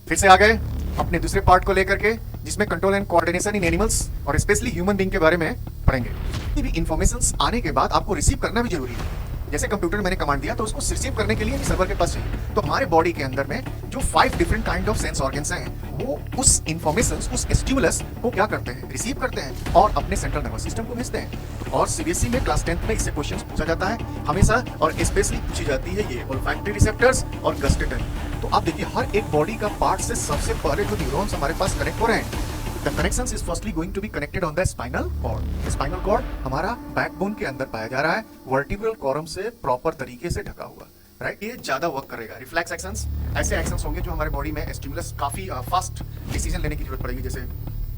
फिर से आ गए अपने दूसरे पार्ट को लेकर के, जिसमें control and coordination in animals और स्पेशली ह्यूमन बीइंग के बारे में पढ़ेंगे। कोई भी इंफॉर्मेशंस आने के बाद आपको रिसीव करना भी जरूरी है। जैसे कंप्यूटर में मैंने कमांड दिया तो उसको रिसीव करने के लिए सर्वर के पास चाहिए। तो हमारे बॉडी के अंदर में जो 5 different kind of sense organs हैं, वो उस इंफॉर्मेशंस, उस स्टिमुलस को क्या करते हैं, रिसीव करते हैं और अपने सेंट्रल नर्वस सिस्टम को भेजते हैं। और सीबीएसई में क्लास 10th में इससे क्वेश्चंस पूछा जाता है हमेशा, और स्पेशली पूछी जाती है ये ओल्फैक्टरी रिसेप्टर्स और गस्टेटरी। तो आप देखिए हर एक बॉडी का पार्ट से सबसे पहले जो न्यूरॉन्स हमारे पास कनेक्ट हो रहे हैं, The connections is firstly going to be connected on the spinal cord. Spinal cord हमारा बैकबोन के अंदर पाया जा रहा है, वर्टिब्रल कॉलम से प्रॉपर तरीके से ढका हुआ, राइट। ये ज्यादा वर्क करेगा। रिफ्लेक्स एक्शंस, ऐसे एक्शंस होंगे जो हमारे बॉडी में स्टिमुलस काफी फास्ट डिसीजन लेने की जरूरत पड़ेगी। जैसे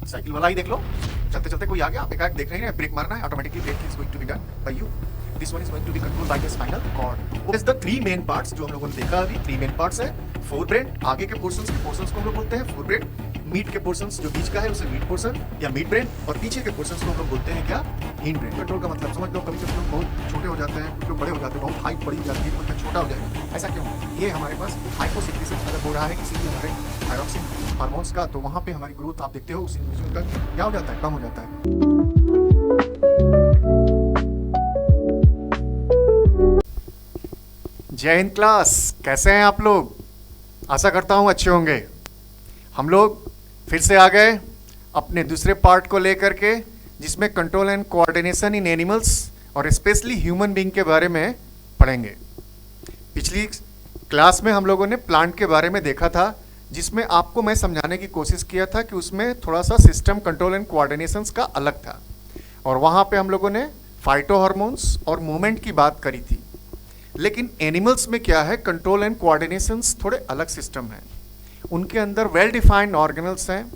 साइकिल वाला ही देख लो, चलते चलते कोई आ गया, आप एकाएक देख रहे हैं, ब्रेक मारना है, automatically brake is going to be done by you. This one is going to be controlled by the spinal cord. What is the 3 main parts जो हम लोगों ने देखा अभी? 3 मेन पार्ट्स है। फोरब्रेन, आगे के पोर्शंस को हम लोग बोलते हैं फोरब्रेन। मीट के पोर्शंस जो बीच का है उसे मीट पोर्शन या मीट ब्रेन, और पीछे के पोर्शंस को हम लोग बोलते हैं क्या? Hind brain. कंट्रोल का मतलब समझ लो, कभी कभी लोग बहुत छोटे हो जाते हैं, कुछ लोग बड़े हो जाते हैं, बहुत हाइट बड़ी हो जाती है, कुछ छोटा हो जाएगा। ऐसा क्यों? ये हमारे पास हाइपोसिक्रिसिस अगर हो रहा है किसी भी हमारे थायरॉक्सिन हार्मोन्स का, तो वहाँ पे हमारी ग्रोथ आप देखते हो उस इंडिविजुअल का क्या हो जाता है, कम हो जाता है। जय हिंद क्लास, कैसे हैं आप लोग? आशा करता हूँ अच्छे होंगे। हम लोग फिर से आ गए अपने दूसरे पार्ट को लेकर के, जिसमें control and coordination in animals और स्पेशली ह्यूमन बीइंग के बारे में पढ़ेंगे। पिछली क्लास में हम लोगों ने प्लांट के बारे में देखा था, जिसमें आपको मैं समझाने की कोशिश किया था कि उसमें थोड़ा सा सिस्टम कंट्रोल एंड कोऑर्डिनेशन का अलग था, और वहाँ पे हम लोगों ने फाइटो हार्मोन्स और मूवमेंट की बात करी थी। लेकिन एनिमल्स में क्या है, कंट्रोल एंड कोऑर्डिनेशंस थोड़े अलग सिस्टम है। उनके अंदर वेल डिफाइंड ऑर्गेनल्स हैं,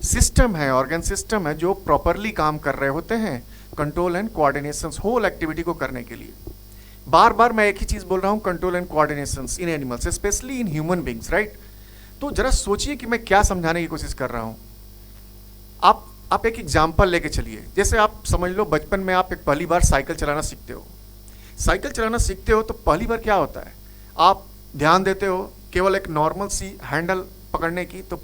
सिस्टम है, ऑर्गन सिस्टम है जो प्रॉपरली काम कर रहे होते हैं control and coordinations whole activity को करने के लिए। बार बार मैं एक ही चीज़ बोल रहा हूँ, control and coordinations in animals specially in human beings, right. तो जरा सोचिए कि मैं क्या समझाने की कोशिश कर रहा हूँ। आप एक एग्जाम्पल लेके चलिए। जैसे आप समझ लो, बचपन में आप एक पहली बार साइकिल चलाना सीखते हो। साइकिल चलाना सीखते हो तो पहली बार क्या होता है, आप ध्यान देते हो केवल एक नॉर्मल सी हैंडल पकड़ने की, तो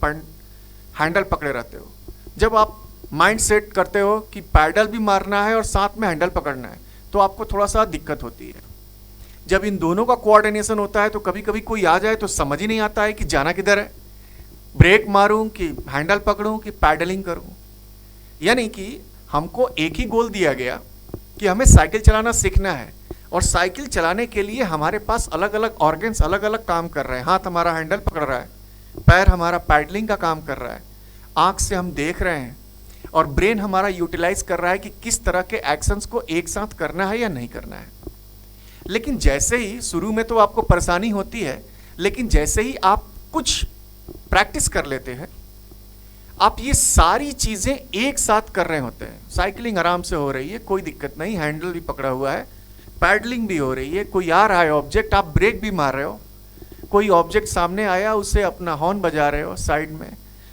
हैंडल पकड़े रहते हो। जब आप माइंड सेट करते हो कि पैडल भी मारना है और साथ में हैंडल पकड़ना है, तो आपको थोड़ा सा दिक्कत होती है। जब इन दोनों का कोऑर्डिनेशन होता है तो कभी कभी कोई आ जाए तो समझ ही नहीं आता है कि जाना किधर है, ब्रेक मारूं कि हैंडल पकड़ूं कि पैडलिंग करूं। यानी कि हमको एक ही गोल दिया गया कि हमें साइकिल चलाना सीखना है, और साइकिल चलाने के लिए हमारे पास अलग अलग ऑर्गन्स अलग अलग काम कर रहे हैं। हाथ हमारा हैंडल पकड़ रहा है, पैर हमारा पैडलिंग का काम कर रहा है, आंख से हम देख रहे हैं, और ब्रेन हमारा यूटिलाइज कर रहा है कि किस तरह के एक्शंस को एक साथ करना है या नहीं करना है। लेकिन जैसे ही शुरू में तो आपको परेशानी होती है, लेकिन जैसे ही आप कुछ प्रैक्टिस कर लेते हैं, आप ये सारी चीजें एक साथ कर रहे होते हैं। साइकिलिंग आराम से हो रही है, कोई दिक्कत नहीं, हैंडल भी पकड़ा हुआ है, पैडलिंग भी हो रही है, कोई आ रहा है ऑब्जेक्ट, आप ब्रेक भी मार रहे हो, कोई ऑब्जेक्ट सामने आया उसे अपना हॉर्न बजा रहे हो साइड में,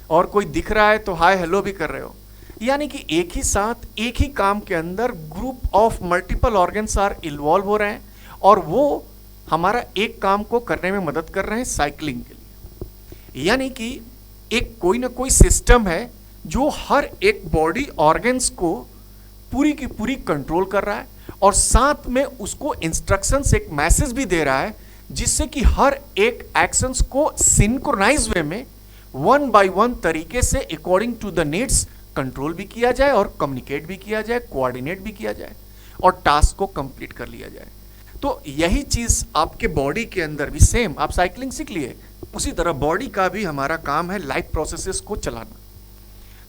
और कोई दिख रहा है तो हाय हेलो भी कर रहे हो। यानी कि एक ही साथ एक ही काम के अंदर group of multiple organs are involve हो रहे हैं, और वो हमारा एक काम को करने में मदद कर रहे हैं साइकिलिंग के लिए। यानी कि एक कोई ना कोई सिस्टम है जो हर एक बॉडी ऑर्गन्स को पूरी की पूरी कंट्रोल कर रहा है, और साथ में उसको इंस्ट्रक्शंस, एक मैसेज भी दे रहा है, जिससे कि हर एक एक्शंस को सिंक्रोनाइज वे में 1 by 1 तरीके से according to the needs control भी किया जाए, और कम्युनिकेट भी किया जाए, कोऑर्डिनेट भी किया जाए, और टास्क को कंप्लीट कर लिया जाए। तो यही चीज आपके बॉडी के अंदर भी सेम, आप साइकिलिंग सीख लिए, उसी तरह बॉडी का भी हमारा काम है लाइफ प्रोसेसेस को चलाना।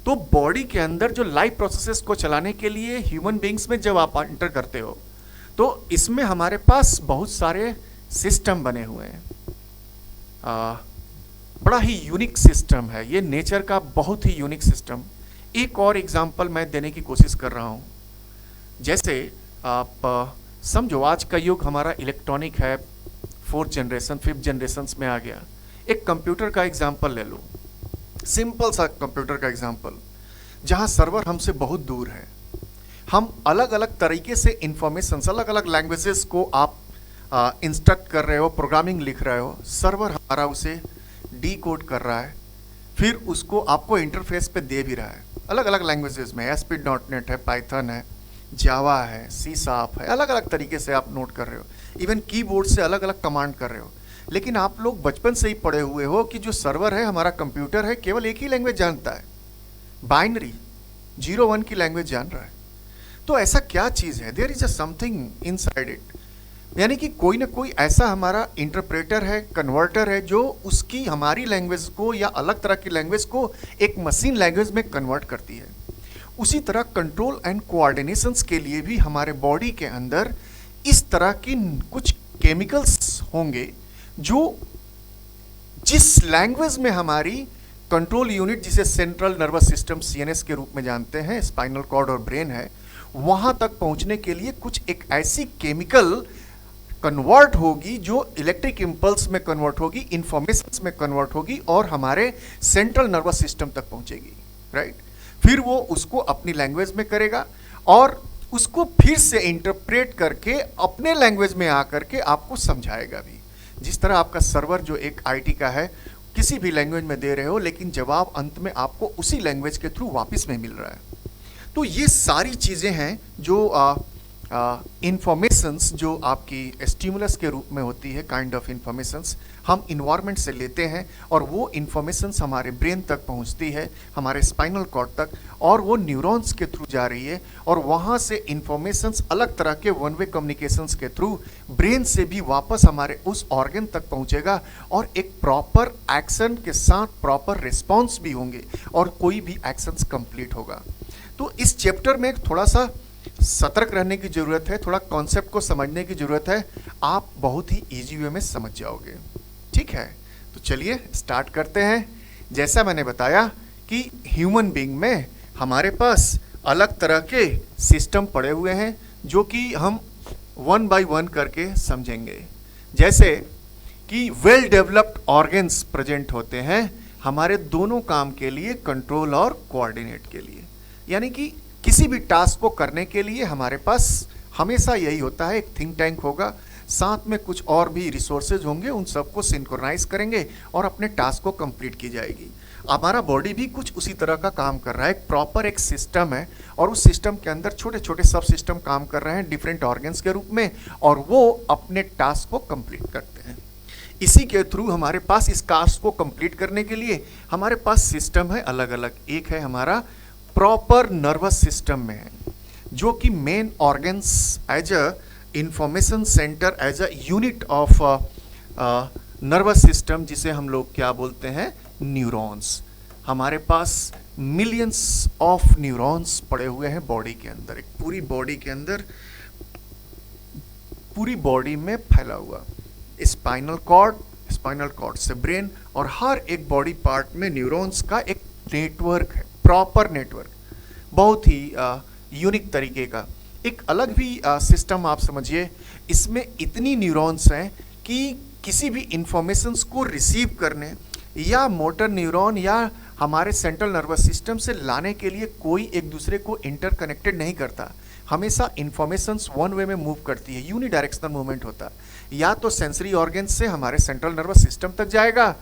तो बॉडी के अंदर जो लाइफ प्रोसेसेस को चलाने के लिए ह्यूमन बींग्स में जब आप एंटर करते हो, तो इसमें हमारे पास बहुत सारे सिस्टम बने हुए हैं। बड़ा ही यूनिक सिस्टम है ये, नेचर का बहुत ही यूनिक सिस्टम। एक और एग्जांपल मैं देने की कोशिश कर रहा हूँ। जैसे आप समझो आज का युग हमारा इलेक्ट्रॉनिक है, 4th जनरेशन 5th जनरेशन में आ गया। एक कंप्यूटर का एग्जांपल ले लो, सिंपल सा कंप्यूटर का एग्जांपल, जहाँ सर्वर हमसे बहुत दूर है। हम अलग अलग तरीके से इंफॉर्मेशन, अलग अलग लैंग्वेजेस को आप इंस्ट्रक्ट कर रहे हो, प्रोग्रामिंग लिख रहे हो, सर्वर हमारा उसे डीकोड कर रहा है, फिर उसको आपको इंटरफेस पे दे भी रहा है अलग अलग लैंग्वेजेस में, ASP.NET है, पाइथन है, जावा है, सी शार्प है, अलग अलग तरीके से आप नोट कर रहे हो, इवन कीबोर्ड से अलग अलग कमांड कर रहे हो। लेकिन आप लोग बचपन से ही पढ़े हुए हो कि जो सर्वर है, हमारा कंप्यूटर है, केवल एक ही लैंग्वेज जानता है, बाइनरी 0-1 की लैंग्वेज जान रहा है। तो ऐसा क्या चीज़ है, there is a something inside it, यानी कि कोई ना कोई ऐसा हमारा इंटरप्रेटर है, कन्वर्टर है, जो उसकी हमारी लैंग्वेज को या अलग तरह की लैंग्वेज को एक मशीन लैंग्वेज में कन्वर्ट करती है। उसी तरह कंट्रोल एंड कोऑर्डिनेशंस के लिए भी हमारे बॉडी के अंदर इस तरह की कुछ केमिकल्स होंगे जो जिस लैंग्वेज में हमारी कंट्रोल यूनिट, जिसे सेंट्रल नर्वस सिस्टम CNS के रूप में जानते हैं, स्पाइनल कॉर्ड और ब्रेन है, वहां तक पहुंचने के लिए कुछ एक ऐसी केमिकल कन्वर्ट होगी जो इलेक्ट्रिक इंपल्स में कन्वर्ट होगी, इंफॉर्मेशंस में कन्वर्ट होगी और हमारे सेंट्रल नर्वस सिस्टम तक पहुंचेगी, राइट। फिर वो उसको अपनी लैंग्वेज में करेगा और उसको फिर से इंटरप्रेट करके अपने लैंग्वेज में आकर के आपको समझाएगा भी। जिस तरह आपका सर्वर जो एक IT का है, किसी भी लैंग्वेज में दे रहे हो, लेकिन जवाब अंत में आपको उसी लैंग्वेज के थ्रू वापस में मिल रहा है। तो ये सारी चीज़ें हैं जो इंफॉर्मेशंस जो आपकी स्टिमुलस के रूप में होती है, काइंड ऑफ इंफॉर्मेशंस हम इन्वायरमेंट से लेते हैं और वो इंफॉर्मेशंस हमारे ब्रेन तक पहुंचती है, हमारे स्पाइनल कॉर्ड तक, और वो न्यूरॉन्स के थ्रू जा रही है और वहाँ से इंफॉर्मेशंस अलग तरह के वन वे कम्युनिकेशंस के थ्रू ब्रेन से भी वापस हमारे उस ऑर्गन तक पहुँचेगा और एक प्रॉपर एक्शन के साथ प्रॉपर रिस्पॉन्स भी होंगे और कोई भी एक्शंस कंप्लीट होगा। तो इस चैप्टर में थोड़ा सा सतर्क रहने की ज़रूरत है, थोड़ा कॉन्सेप्ट को समझने की ज़रूरत है, आप बहुत ही इजी वे में समझ जाओगे, ठीक है। तो चलिए स्टार्ट करते हैं। जैसा मैंने बताया कि ह्यूमन बीइंग में हमारे पास अलग तरह के सिस्टम पड़े हुए हैं जो कि हम 1 बाय 1 करके समझेंगे। जैसे कि वेल डेवलप्ड ऑर्गन्स प्रेजेंट होते हैं हमारे दोनों काम के लिए, कंट्रोल और कोऑर्डिनेट के लिए, यानी कि किसी भी टास्क को करने के लिए हमारे पास हमेशा यही होता है, एक थिंक टैंक होगा, साथ में कुछ और भी रिसोर्सेज होंगे, उन सबको सिंक्रोनाइज करेंगे और अपने टास्क को कंप्लीट की जाएगी। हमारा बॉडी भी कुछ उसी तरह का काम कर रहा है, एक प्रॉपर एक सिस्टम है और उस सिस्टम के अंदर छोटे छोटे सब सिस्टम काम कर रहे हैं डिफरेंट ऑर्गन्स के रूप में और वो अपने टास्क को कंप्लीट करते हैं। इसी के थ्रू हमारे पास इस टास्क को कंप्लीट करने के लिए हमारे पास सिस्टम है अलग अलग। एक है हमारा प्रॉपर नर्वस सिस्टम में है जो कि main organs as a information centre, as a unit of nervous system, जिसे हम लोग क्या बोलते हैं, न्यूरॉन्स। हमारे पास मिलियंस ऑफ न्यूरॉन्स पड़े हुए हैं बॉडी के अंदर, एक पूरी बॉडी के अंदर, पूरी बॉडी में फैला हुआ। स्पाइनल कॉर्ड से ब्रेन और हर एक बॉडी पार्ट में न्यूरॉन्स का एक नेटवर्क है, प्रॉपर नेटवर्क, बहुत ही यूनिक तरीके का। एक अलग भी सिस्टम आप समझिए, इसमें इतनी न्यूरॉन्स हैं कि किसी भी इंफॉर्मेशंस को रिसीव करने या मोटर न्यूरॉन या हमारे सेंट्रल नर्वस सिस्टम से लाने के लिए कोई एक दूसरे को इंटरकनेक्टेड नहीं करता। हमेशा इंफॉर्मेशंस वन वे में मूव करती है, यूनिडायरेक्शनल मूवमेंट होता है। या तो सेंसरी ऑर्गन से हमारे सेंट्रल नर्वस सिस्टम तक जाएगा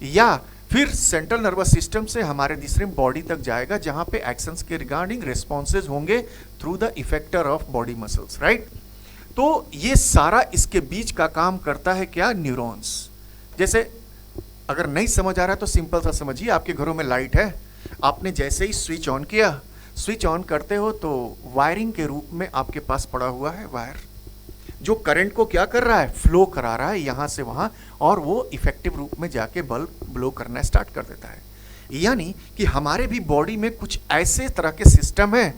या फिर सेंट्रल नर्वस सिस्टम से हमारे दूसरे बॉडी तक जाएगा, जहां पे एक्शंस के रिगार्डिंग रिस्पॉन्सेज होंगे through the effector of body muscles, right. तो ये सारा इसके बीच का काम करता है क्या, न्यूरॉन्स। जैसे अगर नहीं समझ आ रहा है तो सिंपल सा समझिए, आपके घरों में लाइट है, आपने जैसे ही स्विच ऑन किया, स्विच ऑन करते हो तो वायरिंग के रूप में आपके पास पड़ा हुआ है वायर, जो करंट को क्या कर रहा है, फ्लो करा रहा है यहाँ से वहाँ, और वो इफेक्टिव रूप में जाके बल्ब ब्लो करना स्टार्ट कर देता है। यानी कि हमारे भी बॉडी में कुछ ऐसे तरह के सिस्टम हैं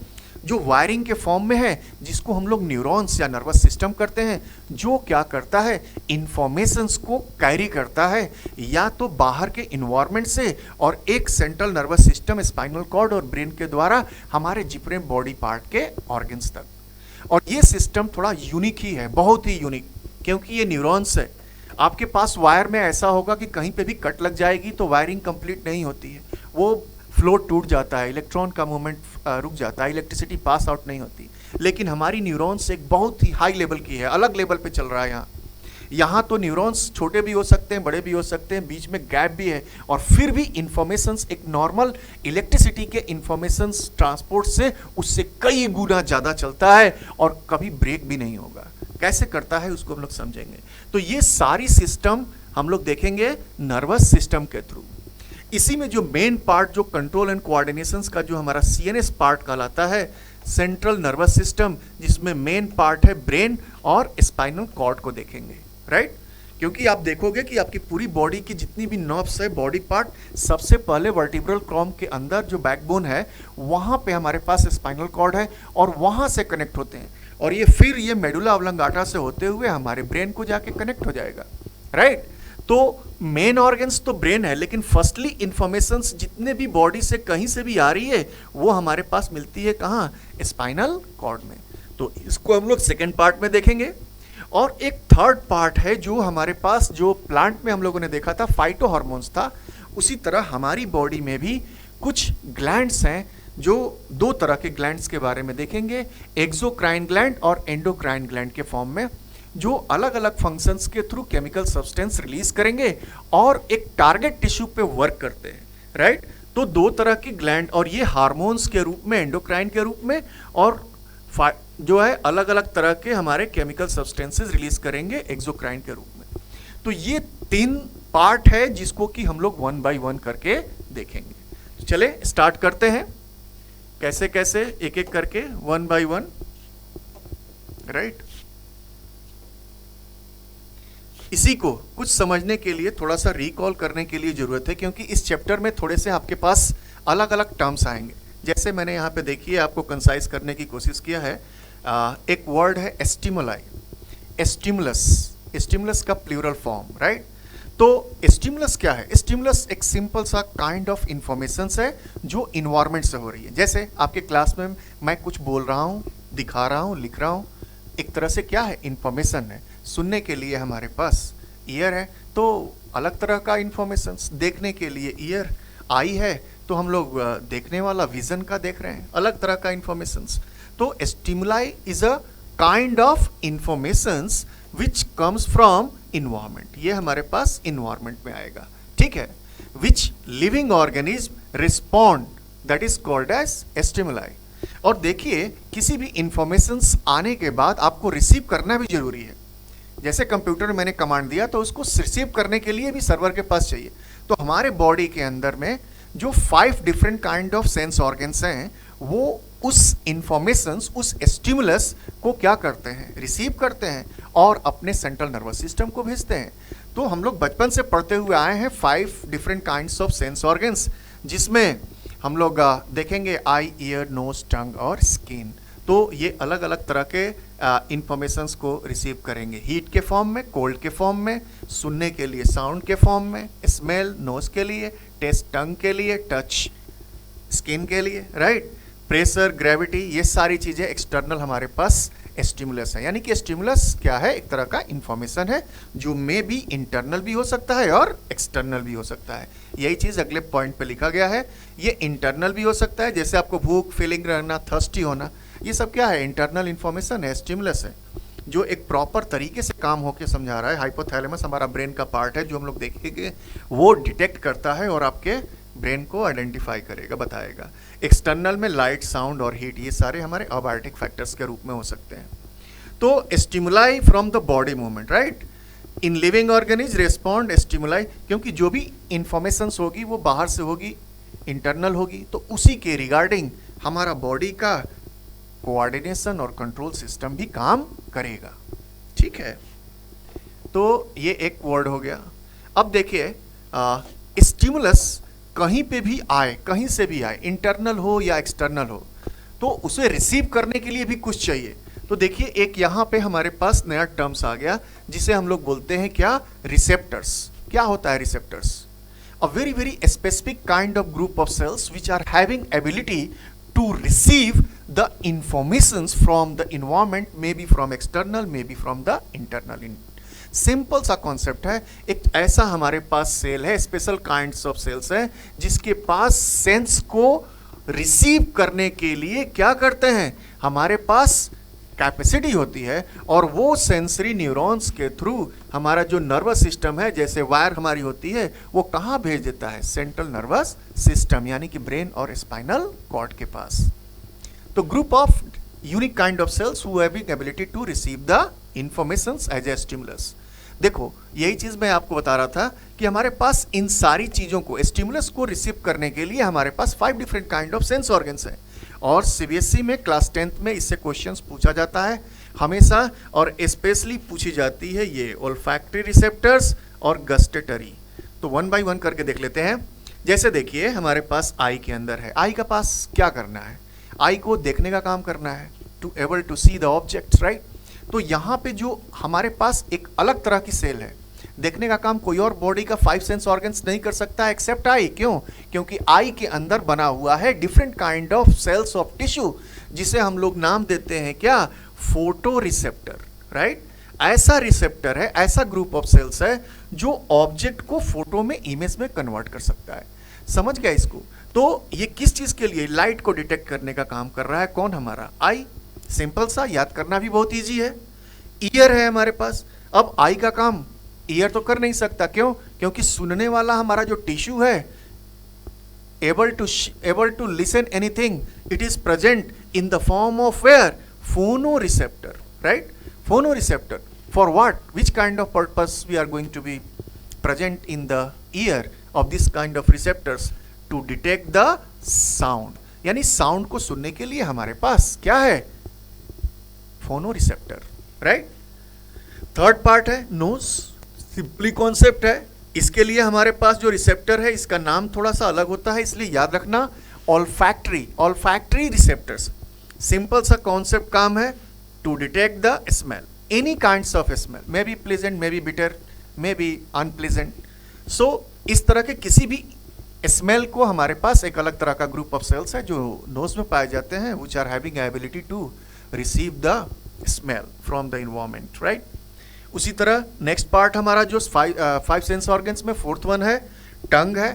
जो वायरिंग के फॉर्म में है, जिसको हम लोग न्यूरॉन्स या नर्वस सिस्टम करते हैं, जो क्या करता है, इंफॉर्मेशंस को कैरी करता है या तो बाहर के इन्वायरमेंट से और एक central nervous system, spinal cord और ब्रेन के द्वारा हमारे जितने बॉडी पार्ट के ऑर्गन्स तक। और ये सिस्टम थोड़ा यूनिक ही है, बहुत ही यूनिक, क्योंकि ये न्यूरॉन्स है। आपके पास वायर में ऐसा होगा कि कहीं पे भी कट लग जाएगी तो वायरिंग कंप्लीट नहीं होती है, वो फ्लो टूट जाता है, इलेक्ट्रॉन का मूवमेंट रुक जाता है, इलेक्ट्रिसिटी पास आउट नहीं होती। लेकिन हमारी न्यूरॉन्स एक बहुत ही हाई लेवल की है, अलग लेवल पे चल रहा है यहाँ। यहाँ तो न्यूरॉन्स छोटे भी हो सकते हैं, बड़े भी हो सकते हैं, बीच में गैप भी है, और फिर भी इंफॉर्मेशंस एक नॉर्मल इलेक्ट्रिसिटी के इंफॉर्मेशंस ट्रांसपोर्ट से उससे कई गुना ज़्यादा चलता है और कभी ब्रेक भी नहीं होगा। कैसे करता है उसको हम लोग समझेंगे। तो ये सारी सिस्टम हम लोग देखेंगे नर्वस सिस्टम के थ्रू। इसी में जो मेन पार्ट जो कंट्रोल एंड कोऑर्डिनेशंस का जो हमारा सीएनएस पार्ट कहलाता है, सेंट्रल नर्वस सिस्टम, जिसमें मेन पार्ट है ब्रेन और स्पाइनल कॉर्ड को देखेंगे, राइट। क्योंकि आप देखोगे कि आपकी पूरी बॉडी की जितनी भी नर्व्स है, बॉडी पार्ट, सबसे पहले वर्टिब्रल कॉलम के अंदर जो बैकबोन है वहाँ पे हमारे पास स्पाइनल कॉर्ड है और वहाँ से कनेक्ट होते हैं, और ये फिर ये मेडुला ऑब्लंगाटा से होते हुए हमारे ब्रेन को जाके कनेक्ट हो जाएगा, राइट। तो मेन ऑर्गन्स तो ब्रेन है, लेकिन फर्स्टली इंफॉर्मेशंस जितने भी बॉडी से कहीं से भी आ रही है वो हमारे पास मिलती है कहाँ, स्पाइनल कॉर्ड में। तो इसको हम लोग सेकेंड पार्ट में देखेंगे। और एक थर्ड पार्ट है जो हमारे पास, जो प्लांट में हम लोगों ने देखा था फाइटो हार्मोन्स था, उसी तरह हमारी बॉडी में भी कुछ ग्लैंड्स हैं, जो दो तरह के ग्लैंड्स के बारे में देखेंगे, एक्सोक्राइन ग्लैंड और एंडोक्राइन ग्लैंड के फॉर्म में, जो अलग अलग फंक्शंस के थ्रू केमिकल सब्सटेंस रिलीज करेंगे और एक टारगेट टिश्यू पे वर्क करते हैं, राइट। तो दो तरह के ग्लैंड, और ये हार्मोन्स के रूप में, एंडोक्राइन के रूप में, और जो है अलग अलग तरह के हमारे केमिकल सब्सटेंसेस रिलीज करेंगे एक्सोक्राइन के रूप में। तो ये तीन पार्ट है जिसको कि हम लोग वन बाय वन करके देखेंगे। तो चले स्टार्ट करते हैं, कैसे कैसे एक एक करके, वन बाय वन, राइट। इसी को कुछ समझने के लिए, थोड़ा सा रिकॉल करने के लिए जरूरत है, क्योंकि इस चैप्टर में थोड़े से आपके पास अलग अलग टर्म्स आएंगे। जैसे मैंने यहाँ पे देखिए आपको कंसाइज करने की कोशिश किया है। एक वर्ड है स्टिमुलाई, स्टिमुलस, स्टिमुलस का प्लूरल फॉर्म, राइट। तो स्टिमुलस क्या है? स्टिमुलस एक सिंपल सा काइंड ऑफ इंफॉर्मेशन है जो इन्वायरमेंट से हो रही है। जैसे आपके क्लास में मैं कुछ बोल रहा हूँ, दिखा रहा हूँ, लिख रहा हूँ, एक तरह से क्या है, इंफॉर्मेशन है। सुनने के लिए हमारे पास ईयर है, तो अलग तरह का इंफॉर्मेशन। देखने के लिए ईयर, आई है, तो हम लोग देखने वाला विजन का देख रहे हैं, अलग तरह का इंफॉर्मेशन। तो stimuli is a kind of informations which comes from environment. ये हमारे पास इन्वायरमेंट में आएगा, ठीक है। Which living organism respond, that is called as stimuli. और देखिए, किसी भी इंफॉर्मेशंस आने के बाद आपको रिसीव करना भी जरूरी है। जैसे कंप्यूटर में मैंने कमांड दिया तो उसको रिसीव करने के लिए भी सर्वर के पास चाहिए। तो हमारे बॉडी के अंदर में जो 5 different kind of sense organs हैं, वो उस इंफॉर्मेशंस, उस स्टिमुलस को क्या करते हैं, रिसीव करते हैं और अपने सेंट्रल नर्वस सिस्टम को भेजते हैं। तो हम लोग बचपन से पढ़ते हुए आए हैं 5 different kinds of sense organs, जिसमें हम लोग देखेंगे आई, ईयर, नोज, टंग और स्किन। तो ये अलग अलग तरह के इंफॉर्मेशंस को रिसीव करेंगे, हीट के फॉर्म में, कोल्ड के फॉर्म में, सुनने के लिए साउंड के फॉर्म में, स्मेल नोज के लिए, टेस्ट टंग के लिए, टच स्किन के लिए, राइट। प्रेशर, ग्रेविटी, ये सारी चीज़ें एक्सटर्नल हमारे पास स्टिमुलस है। यानी कि स्टिमुलस क्या है, एक तरह का इंफॉर्मेशन है जो मे भी इंटरनल भी हो सकता है और एक्सटर्नल भी हो सकता है। यही चीज़ अगले पॉइंट पे लिखा गया है। ये इंटरनल भी हो सकता है, जैसे आपको भूख, फीलिंग रहना, थर्स्टी होना, ये सब क्या है, इंटरनल इंफॉर्मेशन है, स्टिमुलस है, जो एक प्रॉपर तरीके से काम होकर समझा रहा है। हाइपोथैलेमस हमारा ब्रेन का पार्ट है, जो हम लोग देखेंगे वो डिटेक्ट करता है और आपके ब्रेन को आइडेंटिफाई करेगा, बताएगा। एक्सटर्नल में लाइट, साउंड और हीट, ये सारे हमारे अबायोटिक फैक्टर्स के रूप में हो सकते हैं। तो stimuli from the body movement, right. In living organism respond stimuli, क्योंकि जो भी इंफॉर्मेशंस होगी वो बाहर से होगी, इंटरनल होगी, तो उसी के रिगार्डिंग हमारा बॉडी का कोऑर्डिनेशन और कंट्रोल सिस्टम भी काम करेगा, ठीक है। तो ये एक वर्ड हो गया। अब देखिए, स्टिमुलस कहीं पे भी आए, कहीं से भी आए, इंटरनल हो या एक्सटर्नल हो, तो उसे रिसीव करने के लिए भी कुछ चाहिए। तो देखिए, एक यहाँ पे हमारे पास नया टर्म्स आ गया जिसे हम लोग बोलते हैं क्या, रिसेप्टर्स। क्या होता है receptors? A very very specific kind of group of cells which are having ability to receive the informations from the environment, may be from external, may be from the internal. Simple सा concept है। एक ऐसा हमारे पास cell है, special kinds of cells है, जिसके पास sense को रिसीव करने के लिए क्या करते हैं, हमारे पास कैपेसिटी होती है, और वो सेंसरी न्यूरॉन्स के थ्रू हमारा जो नर्वस सिस्टम है, जैसे वायर हमारी होती है, वो कहाँ भेज देता है? सेंट्रल नर्वस सिस्टम, यानी कि ब्रेन और स्पाइनल कॉर्ड के पास। तो group of unique kind of cells who having ability to receive the informations as a stimulus. देखो, यही चीज मैं आपको बता रहा था कि हमारे पास इन सारी चीजों को, स्टिमुलस को रिसीव करने के लिए हमारे पास 5 different kind of sense organs हैं, और सीबीएसई में क्लास 10th में इससे क्वेश्चंस पूछा जाता है हमेशा, और स्पेशली पूछी जाती है ये ओल्फैक्टरी रिसेप्टर्स और गस्टेटरी। तो 1 बाय 1 करके देख लेते हैं। जैसे देखिए, हमारे पास आई के अंदर है, आई का पास क्या करना है? आई को देखने का काम करना है, to able to see the objects, right. तो यहाँ पे जो हमारे पास एक अलग तरह की सेल है, देखने का काम कोई और बॉडी का 5 सेंस ऑर्गन्स नहीं कर सकता एक्सेप्ट आई। क्यों? क्योंकि आई के अंदर बना हुआ है different kind of cells of tissue, जिसे हम लोग नाम देते हैं क्या? Photo receptor, right. ऐसा रिसेप्टर है, ऐसा ग्रुप ऑफ सेल्स है जो ऑब्जेक्ट को फोटो में, इमेज में कन्वर्ट कर सकता है। समझ गया इसको? तो ये किस चीज के लिए? लाइट को डिटेक्ट करने का काम कर रहा है। कौन? हमारा आई। सिंपल सा, याद करना भी बहुत इजी है। ईयर है हमारे पास। अब आई का काम ईयर तो कर नहीं सकता। क्यों? क्योंकि सुनने वाला हमारा जो टिश्यू है, able to listen anything, it is present in the form of where? Phonoreceptor, right? Phonoreceptor. For what? Which kind of purpose we are going to be present in the ear of this kind of receptors? To detect the sound. यानी sound को सुनने के लिए हमारे पास क्या है? फोनोरिसेप्टर, right. Third part है knows. Simply concept है। इसके लिए हमारे पास जो रिसेप्टर है, इसका नाम थोड़ा सा अलग होता है, इसलिए याद रखना, ऑल्फैक्टरी रिसेप्टर्स। सिंपल सा कॉन्सेप्ट काम है, to detect the smell, any kinds of smell, may be pleasant, may be bitter, may be unpleasant. So इस तरह के किसी भी स्मेल को हमारे पास एक अलग तरह का ग्रुप ऑफ सेल्स है जो नोज में पाए जाते हैं, which are having ability to receive the smell from the environment, right. उसी तरह नेक्स्ट पार्ट हमारा जो 5 सेंस ऑर्गन्स में फोर्थ वन है, टंग है।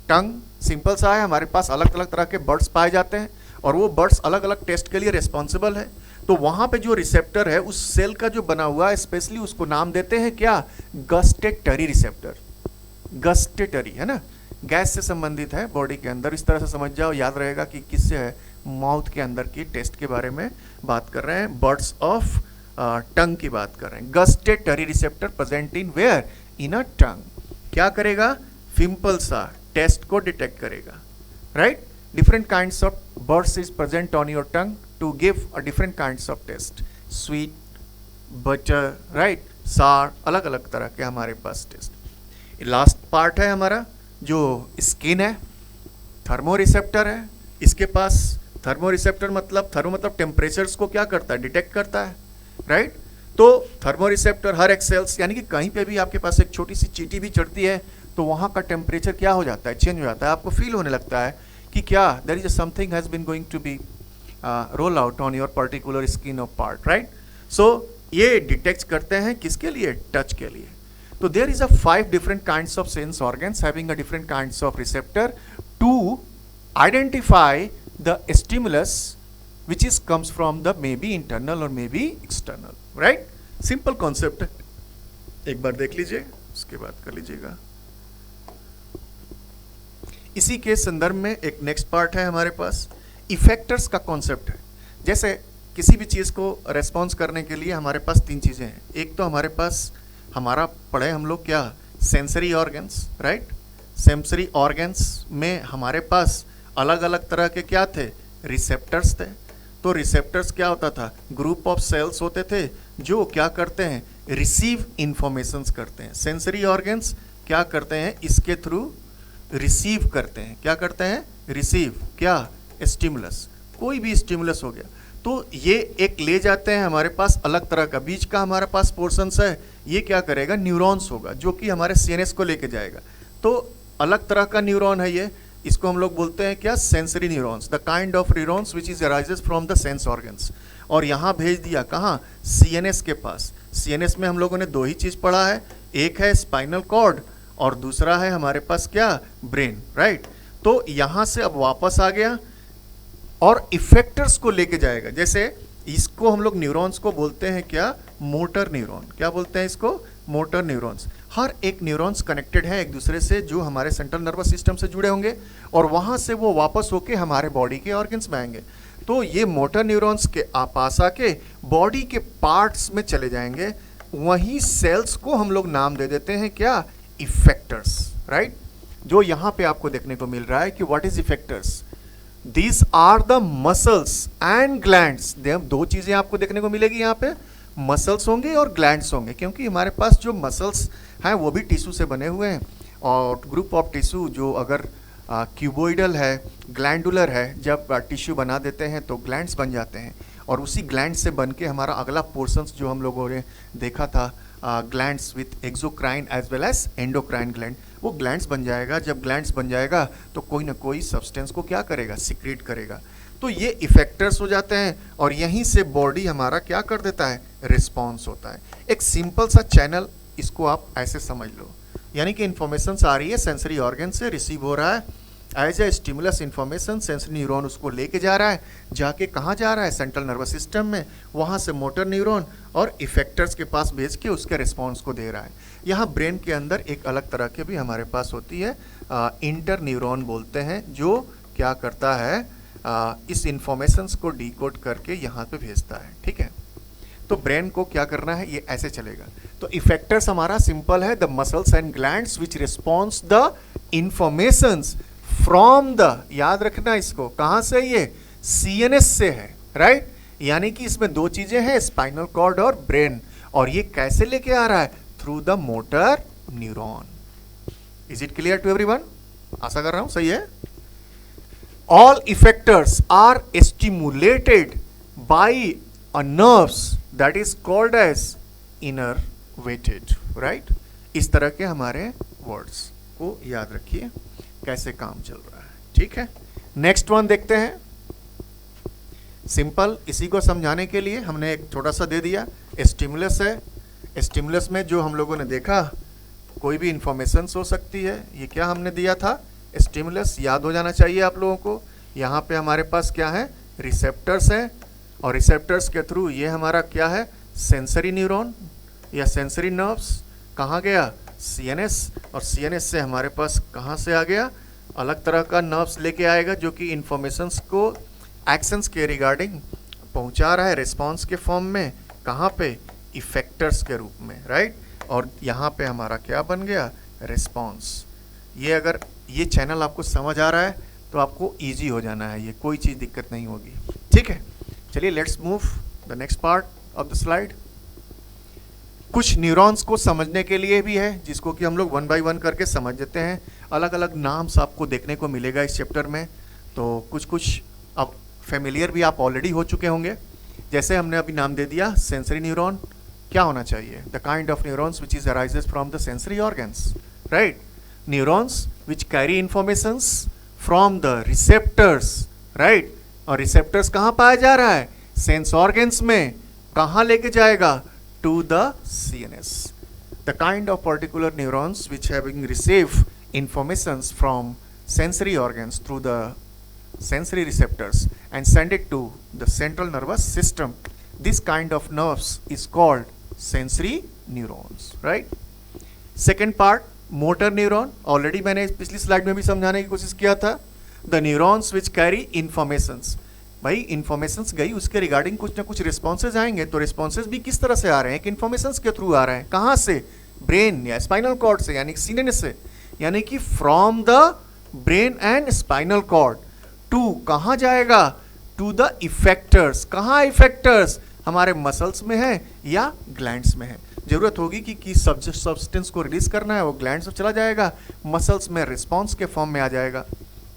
टंग सिंपल सा है, हमारे पास अलग अलग तरह के बर्ड्स पाए जाते हैं, और वो बर्ड्स अलग अलग टेस्ट के लिए रिस्पॉन्सिबल है। तो वहाँ पे जो रिसेप्टर है, उस सेल का जो बना हुआ है स्पेशली, उसको नाम देते हैं क्या? Gustatory receptor. गस्टेटरी है ना, गैस से संबंधित है बॉडी के अंदर। इस तरह से समझ जाओ, याद रहेगा कि किससे है? माउथ के अंदर की टेस्ट के बारे में बात कर रहे हैं, बर्ड्स ऑफ टंग की बात कर रहे हैं। Gustatory receptor present in where? In a tongue. क्या करेगा? सिंपल सा टेस्ट को डिटेक्ट करेगा, right. Different kinds of buds is present on your tongue to give a different kinds of taste, sweet, bitter, right, sour, अलग अलग तरह के हमारे पास टेस्ट। लास्ट पार्ट है हमारा जो स्किन है, थर्मो रिसेप्टर है। इसके पास थर्मो रिसेप्टर मतलब, थर्मो मतलब टेम्परेचर्स को क्या करता है? डिटेक्ट करता है, राइट। तो थर्मो रिसेप्टर हर एक सेल्स, यानी कि कहीं पे भी आपके पास एक छोटी सी चींटी भी चढ़ती है तो वहाँ का टेम्परेचर क्या हो जाता है? चेंज हो जाता है। आपको फील होने लगता है कि क्या there is something has been going to be roll out on your particular skin of part, right. So ये डिटेक्ट करते हैं किसके लिए? टच के लिए। So there is a 5 different kinds of sense organs having a different kinds of receptor to identify the stimulus which is comes from the maybe internal or maybe external, right? Simple concept है, एक बार देख लीजिए, उसके बाद कर लीजिएगा। इसी के संदर्भ में एक नेक्स्ट पार्ट है हमारे पास, इफेक्टर्स का कॉन्सेप्ट है। जैसे किसी भी चीज़ को रेस्पॉन्स करने के लिए हमारे पास 3 चीज़ें हैं। एक तो हमारे पास हमारा पढ़े हम लोग क्या? Sensory organs, right. Sensory organs में हमारे पास अलग अलग तरह के क्या थे? रिसेप्टर्स थे। तो रिसेप्टर्स क्या होता था? ग्रुप ऑफ सेल्स होते थे जो क्या करते हैं? रिसीव इंफॉर्मेशंस करते हैं। सेंसरी ऑर्गन्स क्या करते हैं? इसके थ्रू रिसीव करते हैं। क्या करते हैं? रिसीव क्या? स्टिमुलस, कोई भी स्टिमुलस हो गया तो ये एक ले जाते हैं हमारे पास अलग तरह का, बीच का हमारे पास पोर्शंस है, ये क्या करेगा? न्यूरॉन्स होगा जो कि हमारे सीएनएस को लेके जाएगा। तो अलग तरह का न्यूरॉन है ये, इसको हम लोग बोलते हैं क्या? Sensory neurons, the kind of neurons which is arises from the sense organs. और यहाँ भेज दिया कहाँ? सीएनएस के पास। सीएनएस में हम लोगों ने 2 ही चीज़ पढ़ा है, एक है स्पाइनल कॉर्ड और दूसरा है हमारे पास क्या? Brain, right. तो यहाँ से अब वापस आ गया और इफेक्टर्स को लेके जाएगा। जैसे इसको हम लोग न्यूरॉन्स को बोलते हैं क्या, मोटर न्यूरॉन। क्या बोलते हैं इसको, मोटर न्यूरॉन्स। हर एक न्यूरॉन्स कनेक्टेड है एक दूसरे से, जो हमारे सेंट्रल नर्वस सिस्टम से जुड़े होंगे और वहाँ से वो वापस होके हमारे बॉडी के ऑर्गन्स में आएंगे। तो ये मोटर न्यूरॉन्स के पास आके बॉडी के पार्ट्स में चले जाएंगे। वहीं सेल्स को हम लोग नाम दे देते हैं क्या, इफेक्टर्स, राइट। जो यहाँ पे आपको देखने को मिल रहा है कि what is effectors, these are the muscles and glands. दो चीजें आपको देखने को मिलेगी यहाँ पे, मसल्स होंगे और ग्लैंड्स होंगे, क्योंकि हमारे पास जो मसल्स हैं वो भी टिश्यू से बने हुए हैं, और ग्रुप ऑफ टिश्यू जो अगर क्यूबोइडल है, ग्लैंडुलर है, जब टिश्यू बना देते हैं तो ग्लैंड्स बन जाते हैं, और उसी ग्लैंड से बन के हमारा अगला पोर्शंस जो हम लोगों ने देखा था, glands with exocrine as well as endocrine gland, वो ग्लैंड्स बन जाएगा। जब ग्लैंड्स बन जाएगा तो कोई ना कोई सब्सटेंस को क्या करेगा, सीक्रेट करेगा। तो ये इफेक्टर्स हो जाते हैं, और यहीं से बॉडी हमारा क्या कर देता है, रिस्पॉन्स होता है। एक सिंपल सा चैनल, इसको आप ऐसे समझ लो, यानी कि इंफॉर्मेशन आ रही है सेंसरी ऑर्गन से, रिसीव हो रहा है as a stimulus information, sensory neuron उसको लेके जा रहा है, जाके कहाँ जा रहा है, सेंट्रल नर्वस सिस्टम में, वहाँ से मोटर न्यूरॉन और इफेक्टर्स के पास भेज के उसके रिस्पॉन्स को दे रहा है। यहाँ ब्रेन के अंदर एक अलग तरह के भी हमारे पास होती है, इंटर न्यूरॉन बोलते हैं, जो क्या करता है, इस इंफॉर्मेशंस को डिकोड करके यहाँ पे भेजता है, ठीक है। तो ब्रेन को क्या करना है, ये ऐसे चलेगा। तो इफेक्टर्स हमारा सिंपल है, the muscles and glands which response the informations from the, याद रखना इसको, कहाँ से, ये सीएनएस से है, राइट। यानी कि इसमें दो चीजें हैं, स्पाइनल कॉर्ड और ब्रेन, और ये कैसे लेके आ रहा है, through the motor neuron. Is it clear to everyone? आशा कर रहा हूं सही है। All effectors are stimulated by a nerves that is called as innervated, right. इस तरह के हमारे वर्ड्स को याद रखिए, कैसे काम चल रहा है, ठीक है। नेक्स्ट वन देखते हैं, सिंपल, इसी को समझाने के लिए हमने एक छोटा सा दे दिया, स्टिमुलस है। स्टिमुलस में जो हम लोगों ने देखा, कोई भी इंफॉर्मेशन हो सकती है। ये क्या हमने दिया था, स्टिमुलस, याद हो जाना चाहिए आप लोगों को। यहाँ पे हमारे पास क्या है, रिसेप्टर्स है, और रिसेप्टर्स के थ्रू ये हमारा क्या है, सेंसरी न्यूरॉन या सेंसरी नर्व्स। कहाँ गया, सीएनएस, और सीएनएस से हमारे पास कहाँ से आ गया, अलग तरह का नर्व्स लेके आएगा, जो कि इंफॉर्मेशंस को एक्शंस के रिगार्डिंग पहुंचा रहा है रिस्पांस के फॉर्म में, कहाँ पे, इफेक्टर्स के रूप में, राइट। और यहाँ पे हमारा क्या बन गया, रिस्पांस। ये अगर ये चैनल आपको समझ आ रहा है तो आपको इजी हो जाना है, ये कोई चीज़ दिक्कत नहीं होगी, ठीक है। चलिए let's move the next part of the slide. कुछ न्यूरॉन्स को समझने के लिए भी है, जिसको कि हम लोग वन बाय वन करके समझ देते हैं। अलग अलग नाम्स आपको देखने को मिलेगा इस चैप्टर में, तो कुछ कुछ अब फेमिलियर भी आप ऑलरेडी हो चुके होंगे। जैसे हमने अभी नाम दे दिया सेंसरी न्यूरॉन, क्या होना चाहिए, the kind of neurons which is arises from the sensory organs, right. Neurons which carry informations from the receptors, right. और रिसेप्टर्स कहाँ पाया जा रहा है, सेंस ऑर्गन्स में, कहाँ लेके जाएगा, to the CNS. The kind of particular neurons which having received informations from sensory organs through the sensory receptors and send it to the central nervous system. This kind of nerves is called sensory neurons, right? Second part, motor neuron. Already मैंने पिछली slide में भी समझाने की कोशिश किया था. The neurons which carry informations. भाई इन्फॉर्मेशंस गई, उसके रिगार्डिंग कुछ ना कुछ रिस्पॉन्सेज आएंगे, तो रिस्पॉन्सेज भी किस तरह से आ रहे हैं, कि इन्फॉर्मेशंस के थ्रू आ रहे हैं, कहाँ से, ब्रेन या स्पाइनल कॉर्ड से, यानी सीएनएस से, यानी कि from the brain and spinal cord to, कहाँ जाएगा, टू द इफेक्टर्स। कहाँ इफेक्टर्स, हमारे मसल्स में है या ग्लैंड्स में है। जरूरत होगी कि सब्सटेंस को रिलीज करना है, वो ग्लैंड्स में चला जाएगा, मसल्स में रिस्पॉन्स के फॉर्म में आ जाएगा।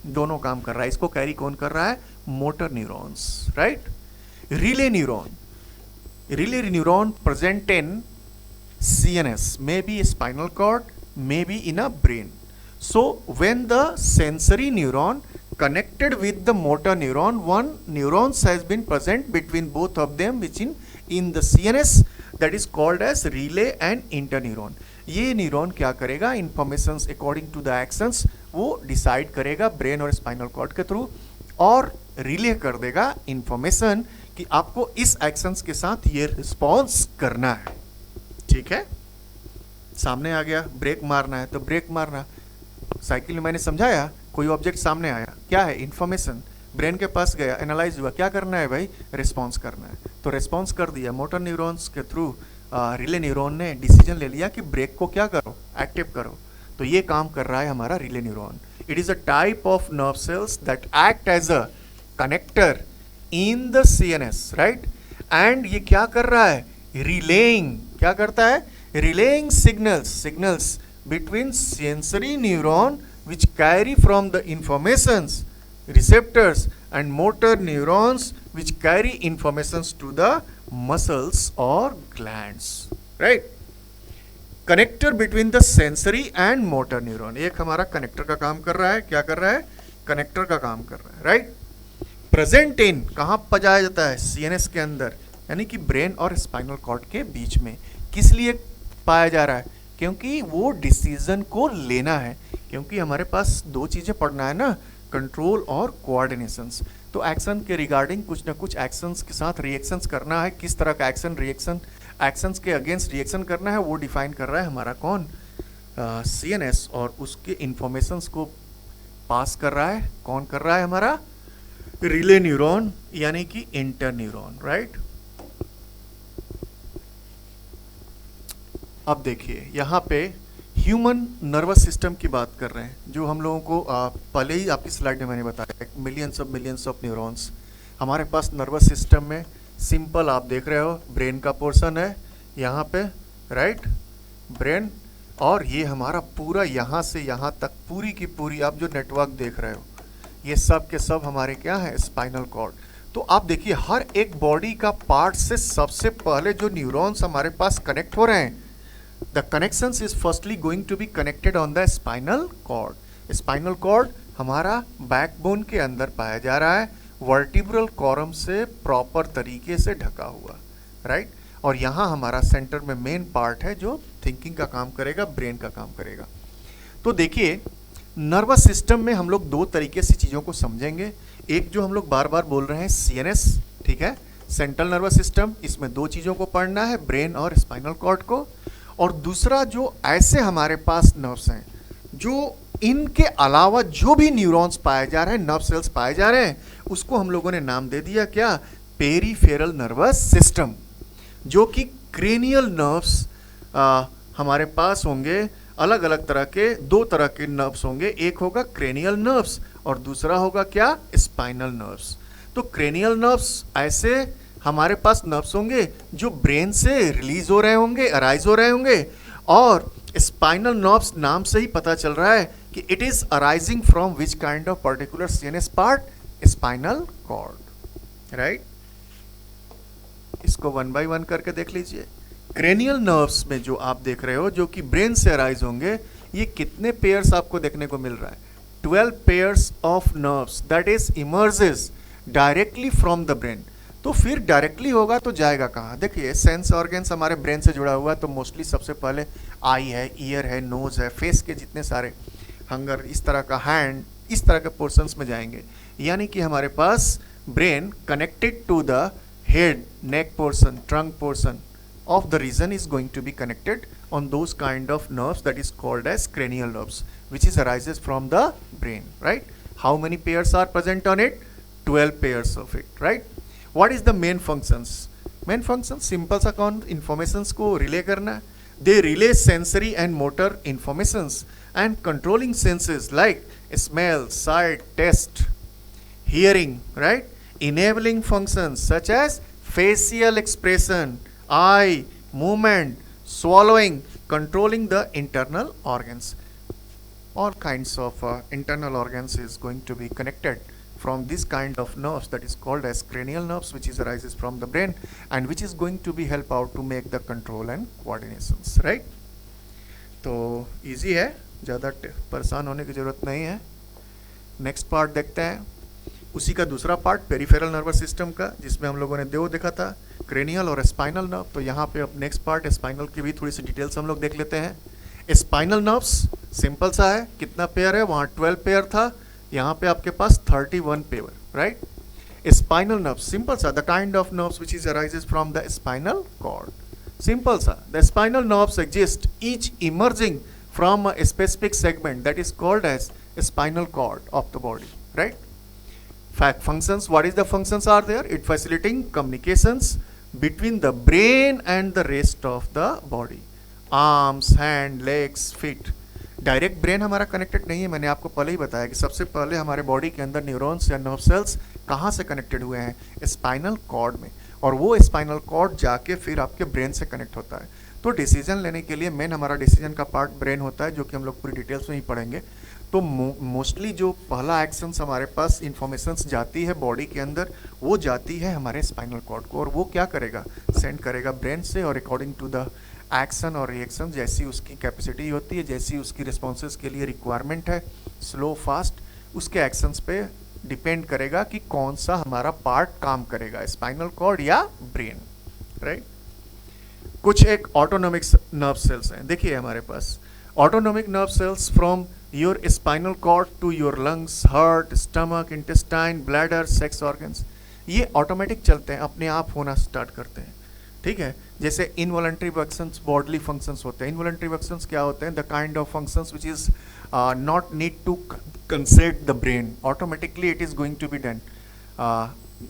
दोनों काम कर रहा है। इसको कैरी कौन कर रहा है, motor neurons, right. Relay neuron, relay neuron present in CNS, may be a spinal cord, may be in a brain. So when the sensory neuron connected with the motor neuron, one neurons has been present between both of them, which in the CNS, that is called as relay and interneuron. ये neuron क्या करेगा, informations according to the actions वो decide करेगा brain और spinal cord के through, और relay कर देगा इंफॉर्मेशन कि आपको इस एक्शंस के साथ ये रिस्पॉन्स करना है, ठीक है। सामने आ गया, ब्रेक मारना है तो ब्रेक मारना। साइकिल में मैंने समझाया, कोई ऑब्जेक्ट सामने आया, क्या है, इंफॉर्मेशन, ब्रेन के पास गया, एनालाइज हुआ, क्या करना है भाई, रिस्पॉन्स करना है, तो रिस्पॉन्स कर दिया। मोटर न्यूरॉन्स के थ्रू रिले न्यूरॉन ने डिसीजन ले लिया कि ब्रेक को क्या करो, एक्टिव करो, तो ये काम कर रहा है हमारा relay neuron. It is a type of nerve cells that act as a connector in the CNS, right. And ये क्या कर रहा है, रिलेइंग, क्या करता है, relaying signals between sensory neuron which carry from the informations receptors and motor neurons which carry informations to the muscles or glands, right. connector between the sensory and motor neuron, एक हमारा connector का काम कर रहा है, क्या कर रहा है, कनेक्टर का काम कर रहा है, राइट। प्रेजेंट इन कहाँ पाया जाता है, सीएनएस के अंदर, यानी कि ब्रेन और स्पाइनल कॉर्ड के बीच में। किस लिए पाया जा रहा है, क्योंकि वो डिसीजन को लेना है, क्योंकि हमारे पास दो चीज़ें पढ़ना है ना, कंट्रोल और कोऑर्डिनेशंस। तो एक्शन के रिगार्डिंग कुछ ना कुछ एक्शंस के साथ रिएक्शंस करना है, किस तरह का एक्शन, रिएक्शन, एक्शंस के अगेंस्ट रिएक्शन करना है, वो डिफाइन कर रहा है हमारा कौन, सीएनएस, और उसके इंफॉर्मेशंस को पास कर रहा है, कौन कर रहा है, हमारा रिले न्यूरॉन यानी कि इंटर न्यूरॉन, राइट। अब देखिए यहाँ पे ह्यूमन नर्वस सिस्टम की बात कर रहे हैं, जो हम लोगों को पहले ही आपकी स्लाइड में मैंने बताया, मिलियंस ऑफ न्यूरॉन्स हमारे पास नर्वस सिस्टम में। सिंपल आप देख रहे हो, ब्रेन का पोर्शन है यहाँ पे, राइट, ब्रेन, और ये हमारा पूरा यहाँ से यहाँ तक पूरी की पूरी आप जो नेटवर्क देख रहे हो, ये सब के सब हमारे क्या है, स्पाइनल कॉर्ड। तो आप देखिए हर एक बॉडी का पार्ट से सबसे पहले जो न्यूरॉन्स हमारे पास कनेक्ट हो रहे हैं, the connections is firstly going to be connected on the spinal cord. spinal cord हमारा बैकबोन के अंदर पाया जा रहा है, वर्टिब्रल कॉलम से प्रॉपर तरीके से ढका हुआ, राइट। और यहाँ हमारा सेंटर में मेन पार्ट है जो थिंकिंग का काम करेगा, ब्रेन का काम करेगा। तो देखिए नर्वस सिस्टम में हम लोग दो तरीके से चीज़ों को समझेंगे। एक जो हम लोग बार बार बोल रहे हैं सीएनएस, ठीक है, सेंट्रल नर्वस सिस्टम, इसमें दो चीज़ों को पढ़ना है, ब्रेन और स्पाइनल कॉर्ड को। और दूसरा जो ऐसे हमारे पास नर्व्स हैं जो इनके अलावा जो भी न्यूरॉन्स पाए जा रहे हैं, नर्व सेल्स पाए जा रहे हैं, उसको हम लोगों ने नाम दे दिया क्या, पेरीफेरल नर्वस सिस्टम, जो कि क्रेनियल नर्व्स हमारे पास होंगे। अलग अलग तरह के, दो तरह के नर्व्स होंगे, एक होगा क्रेनियल नर्व्स और दूसरा होगा क्या, स्पाइनल नर्व्स। तो क्रेनियल नर्व्स ऐसे हमारे पास नर्व्स होंगे जो ब्रेन से रिलीज हो रहे होंगे, अराइज हो रहे होंगे, और स्पाइनल नर्व्स नाम से ही पता चल रहा है कि it is arising from which kind of particular CNS part, spinal cord, right. इसको वन बाय वन करके देख लीजिए। क्रेनियल नर्व्स में जो आप देख रहे हो, जो कि ब्रेन से अराइज होंगे, ये कितने पेयर्स आपको देखने को मिल रहा है, 12 pairs of nerves that is emerges directly from the brain. तो फिर डायरेक्टली होगा तो जाएगा कहाँ, देखिए सेंस ऑर्गन्स हमारे ब्रेन से जुड़ा हुआ है, तो मोस्टली सबसे पहले आई है, ईयर है, नोज है, फेस के जितने सारे हंगर, इस तरह का हैंड, इस तरह के पोर्शंस में जाएंगे। यानी कि हमारे पास brain connected to the head, neck portion, trunk portion of the region is going to be connected on those kind of nerves that is called as cranial nerves, which is arises from the brain, right. How many pairs are present on it, 12 pairs of it, right. What is the main functions, main functions simple सा कौन, informations को relay करना, they relay sensory and motor informations and controlling senses like smell, sight, taste, hearing, right. Enabling functions such as facial expression, eye movement, swallowing, controlling the internal organs. All kinds of internal organs is going to be connected from this kind of nerves that is called as cranial nerves, which is arises from the brain and which is going to be help out to make the control and coordinations, right. तो easy है, ज़्यादा परेशान होने की ज़रूरत नहीं है। Next part देखते हैं, उसी का दूसरा पार्ट पेरिफेरल नर्वस सिस्टम का, जिसमें हम लोगों ने दो देखा था, क्रेनियल और स्पाइनल नर्व। तो यहाँ पे अब नेक्स्ट पार्ट स्पाइनल की भी थोड़ी सी डिटेल्स हम लोग देख लेते हैं। स्पाइनल नर्व्स सिंपल सा है, कितना पेयर है, वहाँ 12 पेयर था, यहाँ पे आपके पास 31 pair, right. spinal nerve, simple सा, the kind of nerves which is arises from the spinal cord, simple सा. The spinal nerves exist, each emerging from a specific segment that is called as a spinal cord of the body, right? Fact functions, what is the functions are there? It facilitating communications between the brain and the rest of the body, arms, hand, legs, feet. Direct brain हमारा connected नहीं है, मैंने आपको पहले ही बताया कि सबसे पहले हमारे बॉडी के अंदर न्यूरॉन्स या नर्व सेल्स कहाँ से कनेक्टेड हुए हैं? स्पाइनल कॉर्ड में, और वो स्पाइनल कॉर्ड जाके फिर आपके ब्रेन से कनेक्ट होता है. तो डिसीजन लेने के लिए मेन हमारा डिसीजन का पार्ट ब्रेन होता है, जो कि हम लोग पूरी डिटेल्स में ही पढ़ेंगे. तो मोस्टली जो पहला एक्शंस हमारे पास इंफॉर्मेशंस जाती है बॉडी के अंदर, वो जाती है हमारे स्पाइनल कॉर्ड को, और वो क्या करेगा? सेंड करेगा ब्रेन से, और अकॉर्डिंग टू द एक्शन और रिएक्शन, जैसी उसकी कैपेसिटी होती है, जैसी उसकी रिस्पॉन्सेज के लिए रिक्वायरमेंट है, स्लो फास्ट, उसके एक्शंस पे डिपेंड करेगा कि कौन सा हमारा पार्ट काम करेगा, स्पाइनल कॉर्ड या ब्रेन, राइट? कुछ एक ऑटोनोमिक नर्व सेल्स हैं, देखिए हमारे पास autonomic nerve cells from your spinal cord to your lungs, heart, stomach, intestine, bladder, sex organs, ये ऑटोमेटिक चलते हैं, अपने आप होना स्टार्ट करते हैं, ठीक है? जैसे इनवॉलंटरी फंक्शंस, बॉडली फंक्शंस होते हैं. इनवॉलंटरी फंक्शंस क्या होते हैं? The kind of functions which is not need to consent the brain, automatically it is going to be done.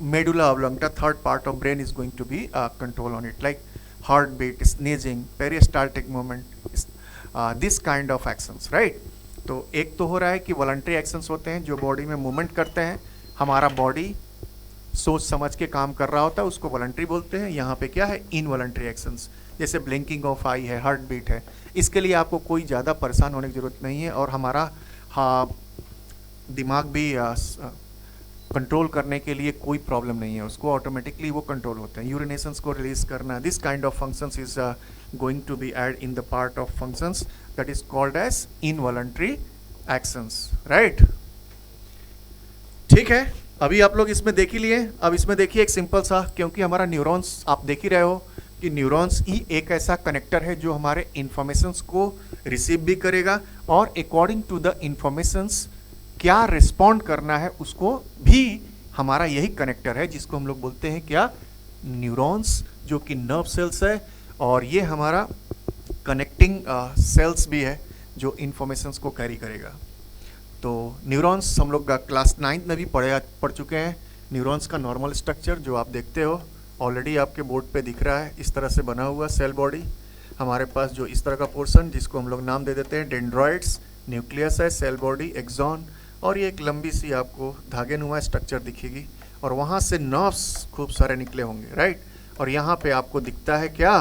Medulla oblongata, third part of brain, is going to be control on it, like heart beat, sneezing, peristaltic movement, this kind of actions, right? तो एक तो हो रहा है कि voluntary actions होते हैं जो बॉडी में मूवमेंट करते हैं, हमारा बॉडी सोच समझ के काम कर रहा होता है, उसको वॉलंटरी बोलते हैं. यहाँ पे क्या है? इनवॉलंटरी एक्शंस, जैसे ब्लिंकिंग ऑफ आई है, हार्ट बीट है. इसके लिए आपको कोई ज़्यादा परेशान होने की ज़रूरत नहीं है, और हमारा दिमाग भी कंट्रोल करने के लिए कोई प्रॉब्लम नहीं है, उसको ऑटोमेटिकली वो कंट्रोल होते हैं. यूरिनेशंस को रिलीज करना, this kind of functions is going to be add in the part of functions that is called as involuntary actions, right? ठीक है, अभी आप लोग इसमें देख ही लिए. अब इसमें देखिए एक सिंपल सा, क्योंकि हमारा न्यूरॉन्स आप देख ही रहे हो कि न्यूरॉन्स ही एक ऐसा कनेक्टर है जो हमारे इंफॉर्मेशंस को रिसीव भी करेगा, और अकॉर्डिंग टू द इंफॉर्मेशंस क्या रिस्पॉन्ड करना है उसको भी हमारा यही कनेक्टर है, जिसको हम लोग बोलते हैं क्या? न्यूरॉन्स, जो कि नर्व सेल्स है, और ये हमारा कनेक्टिंग सेल्स भी है जो इंफॉर्मेशंस को कैरी करेगा. तो न्यूरॉन्स हम लोग क्लास 9 में भी पढ़ चुके हैं. न्यूरॉन्स का नॉर्मल स्ट्रक्चर जो आप देखते हो ऑलरेडी आपके बोर्ड पे दिख रहा है, इस तरह से बना हुआ सेल बॉडी. हमारे पास जो इस तरह का पोर्शन, जिसको हम लोग नाम दे देते हैं डेंड्रॉइड्स, न्यूक्लियस है, सेल बॉडी, एक्सॉन, और ये एक लंबी सी आपको धागेनुमा स्ट्रक्चर दिखेगी, और वहाँ से नर्व्स खूब सारे निकले होंगे, राइट? और यहाँ पे आपको दिखता है क्या?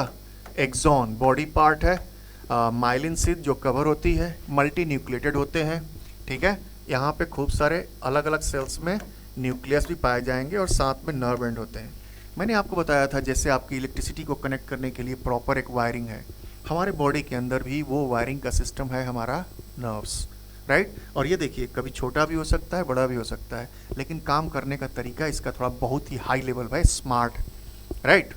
एक्सॉन, बॉडी पार्ट है. माइलिन शीथ जो कवर होती है, मल्टी न्यूक्लिएटेड होते हैं, ठीक है? यहाँ पे खूब सारे अलग अलग सेल्स में न्यूक्लियस भी पाए जाएंगे, और साथ में नर्व एंड होते हैं. मैंने आपको बताया था जैसे आपकी इलेक्ट्रिसिटी को कनेक्ट करने के लिए प्रॉपर एक वायरिंग है, हमारे बॉडी के अंदर भी वो वायरिंग का सिस्टम है हमारा नर्व्स, राइट? और ये देखिए कभी छोटा भी हो सकता है, बड़ा भी हो सकता है, लेकिन काम करने का तरीका इसका थोड़ा बहुत ही हाई लेवल है, स्मार्ट, राइट?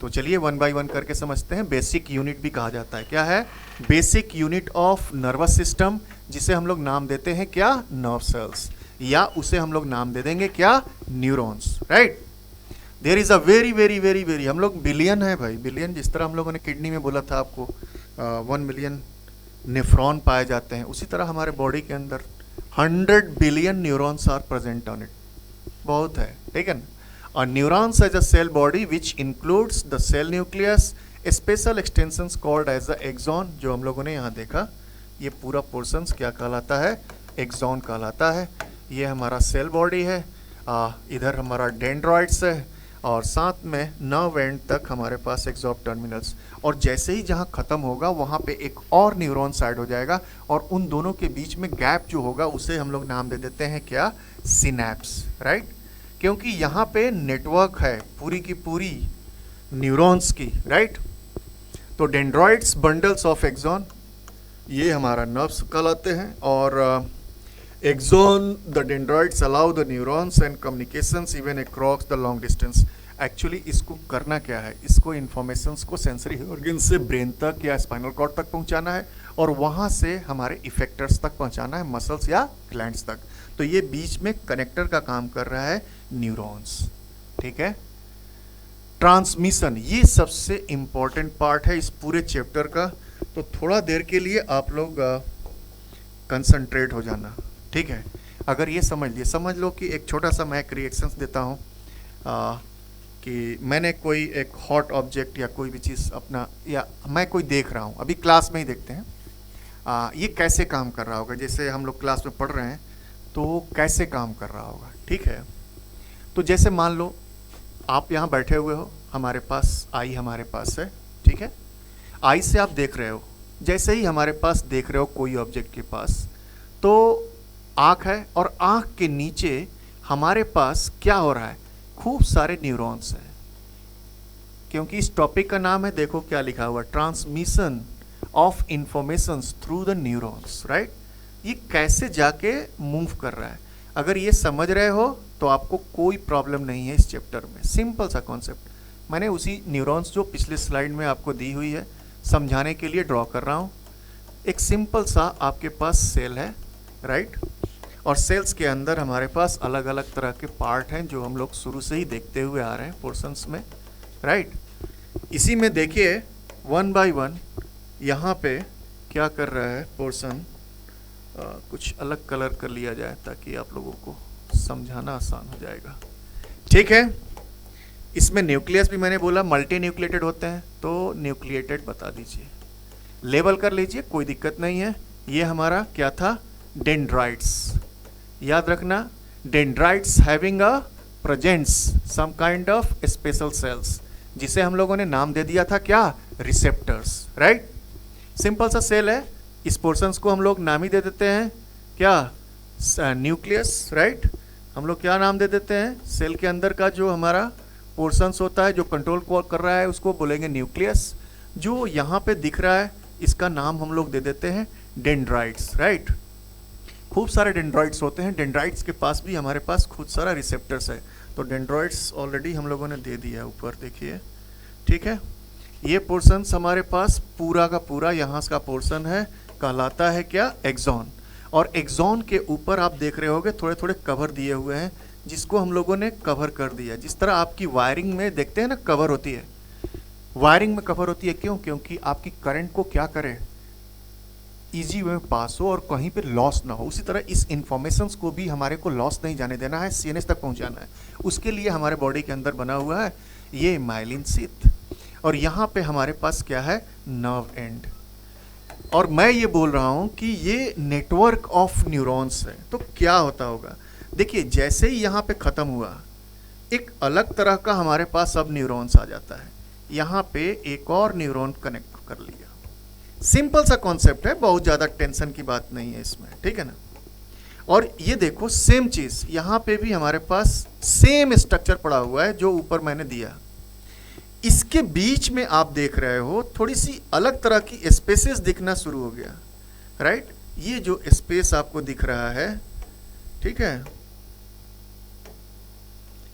तो चलिए वन बाय वन करके समझते हैं. बेसिक यूनिट भी कहा जाता है, क्या है? Basic unit of nervous system, जिसे हम लोग नाम देते हैं क्या? नर्व सेल्स, या उसे हम लोग नाम दे देंगे क्या? Neurons, right? There is a very very very very, हम लोग बिलियन है भाई, बिलियन, जिस तरह हम लोगों ने किडनी में बोला था आपको 1 मिलियन नेफ्रॉन पाए जाते हैं, उसी तरह हमारे बॉडी के अंदर 100 billion neurons are present on it. बहुत है, ठीक है ना? A neurons as a cell body which includes the cell nucleus, special extensions called as the axon, जो हम लोगों ने यहाँ देखा, ये पूरा पोर्शंस क्या कहलाता है? एक्सॉन कहलाता है. ये हमारा सेल बॉडी है, इधर हमारा डेंड्रॉइड्स है, और साथ में नर्व एंड तक हमारे पास एक्सॉप टर्मिनल्स, और जैसे ही जहाँ ख़त्म होगा वहाँ पे एक और न्यूरॉन साइड हो जाएगा, और उन दोनों के बीच में गैप जो होगा उसे हम लोग नाम दे देते हैं क्या? Synapse, right? क्योंकि यहाँ पे नेटवर्क है पूरी की पूरी न्यूरॉन्स की, राइट? तो डेंड्रॉइड्स, बंडल्स ऑफ एक्सॉन, ये हमारा नर्व्स कहलाते हैं, और axon, the dendroids allow the neurons and communications even across the long distance. Actually इसको करना क्या है, इसको इन्फॉर्मेशंस को सेंसरी ऑर्गन से ब्रेन तक या स्पाइनल कॉर्ड तक पहुंचाना है और वहां से हमारे इफेक्टर्स तक पहुंचाना है, मसल्स या ग्लैंड्स तक। तो ये बीच में कनेक्टर का काम कर रहा है न्यूरॉन्स, ठीक है। ट्रांसमिशन ये सबसे इंपॉर्टेंट पार्ट है इस पूरे चैप्टर का, तो थोड़ा देर के लिए आप लोग कंसंट्रेट हो जाना, ठीक है। अगर ये समझ लो कि एक छोटा सा मैं एक रिएक्शंस देता हूँ कि मैंने कोई एक हॉट ऑब्जेक्ट या कोई भी चीज़ अपना, या मैं कोई देख रहा हूँ, अभी क्लास में ही देखते हैं ये कैसे काम कर रहा होगा। जैसे हम लोग क्लास में पढ़ रहे हैं तो कैसे काम कर रहा होगा, ठीक है। तो जैसे मान लो आप यहाँ बैठे हुए हो, हमारे पास आई हमारे पास है, ठीक है। आई से आप देख रहे हो, जैसे ही हमारे पास देख रहे हो कोई ऑब्जेक्ट के पास, तो आँख है और आँख के नीचे हमारे पास क्या हो रहा है, खूब सारे न्यूरॉन्स हैं। क्योंकि इस टॉपिक का नाम है, देखो क्या लिखा हुआ, transmission of informations through the neurons, right. ये कैसे जाके मूव कर रहा है, अगर ये समझ रहे हो तो आपको कोई प्रॉब्लम नहीं है इस चैप्टर में। सिंपल सा कॉन्सेप्ट, मैंने उसी न्यूरॉन्स जो पिछले स्लाइड में आपको दी हुई है समझाने के लिए ड्रॉ कर रहा हूँ। एक सिंपल सा आपके पास सेल है, राइट, और सेल्स के अंदर हमारे पास अलग अलग तरह के पार्ट हैं जो हम लोग शुरू से ही देखते हुए आ रहे हैं पोर्शंस में, राइट। इसी में देखिए वन बाय वन यहाँ पे क्या कर रहा है पोर्शन, कुछ अलग कलर कर लिया जाए ताकि आप लोगों को समझाना आसान हो जाएगा, ठीक है। इसमें न्यूक्लियस भी मैंने बोला मल्टी न्यूक्लिएटेड होते हैं, तो न्यूक्लिएटेड बता दीजिए, लेबल कर लीजिए, कोई दिक्कत नहीं है। ये हमारा क्या था, डेंड्राइट्स, याद रखना, dendrites having a presents some kind of special cells, जिसे हम लोगों ने नाम दे दिया था क्या, रिसेप्टर्स, राइट। सिंपल सा सेल है, इस पोर्शंस को हम लोग नाम ही दे देते हैं क्या, न्यूक्लियस, राइट। हम लोग क्या नाम दे देते हैं, सेल के अंदर का जो हमारा पोर्शंस होता है जो कंट्रोल कर रहा है उसको बोलेंगे न्यूक्लियस। जो यहाँ पे दिख रहा है इसका नाम हम लोग दे देते हैं डेंड्राइट्स, राइट। खूब सारे डेंड्राइट्स होते हैं, डेंड्राइट्स के पास भी हमारे पास खूब सारा रिसेप्टर्स है, तो डेंड्राइट्स ऑलरेडी हम लोगों ने दे दिया ऊपर, देखिए, ठीक है। ये पोर्शंस हमारे पास पूरा का पूरा यहाँ का पोर्शन है, कहलाता है क्या, एक्सॉन। और एक्सॉन के ऊपर आप देख रहे होगे थोड़े थोड़े कवर दिए हुए हैं, जिसको हम लोगों ने कवर कर दिया। जिस तरह आपकी वायरिंग में देखते हैं ना कवर होती है, वायरिंग में कवर होती है, क्यों, क्योंकि आपकी करंट को क्या करे, इजी वे में पास हो और कहीं पे लॉस ना हो। उसी तरह इस इंफॉर्मेशंस को भी हमारे को लॉस नहीं जाने देना है, सीएनएस तक पहुंचाना है। उसके लिए हमारे बॉडी के अंदर बना हुआ है ये माइलिन शीथ, और यहाँ पे हमारे पास क्या है, नर्व एंड। और मैं ये बोल रहा हूँ कि ये नेटवर्क ऑफ न्यूरॉन्स है। तो क्या होता होगा, देखिए जैसे ही यहाँ पे ख़त्म हुआ, एक अलग तरह का हमारे पास अब न्यूरॉन्स आ जाता है, यहाँ पे एक और न्यूरॉन कनेक्ट कर लिया। सिंपल सा कॉन्सेप्ट है, बहुत ज़्यादा टेंशन की बात नहीं है इसमें, ठीक है ना। और ये देखो सेम चीज़ यहाँ पे भी हमारे पास सेम स्ट्रक्चर पड़ा हुआ है जो ऊपर मैंने दिया। इसके बीच में आप देख रहे हो थोड़ी सी अलग तरह की स्पेसेस दिखना शुरू हो गया, राइट। ये जो स्पेस आपको दिख रहा है, ठीक है,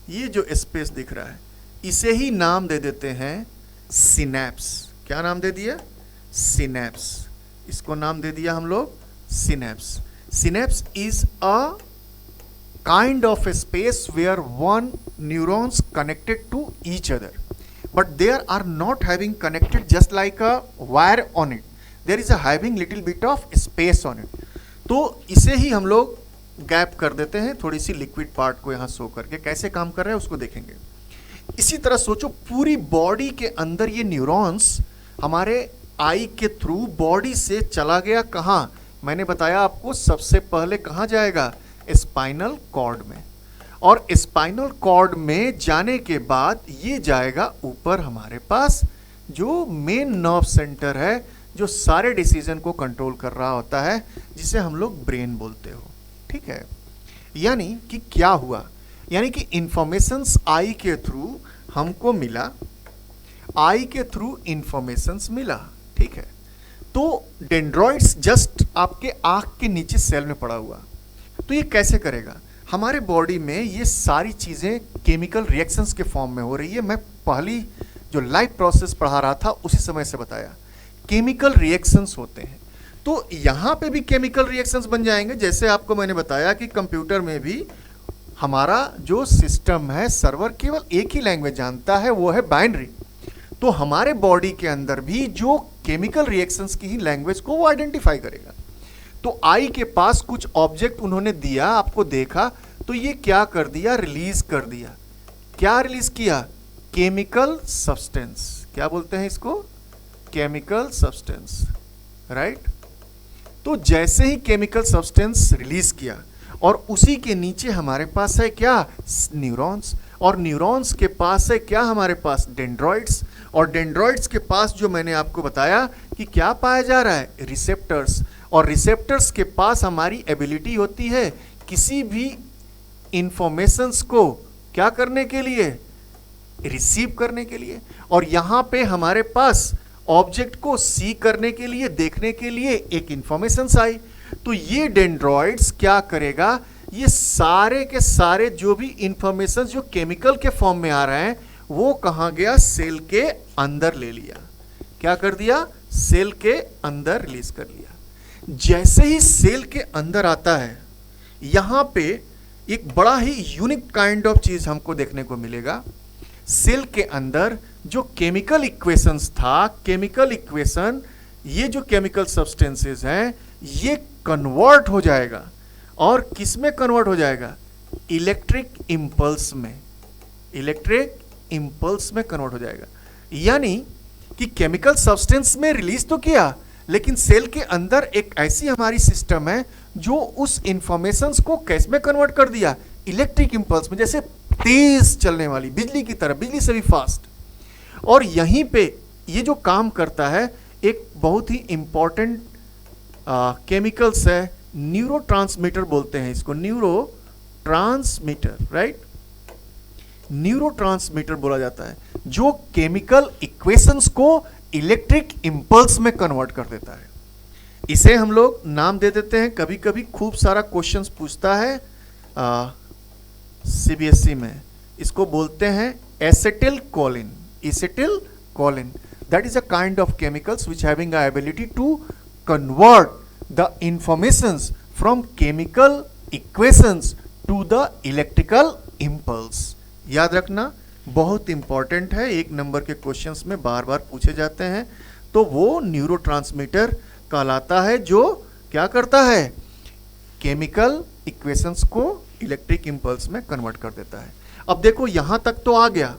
ये जो स्पेस दिख रहा है इसे ही नाम दे देते हैं सिनेप्स। क्या नाम दे दिया, सिनेप्स। इसको नाम दे दिया हम लोग synapse. Synapse is a kind of a space where one neurons connected to each other, but they are not having connected just like a wire on it. There is a having little bit of space on it. तो इसे ही हम लोग gap कर देते हैं, थोड़ी सी liquid part को यहाँ शो करके। कैसे काम कर रहा है उसको देखेंगे। इसी तरह सोचो पूरी बॉडी के अंदर ये न्यूरॉन्स हमारे आई के थ्रू बॉडी से चला गया कहाँ, मैंने बताया आपको सबसे पहले कहाँ जाएगा, स्पाइनल कॉर्ड में। और स्पाइनल कॉर्ड में जाने के बाद ये जाएगा ऊपर हमारे पास जो मेन नर्व सेंटर है, जो सारे डिसीजन को कंट्रोल कर रहा होता है, जिसे हम लोग ब्रेन बोलते हो, ठीक है। यानी कि क्या हुआ, यानी कि इंफॉर्मेशंस आई के थ्रू हमको मिला, आई के थ्रू इंफॉर्मेशंस मिला, ठीक है। तो डेंड्रॉइड्स जस्ट आपके आंख के नीचे सेल में पड़ा हुआ। तो ये कैसे करेगा, हमारे बॉडी में ये सारी चीज़ें केमिकल रिएक्शंस के फॉर्म में हो रही है। मैं पहली जो लाइफ प्रोसेस पढ़ा रहा था उसी समय से बताया, केमिकल रिएक्शंस होते हैं। तो यहाँ पे भी केमिकल रिएक्शंस बन जाएंगे। जैसे आपको मैंने बताया कि कंप्यूटर में भी हमारा जो सिस्टम है, सर्वर केवल एक ही लैंग्वेज जानता है, वो है बाइनरी। तो हमारे बॉडी के अंदर भी जो केमिकल रिएक्शंस की ही लैंग्वेज को वो आइडेंटिफाई करेगा। तो आई के पास कुछ ऑब्जेक्ट उन्होंने दिया, आपको देखा, तो ये क्या कर दिया, रिलीज कर दिया। क्या रिलीज किया? Chemical substance. क्या बोलते हैं इसको? Chemical substance, right. तो जैसे ही केमिकल सब्सटेंस रिलीज किया, और उसी के नीचे हमारे पास है क्या? न्यूरॉन्स। और न्यूरॉन्स के पास है क्या? हमारे पास डेंड्रॉइड्स। और डेंड्रॉइड्स के पास जो मैंने आपको बताया कि क्या पाया जा रहा है? रिसेप्टर्स। और रिसेप्टर्स के पास हमारी एबिलिटी होती है किसी भी इंफॉर्मेशंस को क्या करने के लिए? रिसीव करने के लिए। और यहाँ पे हमारे पास ऑब्जेक्ट को सी करने के लिए, देखने के लिए एक इंफॉर्मेशंस आई। तो ये डेंड्रॉइड्स क्या करेगा? ये सारे के सारे जो भी इंफॉर्मेशन जो केमिकल के फॉर्म में आ रहे हैं, वो कहाँ गया? सेल के अंदर ले लिया। क्या कर दिया? सेल के अंदर रिलीज कर लिया। जैसे ही सेल के अंदर आता है, यहां पे एक बड़ा ही यूनिक काइंड ऑफ चीज हमको देखने को मिलेगा। सेल के अंदर जो केमिकल इक्वेशंस था, केमिकल इक्वेशन, ये जो केमिकल सब्सटेंसेस हैं, ये कन्वर्ट हो जाएगा। और किस में कन्वर्ट हो जाएगा? इलेक्ट्रिक इंपल्स में। इलेक्ट्रिक इंपल्स में कन्वर्ट हो जाएगा। यानी कि केमिकल सब्सटेंस में रिलीज तो किया, लेकिन सेल के अंदर एक ऐसी हमारी सिस्टम है जो उस इंफॉर्मेशंस को कैसे में कन्वर्ट कर दिया? इलेक्ट्रिक इंपल्स में, जैसे तेज चलने वाली बिजली की तरह, बिजली से भी फास्ट। और यहीं पे ये जो काम करता है, एक बहुत ही इंपॉर्टेंट केमिकल्स है, न्यूरोट्रांसमीटर बोलते हैं इसको, न्यूरोट्रांसमीटर, राइट। न्यूरोट्रांसमीटर बोला जाता है, जो केमिकल इक्वेशंस को इलेक्ट्रिक इंपल्स में कन्वर्ट कर देता है। इसे हम लोग नाम दे देते हैं, कभी कभी खूब सारा क्वेश्चंस पूछता है सीबीएसई में, इसको बोलते हैं acetyl choline. Acetyl choline, that is a kind of chemicals which having a ability to convert the informations from chemical equations to the electrical impulse। याद रखना, बहुत इंपॉर्टेंट है, एक नंबर के क्वेश्चंस में बार बार पूछे जाते हैं। तो वो न्यूरोट्रांसमीटर कहलाता है जो क्या करता है? केमिकल इक्वेशंस को इलेक्ट्रिक इंपल्स में कन्वर्ट कर देता है। अब देखो यहां तक तो आ गया,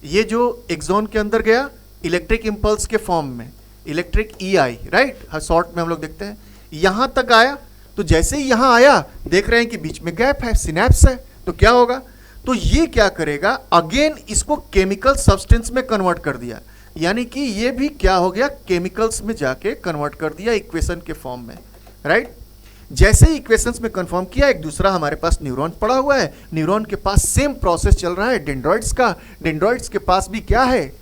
ये जो एक्सॉन के अंदर गया इलेक्ट्रिक इंपल्स के फॉर्म में, इलेक्ट्रिक ईआई, राइट, हर शॉर्ट में हम लोग देखते हैं। यहां तक आया, तो जैसे ही यहां आया देख रहे हैं कि बीच में गैप है, सिनेप्स है, तो क्या होगा? तो ये क्या करेगा? अगेन इसको केमिकल सब्सटेंस में कन्वर्ट कर दिया। यानी कि ये भी क्या हो गया? केमिकल्स में जाके कन्वर्ट कर दिया इक्वेशन के फॉर्म में, राइट। जैसे ही इक्वेशंस में कन्फर्म किया, एक दूसरा हमारे पास न्यूरॉन पड़ा हुआ है, न्यूरॉन के पास सेम प्रोसेस चल रहा है डेंड्रॉइड्स का। डेंड्रॉइड्स के पास भी क्या है?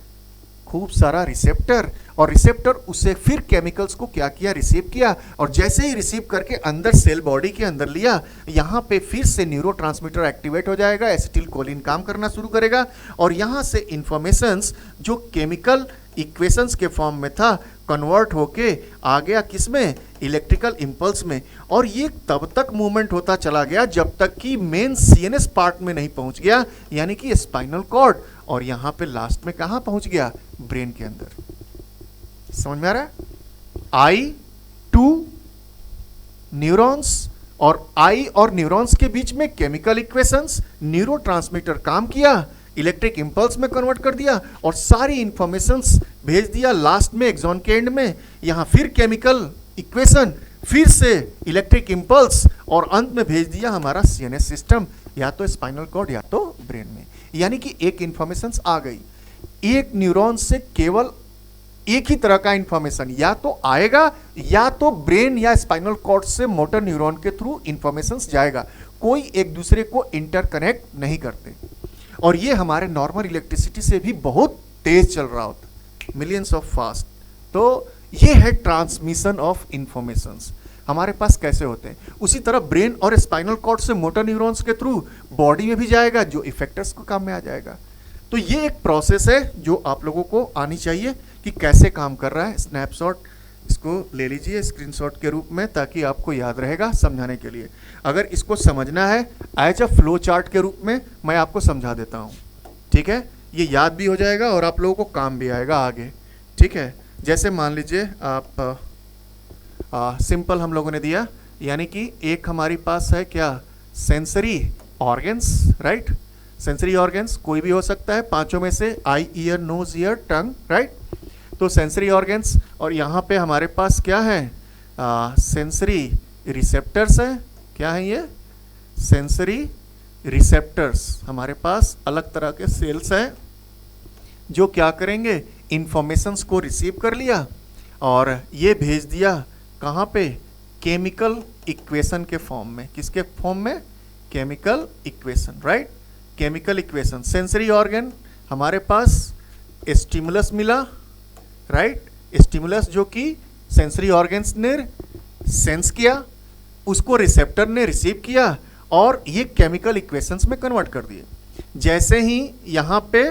खूब सारा रिसेप्टर, और रिसेप्टर उससे फिर केमिकल्स को क्या किया? रिसीव किया। और जैसे ही रिसीव करके अंदर सेल बॉडी के अंदर लिया, यहाँ पे फिर से न्यूरोट्रांसमीटर एक्टिवेट हो जाएगा, एसिटिल कोलिन काम करना शुरू करेगा, और यहाँ से इंफॉर्मेशंस जो केमिकल इक्वेशंस के फॉर्म में था कन्वर्ट होके आ गया किस में? इलेक्ट्रिकल इंपल्स में। और ये तब तक मूवमेंट होता चला गया जब तक कि मेन सीएनएस पार्ट में नहीं पहुंच गया, यानी कि स्पाइनल कॉर्ड, और यहाँ पे लास्ट में कहाँ पहुंच गया? ब्रेन के अंदर। समझ में आ रहा है? आई टू न्यूरॉन्स, और आई और न्यूरॉन्स के बीच में केमिकल इक्वेशंस, न्यूरोट्रांसमीटर काम किया, इलेक्ट्रिक इंपल्स में कन्वर्ट कर दिया, और सारी इंफॉर्मेशंस भेज दिया लास्ट में एक्सॉन के एंड में। यहां फिर केमिकल इक्वेशन, फिर से इलेक्ट्रिक इंपल्स, और अंत में भेज दिया हमारा सीएनएस सिस्टम, या तो स्पाइनल कॉर्ड या तो ब्रेन में। यानी कि एक इंफॉर्मेशंस आ गई। एक न्यूरॉन से केवल एक ही तरह का इंफॉर्मेशन या तो आएगा, या तो ब्रेन या स्पाइनल कॉर्ड से मोटर न्यूरॉन के थ्रू इंफॉर्मेशंस जाएगा। कोई एक दूसरे को इंटरकनेक्ट नहीं करते, और ये हमारे नॉर्मल इलेक्ट्रिसिटी से भी बहुत तेज चल रहा होता, मिलियंस ऑफ फास्ट। तो ये है ट्रांसमिशन ऑफ इंफॉर्मेशंस। हमारे पास कैसे होते हैं। उसी तरह ब्रेन और स्पाइनल कॉर्ड से मोटर न्यूरॉन्स के थ्रू बॉडी में भी जाएगा, जो इफेक्टर्स को काम में आ जाएगा। तो ये एक प्रोसेस है जो आप लोगों को आनी चाहिए कि कैसे काम कर रहा है। स्नैपशॉट इसको ले लीजिए स्क्रीनशॉट के रूप में, ताकि आपको याद रहेगा समझाने के लिए। अगर इसको समझना है एज अ फ्लो चार्ट के रूप में मैं आपको समझा देता हूँ, ठीक है। ये याद भी हो जाएगा और आप लोगों को काम भी आएगा आगे, ठीक है। जैसे मान लीजिए आप सिंपल हम लोगों ने दिया, यानी कि एक हमारी पास है क्या, sensory organs, right. Sensory organs कोई भी हो सकता है पांचों में से, आई, ईयर, नोज, ईयर, टंग, राइट। तो सेंसरी ऑर्गन्स, और यहाँ पे हमारे पास क्या है, सेंसरी रिसेप्टर्स है। क्या है ये, सेंसरी रिसेप्टर्स। हमारे पास अलग तरह के सेल्स हैं जो क्या करेंगे, इंफॉर्मेशंस को रिसीव कर लिया और ये भेज दिया कहाँ पे, केमिकल इक्वेशन के फॉर्म में। किसके फॉर्म में, chemical equation, right. Chemical equation. Sensory organ हमारे पास स्टिमुलस मिला, राइट। स्टिमुलस जो कि सेंसरी ऑर्गन्स ने सेंस किया, उसको रिसेप्टर ने रिसीव किया और ये केमिकल इक्वेशंस में कन्वर्ट कर दिए। जैसे ही यहाँ पे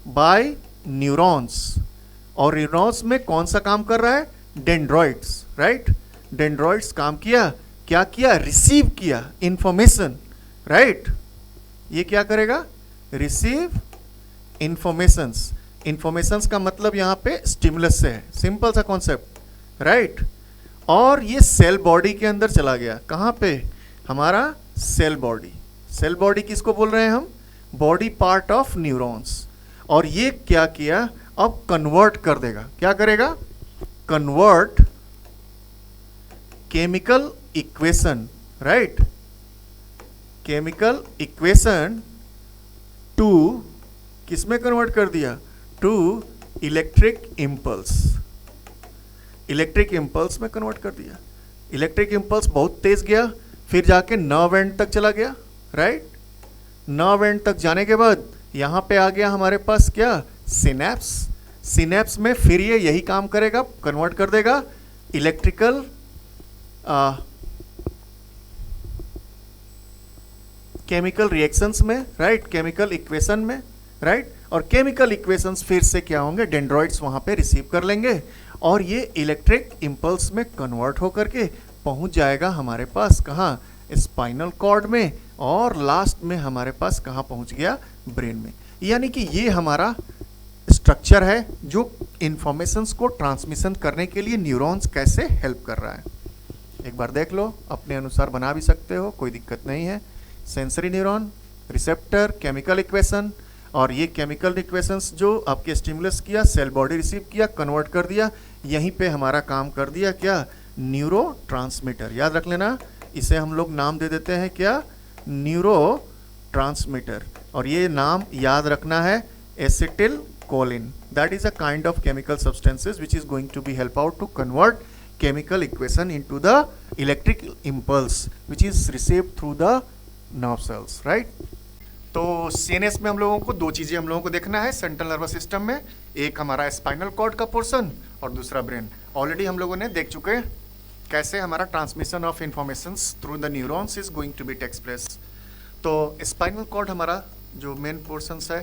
बाय न्यूरॉन्स, और न्यूरॉन्स में कौन सा काम कर रहा है, डेंड्रॉइड्स, राइट। डेंड्रॉइड्स काम किया, क्या किया, रिसीव किया इंफॉर्मेशन, राइट। ये क्या करेगा, रिसीव इंफॉर्मेशंस। इंफॉर्मेशंस का मतलब यहाँ पे स्टिमुलस से है, सिंपल सा कॉन्सेप्ट, राइट। और ये सेल बॉडी के अंदर चला गया, कहाँ पे, हमारा सेल बॉडी। सेल बॉडी किसको बोल रहे हैं हम, बॉडी पार्ट ऑफ न्यूरॉन्स। और ये क्या किया, अब कन्वर्ट कर देगा, क्या करेगा, convert chemical equation, right. Chemical equation to किसमें कन्वर्ट कर दिया, to electric impulse. Electric impulse में कन्वर्ट कर दिया। इलेक्ट्रिक इम्पल्स बहुत तेज गया, फिर जाके नर्व एंड तक चला गया, राइट। नर्व एंड तक जाने के बाद यहाँ पे आ गया हमारे पास क्या, सिनेप्स। सिनेप्स में फिर ये यही काम करेगा, कन्वर्ट कर देगा इलेक्ट्रिकल केमिकल रिएक्शंस में, राइट, केमिकल इक्वेशन में, राइट। और केमिकल इक्वेशंस फिर से क्या होंगे, डेंड्रॉइड्स वहाँ पे रिसीव कर लेंगे और ये इलेक्ट्रिक इम्पल्स में कन्वर्ट होकर के पहुँच जाएगा हमारे पास कहाँ, स्पाइनल कॉर्ड में, और लास्ट में हमारे पास कहाँ पहुँच गया, ब्रेन में। यानी कि ये हमारा स्ट्रक्चर है जो इंफॉर्मेशंस को ट्रांसमिशन करने के लिए न्यूरॉन्स कैसे हेल्प कर रहा है। एक बार देख लो, अपने अनुसार बना भी सकते हो, कोई दिक्कत नहीं है। Sensory neuron, receptor, chemical equation, और ये केमिकल इक्वेशंस जो आपके स्टिमुलस किया, सेल बॉडी रिसीव किया, कन्वर्ट कर दिया, यहीं पे हमारा काम कर दिया क्या, न्यूरो ट्रांसमीटर। याद रख लेना, इसे हम लोग नाम दे देते हैं क्या, न्यूरो ट्रांसमीटर। और ये नाम याद रखना है, acetyl choline. That is a kind of chemical substances which is going to be help out to convert chemical equation into the electric impulse which is received through the nerve cells, right? तो CNS में हम लोगों को दो चीज़ें हम लोगों को देखना है सेंट्रल नर्वस सिस्टम में, एक हमारा स्पाइनल कॉर्ड का पोर्शन और दूसरा ब्रेन। ऑलरेडी हम लोगों ने देख चुके हैं कैसे हमारा transmission of informations through the neurons is going to be takes place. तो स्पाइनल कॉर्ड हमारा जो मेन पोर्शंस है,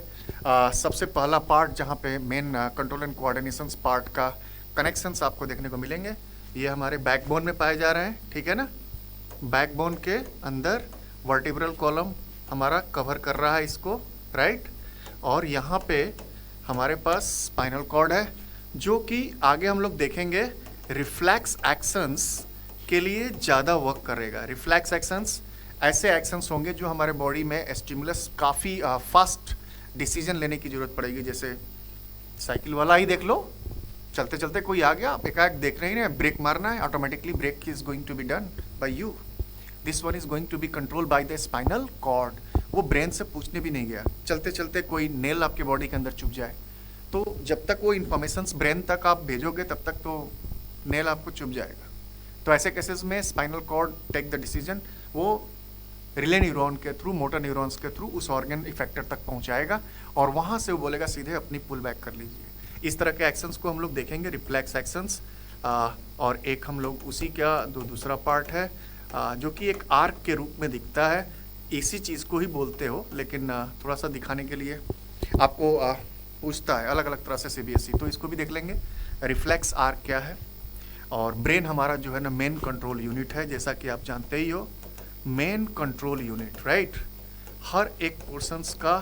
सबसे पहला पार्ट जहाँ पे main control and coordinations part का कनेक्शंस आपको देखने को मिलेंगे, ये हमारे बैकबोन में पाए जा रहे हैं, ठीक है ना। बैकबोन के अंदर वर्टिब्रल कॉलम हमारा कवर कर रहा है इसको, राइट। और यहाँ पे हमारे पास स्पाइनल कॉर्ड है जो कि आगे हम लोग देखेंगे रिफ्लेक्स एक्शंस के लिए ज़्यादा वर्क करेगा। रिफ्लेक्स एक्शंस ऐसे एक्शंस होंगे जो हमारे बॉडी में स्टिमुलस काफ़ी फास्ट डिसीजन लेने की ज़रूरत पड़ेगी। जैसे साइकिल वाला ही देख लो, चलते चलते कोई आ गया, आप एकाएक देख रहे हैं ब्रेक मारना है, automatically brake is going to be done by you. This one is going to be control by the spinal cord. वो ब्रेन से पूछने भी नहीं गया, चलते चलते कोई नेल आपके बॉडी के अंदर चुभ जाए तो जब तक वो इन्फॉर्मेशंस ब्रेन तक आप भेजोगे तब तक तो नेल आपको चुभ जाएगा। तो ऐसे केसेस में spinal cord take the decision, वो रिले न्यूरॉन के थ्रू, मोटर न्यूरॉन्स के थ्रू उस ऑर्गन इफेक्टर तक पहुंचाएगा और वहां से वो बोलेगा सीधे अपनी पुल बैक कर लीजिए। इस तरह के एक्शंस को हम लोग देखेंगे, रिफ्लेक्स एक्शंस। और एक हम लोग उसी का दूसरा पार्ट है जो कि एक आर्क के रूप में दिखता है। इसी चीज़ को ही बोलते हो, लेकिन थोड़ा सा दिखाने के लिए आपको पूछता है अलग अलग तरह से सीबीएसई, तो इसको भी देख लेंगे। रिफ्लेक्स आर्क क्या है, और ब्रेन हमारा जो है ना मेन कंट्रोल यूनिट है, जैसा कि आप जानते ही हो, मेन कंट्रोल यूनिट, राइट। हर एक पोर्शंस का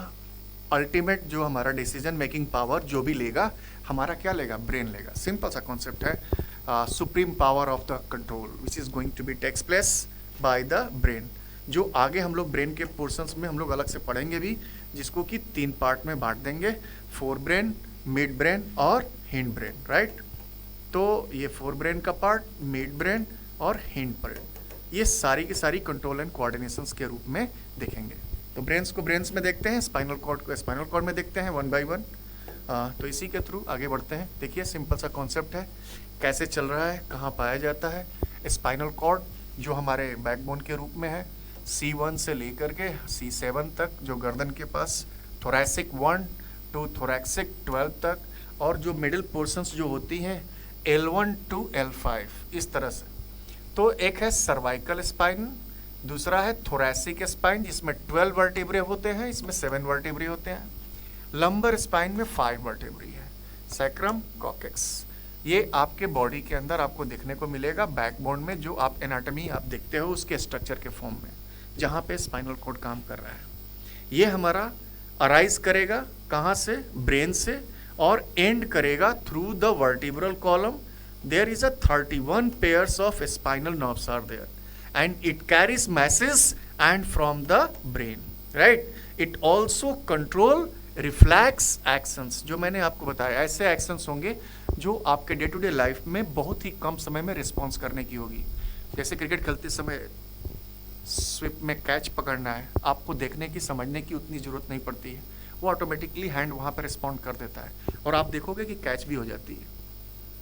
अल्टीमेट जो हमारा डिसीजन मेकिंग पावर जो भी लेगा, हमारा क्या लेगा, ब्रेन लेगा। सिंपल सा कॉन्सेप्ट है, supreme power of the control which is going to be takes place by the brain, जो आगे हम लोग ब्रेन के पोर्शंस में हम लोग अलग से पढ़ेंगे भी, जिसको कि 3 पार्ट में बांट देंगे, फोर ब्रेन, मिड ब्रेन और हिंड ब्रेन, राइट। तो ये फोर ब्रेन का पार्ट, मिड ब्रेन और हिंड ब्रेन, ये सारी की सारी कंट्रोल एंड कोऑर्डिनेशंस के रूप में देखेंगे। तो ब्रेन्स को ब्रेन्स में देखते हैं, स्पाइनल कॉर्ड को स्पाइनल कॉर्ड में देखते हैं, 1 बाय 1। तो इसी के थ्रू आगे बढ़ते हैं। देखिए सिंपल सा कॉन्सेप्ट है, कैसे चल रहा है, कहाँ पाया जाता है। स्पाइनल कॉर्ड जो हमारे बैकबोन के रूप में है, C1 से लेकर के C7 तक, जो गर्दन के पास थोरैसिक 1 टू थोरैसिक 12 तक, और जो मिडिल पोर्शंस जो होती हैं L1 टू L5, इस तरह से। तो एक है सर्वाइकल स्पाइन, दूसरा है थोरैसिक स्पाइन जिसमें 12 वर्टिब्रे होते हैं, इसमें 7 वर्टिब्रे होते हैं। लंबर स्पाइन में 5 वर्टिब्रे है। सैक्रम, कॉकेक्स, ये आपके बॉडी के अंदर आपको देखने को मिलेगा बैकबोन में, जो आप एनाटॉमी आप देखते हो उसके स्ट्रक्चर के फॉर्म में, जहाँ पे स्पाइनल कॉर्ड काम कर रहा है। ये हमारा अराइज करेगा कहाँ से, ब्रेन से, और एंड करेगा through the vertebral column. There is a 31 pairs of spinal nerves are there and it carries masses and from the brain, right. it also control reflex actions, जो मैंने आपको बताया, ऐसे एक्शंस होंगे जो आपके डे टू डे लाइफ में बहुत ही कम समय में रिस्पॉन्स करने की होगी। जैसे क्रिकेट खेलते समय स्विप में कैच पकड़ना है, आपको देखने की समझने की उतनी ज़रूरत नहीं पड़ती है, वो ऑटोमेटिकली हैंड वहाँ पर रिस्पॉन्ड कर देता है और आप देखोगे कि कैच भी हो जाती है।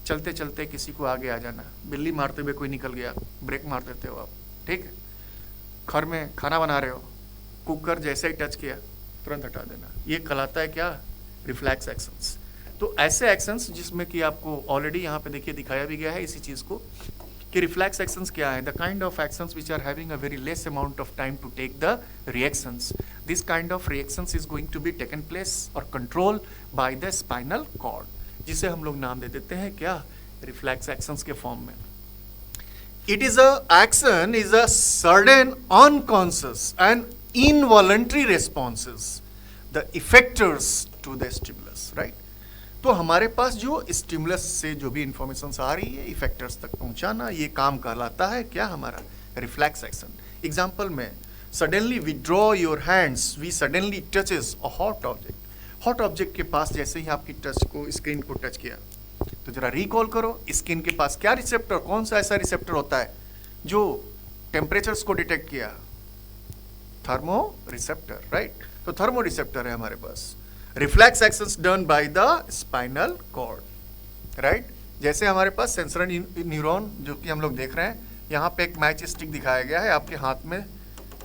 चलते चलते किसी को आगे आ जाना, बिल्ली मारते हुए कोई निकल गया, ब्रेक मार देते हो आप, ठीक है। घर में खाना बना रहे हो, कुकर जैसे ही टच किया तुरंत हटा देना, ये कहलाता है क्या, रिफ्लेक्स एक्शंस। तो ऐसे एक्शंस जिसमें कि आपको ऑलरेडी यहाँ पे देखिए दिखाया भी गया है इसी चीज़ को, कि रिफ्लेक्स एक्शंस क्या है, the kind of actions which are having a very less amount of time to take the reactions. This kind of reactions is going to be taken place और control by the spinal cord, जिसे हम लोग नाम दे देते हैं क्या, reflex actions के फॉर्म में। It is a action is a sudden, unconscious and involuntary responses, the effectors to the stimulus, right? तो हमारे पास जो स्टिमुलस से जो भी इंफॉर्मेशन आ रही है इफेक्टर्स तक पहुंचाना, ये काम कहलाता है क्या, हमारा रिफ्लेक्स एक्शन। एग्जाम्पल में, suddenly withdraw your hands, we suddenly touches a hot object. Hot object के पास जैसे ही आपकी टच को, स्क्रीन को टच किया, तो जरा रिकॉल करो, स्किन के पास क्या रिसेप्टर, कौन सा ऐसा रिसेप्टर होता है जो टेम्परेचर्स को डिटेक्ट किया, थर्मो रिसेप्टर, राइट। तो थर्मो रिसेप्टर है हमारे पास। Reflex actions done by the spinal cord, right. जैसे हमारे पास सेंसरी न्यूरॉन जो कि हम लोग देख रहे हैं, यहाँ पे एक मैच स्टिक दिखाया गया है, आपके हाथ में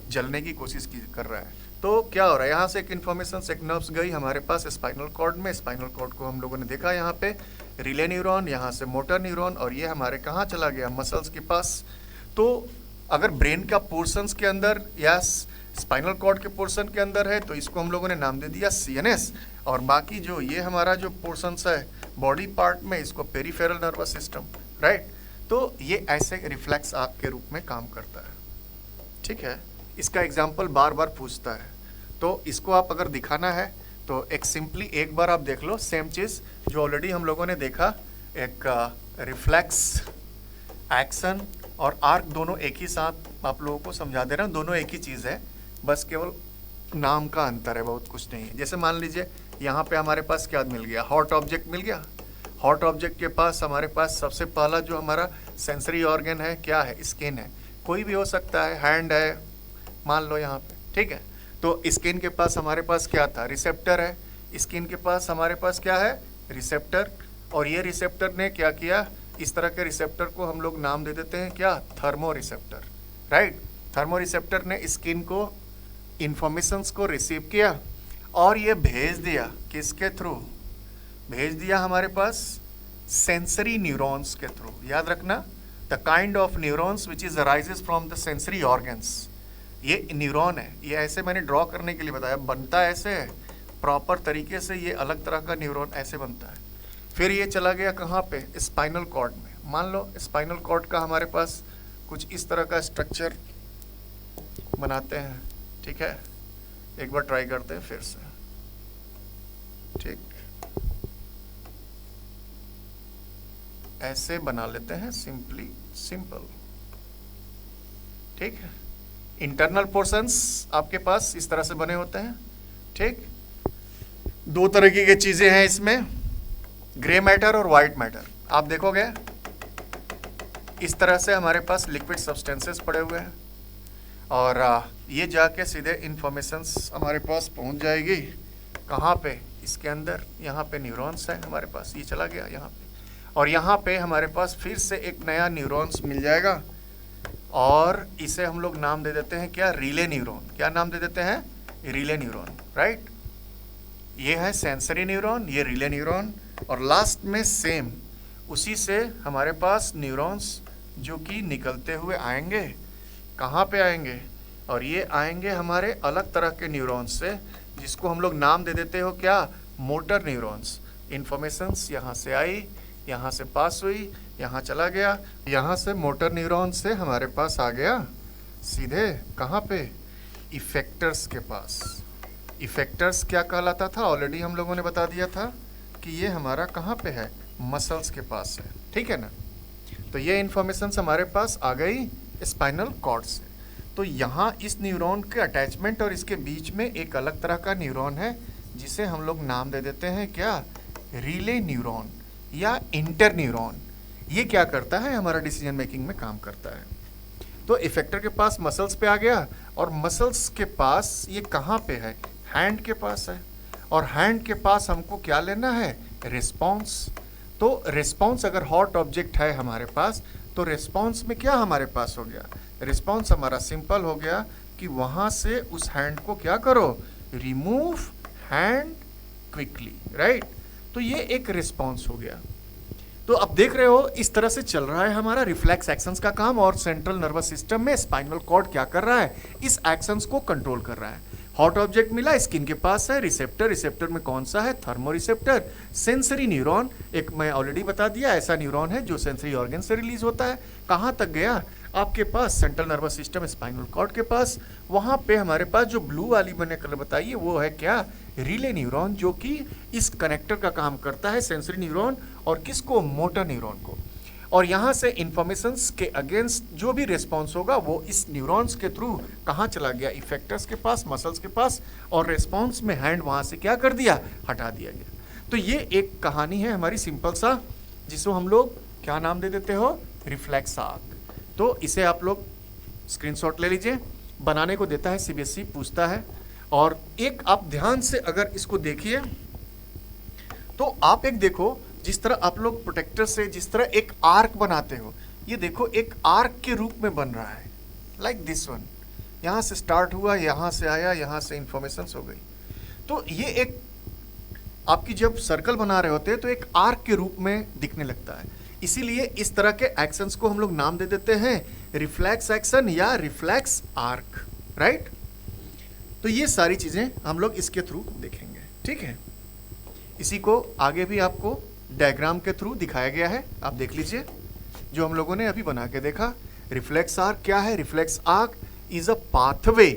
जलने की कोशिश कर रहा है। तो क्या हो रहा है, यहाँ से एक इन्फॉर्मेशन, एक नर्व्स गई हमारे पास स्पाइनल कॉर्ड में, स्पाइनल कॉर्ड को हम लोगों ने देखा यहाँ पे रिले न्यूरॉन, यहाँ से मोटर न्यूरॉन, और ये हमारे कहाँ चला गया, मसल्स के पास। तो अगर ब्रेन का पोर्शंस के अंदर या स्पाइनल कॉर्ड के पोर्शन के अंदर है तो इसको हम लोगों ने नाम दे दिया CNS, और बाकी जो ये हमारा जो पोर्शंस है बॉडी पार्ट में, इसको पेरिफेरल नर्वस सिस्टम, राइट। तो ये ऐसे रिफ्लेक्स आर्क के रूप में काम करता है, ठीक है। इसका एग्जाम्पल बार बार पूछता है, तो इसको आप अगर दिखाना है तो एक सिंपली एक बार आप देख लो, सेम चीज़ जो ऑलरेडी हम लोगों ने देखा, एक रिफ्लेक्स एक्शन और आर्क दोनों एक ही साथ आप लोगों को समझा दे रहा हूँ, दोनों एक ही चीज़ है, बस केवल नाम का अंतर है, बहुत कुछ नहीं है। जैसे मान लीजिए यहाँ पे हमारे पास क्या मिल गया, हॉट ऑब्जेक्ट मिल गया। हॉट ऑब्जेक्ट के पास हमारे पास सबसे पहला जो हमारा सेंसरी ऑर्गन है क्या है, स्किन है, कोई भी हो सकता है, हैंड है मान लो यहाँ पे, ठीक है। तो स्किन के पास हमारे पास क्या था, रिसेप्टर है, स्किन के पास हमारे पास क्या है, रिसेप्टर, और ये रिसेप्टर ने क्या किया, इस तरह के रिसेप्टर को हम लोग नाम दे देते हैं क्या, thermo receptor, right. Thermo receptor ने स्किन को इंफॉर्मेशंस को रिसीव किया और ये भेज दिया, किसके थ्रू, भेज दिया हमारे पास सेंसरी न्यूरॉन्स के थ्रू। याद रखना, the kind of neurons which is arises from the sensory organs. ये न्यूरॉन है, ये ऐसे मैंने ड्रॉ करने के लिए बताया, बनता ऐसे है प्रॉपर तरीके से, ये अलग तरह का न्यूरॉन ऐसे बनता है। फिर ये चला गया कहाँ पे, स्पाइनल कॉर्ड में। मान लो स्पाइनल कॉर्ड का हमारे पास कुछ इस तरह का स्ट्रक्चर बनाते हैं, ठीक है। एक बार ट्राई करते हैं फिर से, ठीक, ऐसे बना लेते हैं, सिंपल, ठीक है। इंटरनल पोर्शंस आपके पास इस तरह से बने होते हैं, ठीक। दो तरीके की चीजें हैं इसमें, ग्रे मैटर और वाइट मैटर। आप देखोगे इस तरह से हमारे पास लिक्विड सब्सटेंसेस पड़े हुए हैं, और ये जाके सीधे इंफॉर्मेशंस हमारे पास पहुंच जाएगी कहाँ पे, इसके अंदर। यहाँ पे न्यूरॉन्स है हमारे पास, ये चला गया यहाँ पे, और यहाँ पे हमारे पास फिर से एक नया न्यूरॉन्स मिल जाएगा, और इसे हम लोग नाम दे देते हैं क्या, रिले न्यूरॉन। क्या नाम दे देते हैं, रिले न्यूरॉन, राइट। ये है सेंसरी न्यूरॉन, ये रिले न्यूरॉन, और लास्ट में सेम उसी से हमारे पास न्यूरॉन्स जो कि निकलते हुए आएंगे, कहाँ पे आएंगे, और ये आएंगे हमारे अलग तरह के न्यूरॉन्स से, जिसको हम लोग नाम दे देते हो क्या, मोटर न्यूरॉन्स। इन्फॉर्मेशंस यहाँ से आई, यहाँ से पास हुई, यहाँ चला गया, यहाँ से मोटर न्यूरॉन से हमारे पास आ गया सीधे कहाँ पे, इफेक्टर्स के पास। इफेक्टर्स क्या कहलाता था, ऑलरेडी हम लोगों ने बता दिया था कि ये हमारा कहाँ पे है, मसल्स के पास है, ठीक है ना। तो ये इन्फॉर्मेशंस हमारे पास आ गई स्पाइनल कॉर्ड से। तो यहाँ इस न्यूरॉन के अटैचमेंट और इसके बीच में एक अलग तरह का न्यूरॉन है, जिसे हम लोग नाम दे देते हैं क्या, रिले न्यूरॉन या इंटर न्यूरॉन। ये क्या करता है, हमारा डिसीजन मेकिंग में काम करता है। तो इफेक्टर के पास मसल्स पे आ गया, और मसल्स के पास ये कहाँ पे है, हैंड के पास है, और हैंड के पास हमको क्या लेना है, रिस्पॉन्स। तो रिस्पॉन्स अगर हॉट ऑब्जेक्ट है हमारे पास, तो रिस्पॉन्स में क्या हमारे पास हो गया, रिस्पॉन्स हमारा सिंपल हो गया कि वहाँ से उस हैंड को क्या करो, रिमूव हैंड क्विकली, राइट। तो ये एक रिस्पॉन्स हो गया। तो अब देख रहे हो इस तरह से चल रहा है हमारा रिफ्लेक्स एक्शंस का काम, और सेंट्रल नर्वस सिस्टम में स्पाइनल कॉर्ड क्या कर रहा है, इस एक्शंस को कंट्रोल कर रहा है। हॉट ऑब्जेक्ट मिला, स्किन के पास है, रिसेप्टर, रिसेप्टर में कौन सा है, थर्मो रिसेप्टर। सेंसरी न्यूरॉन, एक मैं ऑलरेडी बता दिया, ऐसा न्यूरॉन है जो सेंसरी ऑर्गन से रिलीज होता है। कहाँ तक गया आपके पास, central nervous system spinal cord के पास। वहाँ पे हमारे पास जो ब्लू वाली मैंने कलर बताई है वो है क्या, रिले न्यूरॉन, जो कि इस कनेक्टर का काम करता है, सेंसरी न्यूरॉन और किसको, मोटर न्यूरॉन को। और यहाँ से इंफॉर्मेशंस के अगेंस्ट जो भी रिस्पॉन्स होगा वो इस न्यूरॉन्स के थ्रू कहाँ चला गया, इफेक्टर्स के पास, मसल्स के पास, और रिस्पॉन्स में हैंड वहाँ से क्या कर दिया, हटा दिया गया। तो ये एक कहानी है हमारी सिंपल सा, जिसको हम लोग क्या नाम दे देते हो, रिफ्लेक्स आर्क। तो इसे आप लोग स्क्रीनशॉट ले लीजिए, बनाने को देता है सीबीएसई, पूछता है। और एक आप ध्यान से अगर इसको देखिए तो आप एक देखो, जिस तरह आप लोग प्रोटेक्टर से जिस तरह एक आर्क बनाते हो, ये देखो एक आर्क के रूप में बन रहा है, लाइक दिस वन। यहाँ से स्टार्ट हुआ, यहाँ से आया, यहाँ से इंफॉर्मेशन हो गई। तो ये एक आपकी जब सर्कल बना रहे होते हैं तो एक आर्क के रूप में दिखने लगता है। इसीलिए इस तरह के एक्शंस को हम लोग नाम दे देते हैं रिफ्लेक्स एक्शन या रिफ्लेक्स आर्क, राइट। तो ये सारी चीजें हम लोग इसके थ्रू देखेंगे, ठीक है। इसी को आगे भी आपको डायग्राम के थ्रू दिखाया गया है, आप देख लीजिए, जो हम लोगों ने अभी बना के देखा। रिफ्लेक्स आर्क क्या है, reflex arc is a pathway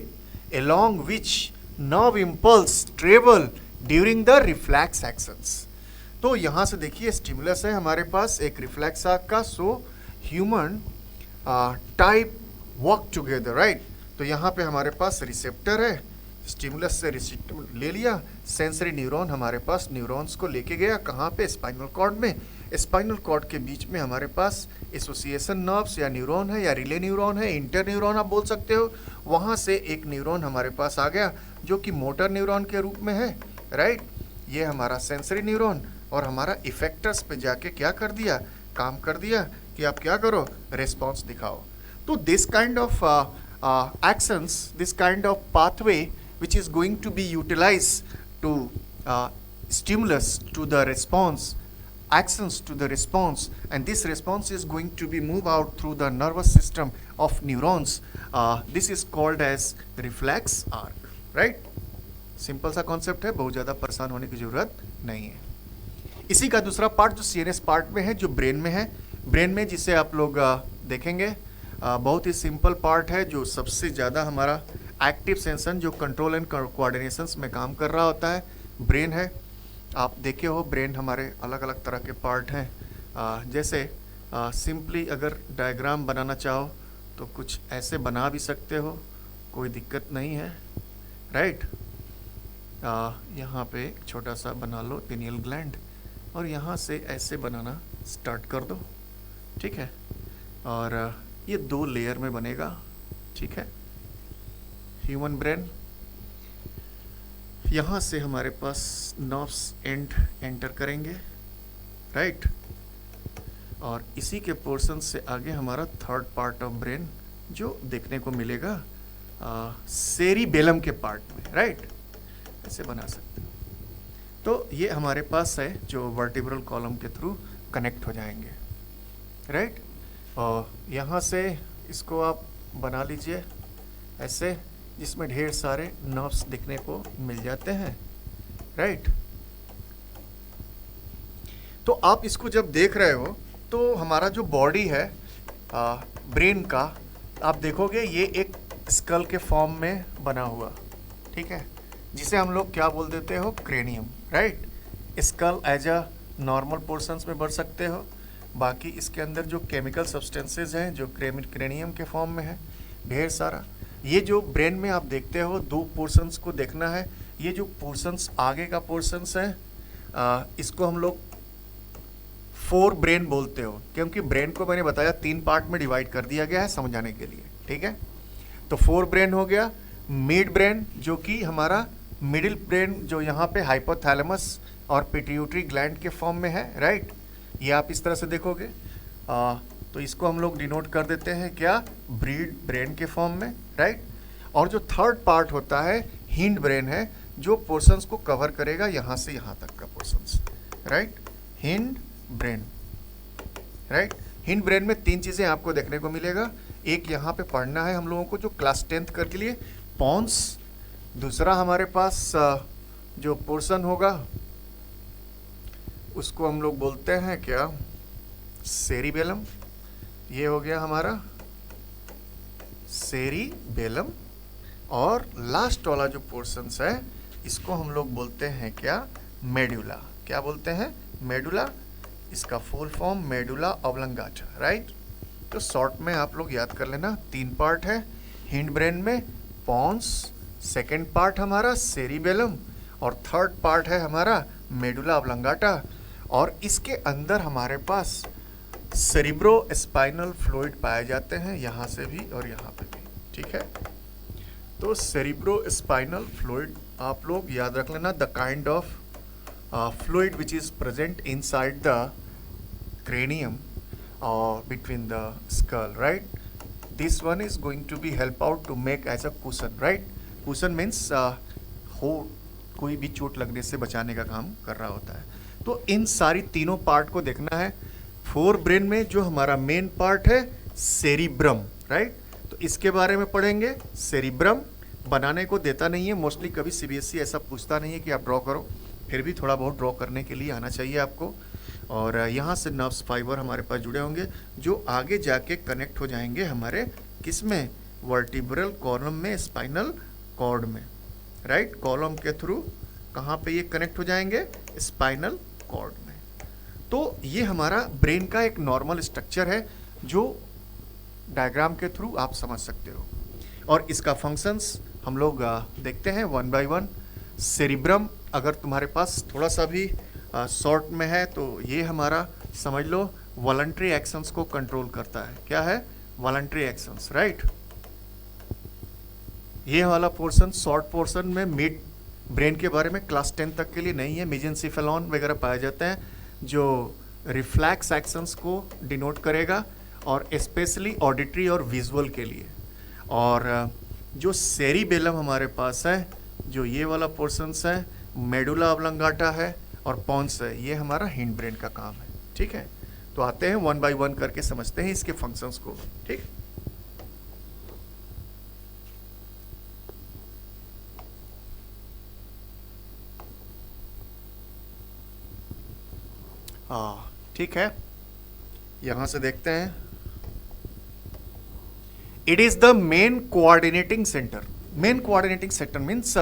along which nerve impulse travel during the reflex actions। तो यहाँ से देखिए स्टिमुलस है हमारे पास एक रिफ्लेक्स आर्क का, so human type work together, right. तो यहाँ पे हमारे पास रिसेप्टर है, स्टिमुलस से रिसेप्टर ले लिया, सेंसरी न्यूरॉन हमारे पास न्यूरॉन्स को लेके गया कहाँ पे, स्पाइनल कॉर्ड में। स्पाइनल कॉर्ड के बीच में हमारे पास एसोसिएशन नर्व्स या न्यूरॉन है, या रिले न्यूरॉन है, इंटर न्यूरॉन आप बोल सकते हो। वहाँ से एक न्यूरॉन हमारे पास आ गया जो कि मोटर न्यूरॉन के रूप में है, राइट। ये हमारा सेंसरी न्यूरॉन, और हमारा इफेक्टर्स पे जाके क्या कर दिया, काम कर दिया कि आप क्या करो, रिस्पॉन्स दिखाओ। तो this kind of actions, this kind of pathway which is going to be utilized to stimulus to the response actions to the response, and this response is going to be moved out through the nervous system of neurons. This is called as reflex arc, right? Simple सा concept है, बहुत ज़्यादा परेशान होने की ज़रूरत नहीं है। इसी का दूसरा पार्ट जो सीएनएस पार्ट में है, जो ब्रेन में है, ब्रेन में जिसे आप लोग देखेंगे, बहुत ही सिंपल पार्ट है, जो सबसे ज़्यादा हमारा एक्टिव सेंसन जो कंट्रोल एंड कोऑर्डिनेशंस में काम कर रहा होता है, ब्रेन है। आप देखे हो ब्रेन हमारे अलग अलग तरह के पार्ट हैं। जैसे सिंपली अगर डायग्राम बनाना चाहो तो कुछ ऐसे बना भी सकते हो, कोई दिक्कत नहीं है, राइट। यहाँ पे एक छोटा सा बना लो पिनियल ग्लैंड, और यहाँ से ऐसे बनाना स्टार्ट कर दो, ठीक है। और ये 2 लेयर में बनेगा, ठीक है। ह्यूमन ब्रेन, यहाँ से हमारे पास नर्व्स एंटर करेंगे, राइट। और इसी के पोर्शन से आगे हमारा थर्ड पार्ट ऑफ ब्रेन जो देखने को मिलेगा सेरिबेलम के पार्ट में, राइट। ऐसे बना सकते हो। तो ये हमारे पास है जो वर्टिब्रल कॉलम के थ्रू कनेक्ट हो जाएंगे, राइट। और यहाँ से इसको आप बना लीजिए ऐसे, जिसमें ढेर सारे नर्व्स दिखने को मिल जाते हैं, राइट। तो आप इसको जब देख रहे हो तो हमारा जो बॉडी है ब्रेन का, आप देखोगे ये एक स्कल के फॉर्म में बना हुआ, ठीक है, जिसे हम लोग क्या बोल देते हो, cranium, right. Skull as a normal portions में बढ़ सकते हो, बाकी इसके अंदर जो केमिकल सब्सटेंसेज हैं जो क्रेनियम के फॉर्म में है ढेर सारा। ये जो ब्रेन में आप देखते हो 2 पोर्शंस को देखना है। ये जो पोर्शंस आगे का पोर्शंस है इसको हम लोग 4 ब्रेन बोलते हो, क्योंकि ब्रेन को मैंने बताया 3 पार्ट में डिवाइड कर दिया गया है समझाने के लिए, ठीक है। तो 4 ब्रेन हो गया। मिड ब्रेन जो कि हमारा मिडिल ब्रेन जो यहाँ पे हाइपोथैलेमस और पिट्यूटरी ग्लैंड के फॉर्म में है, राइट। ये आप इस तरह से देखोगे। तो इसको हम लोग डिनोट कर देते हैं क्या, ब्रीड ब्रेन के फॉर्म में, राइट। और जो थर्ड पार्ट होता है हिंड ब्रेन है, जो पोर्शंस को कवर करेगा यहाँ से यहाँ तक का portions, right. Hind brain, right. Hind brain में 3 चीज़ें आपको देखने को मिलेगा। एक यहाँ पे पढ़ना है हम लोगों को जो क्लास 10th कर के लिए, पॉन्स। दूसरा हमारे पास जो पोर्शन होगा उसको हम लोग बोलते हैं क्या, सेरिबेलम। ये हो गया हमारा सेरिबेलम। और लास्ट वाला जो पोर्शंस है इसको हम लोग बोलते हैं क्या, मेडुला। क्या बोलते हैं, मेडुला। इसका full form medulla oblongata, right. तो शॉर्ट में आप लोग याद कर लेना, 3 पार्ट है हिंड ब्रेन में, पॉन्स, सेकेंड पार्ट हमारा सेरिबेलम, और थर्ड पार्ट है हमारा मेडुला ऑब्लंगाटा। और इसके अंदर हमारे पास सेरिब्रो स्पाइनल फ्लूइड पाए जाते हैं, यहाँ से भी और यहाँ पे भी, ठीक है। तो सेरिब्रो स्पाइनल फ्लूइड आप लोग याद रख लेना, the kind of fluid which is present inside the cranium or between the skull, right? This one is going to be help out to make as a cushion, right? Cushion means हो कोई भी चोट लगने से बचाने का काम कर रहा होता है। तो इन सारी तीनों पार्ट को देखना है। 4 ब्रेन में जो हमारा मेन पार्ट है सेरिब्रम, राइट? तो इसके बारे में पढ़ेंगे। सेरिब्रम बनाने को देता नहीं है मोस्टली, कभी सीबीएसई ऐसा पूछता नहीं है कि आप ड्रॉ करो, फिर भी थोड़ा बहुत ड्रॉ करने के लिए आना चाहिए आपको। और यहाँ से नर्व्स फाइबर हमारे पास जुड़े होंगे जो आगे जाके कनेक्ट हो जाएंगे हमारे किस में, वर्टिब्रल कॉलम में, स्पाइनल कॉर्ड में, राइट? कॉलम के थ्रू कहाँ पे ये कनेक्ट हो जाएंगे, स्पाइनल कॉर्ड में। तो ये हमारा ब्रेन का एक नॉर्मल स्ट्रक्चर है जो डायग्राम के थ्रू आप समझ सकते हो। और इसका फंक्शंस हम लोग देखते हैं 1 बाय 1। सेरिब्रम अगर तुम्हारे पास थोड़ा सा भी शॉर्ट में है तो ये हमारा समझ लो वॉलंटरी एक्शंस को कंट्रोल करता है। क्या है? Voluntary actions, right? ये वाला पोर्शन शॉर्ट पोर्शन में मिड ब्रेन के बारे में क्लास 10 तक के लिए नहीं है। मेजेंसेफेलॉन वगैरह पाए जाते हैं जो रिफ्लेक्स एक्शंस को डिनोट करेगा और स्पेशली ऑडिटरी और विजुअल के लिए। और जो सेरिबेलम हमारे पास है, जो ये वाला पोर्शंस है, मेडुला ऑब्लंगाटा है और पॉन्स है, ये हमारा हिंड ब्रेन का काम है। ठीक है, तो आते हैं वन बाय वन करके समझते हैं इसके फंक्शंस को। ठीक, हाँ ठीक है, यहां से देखते हैं। It is the main coordinating center. Main coordinating center means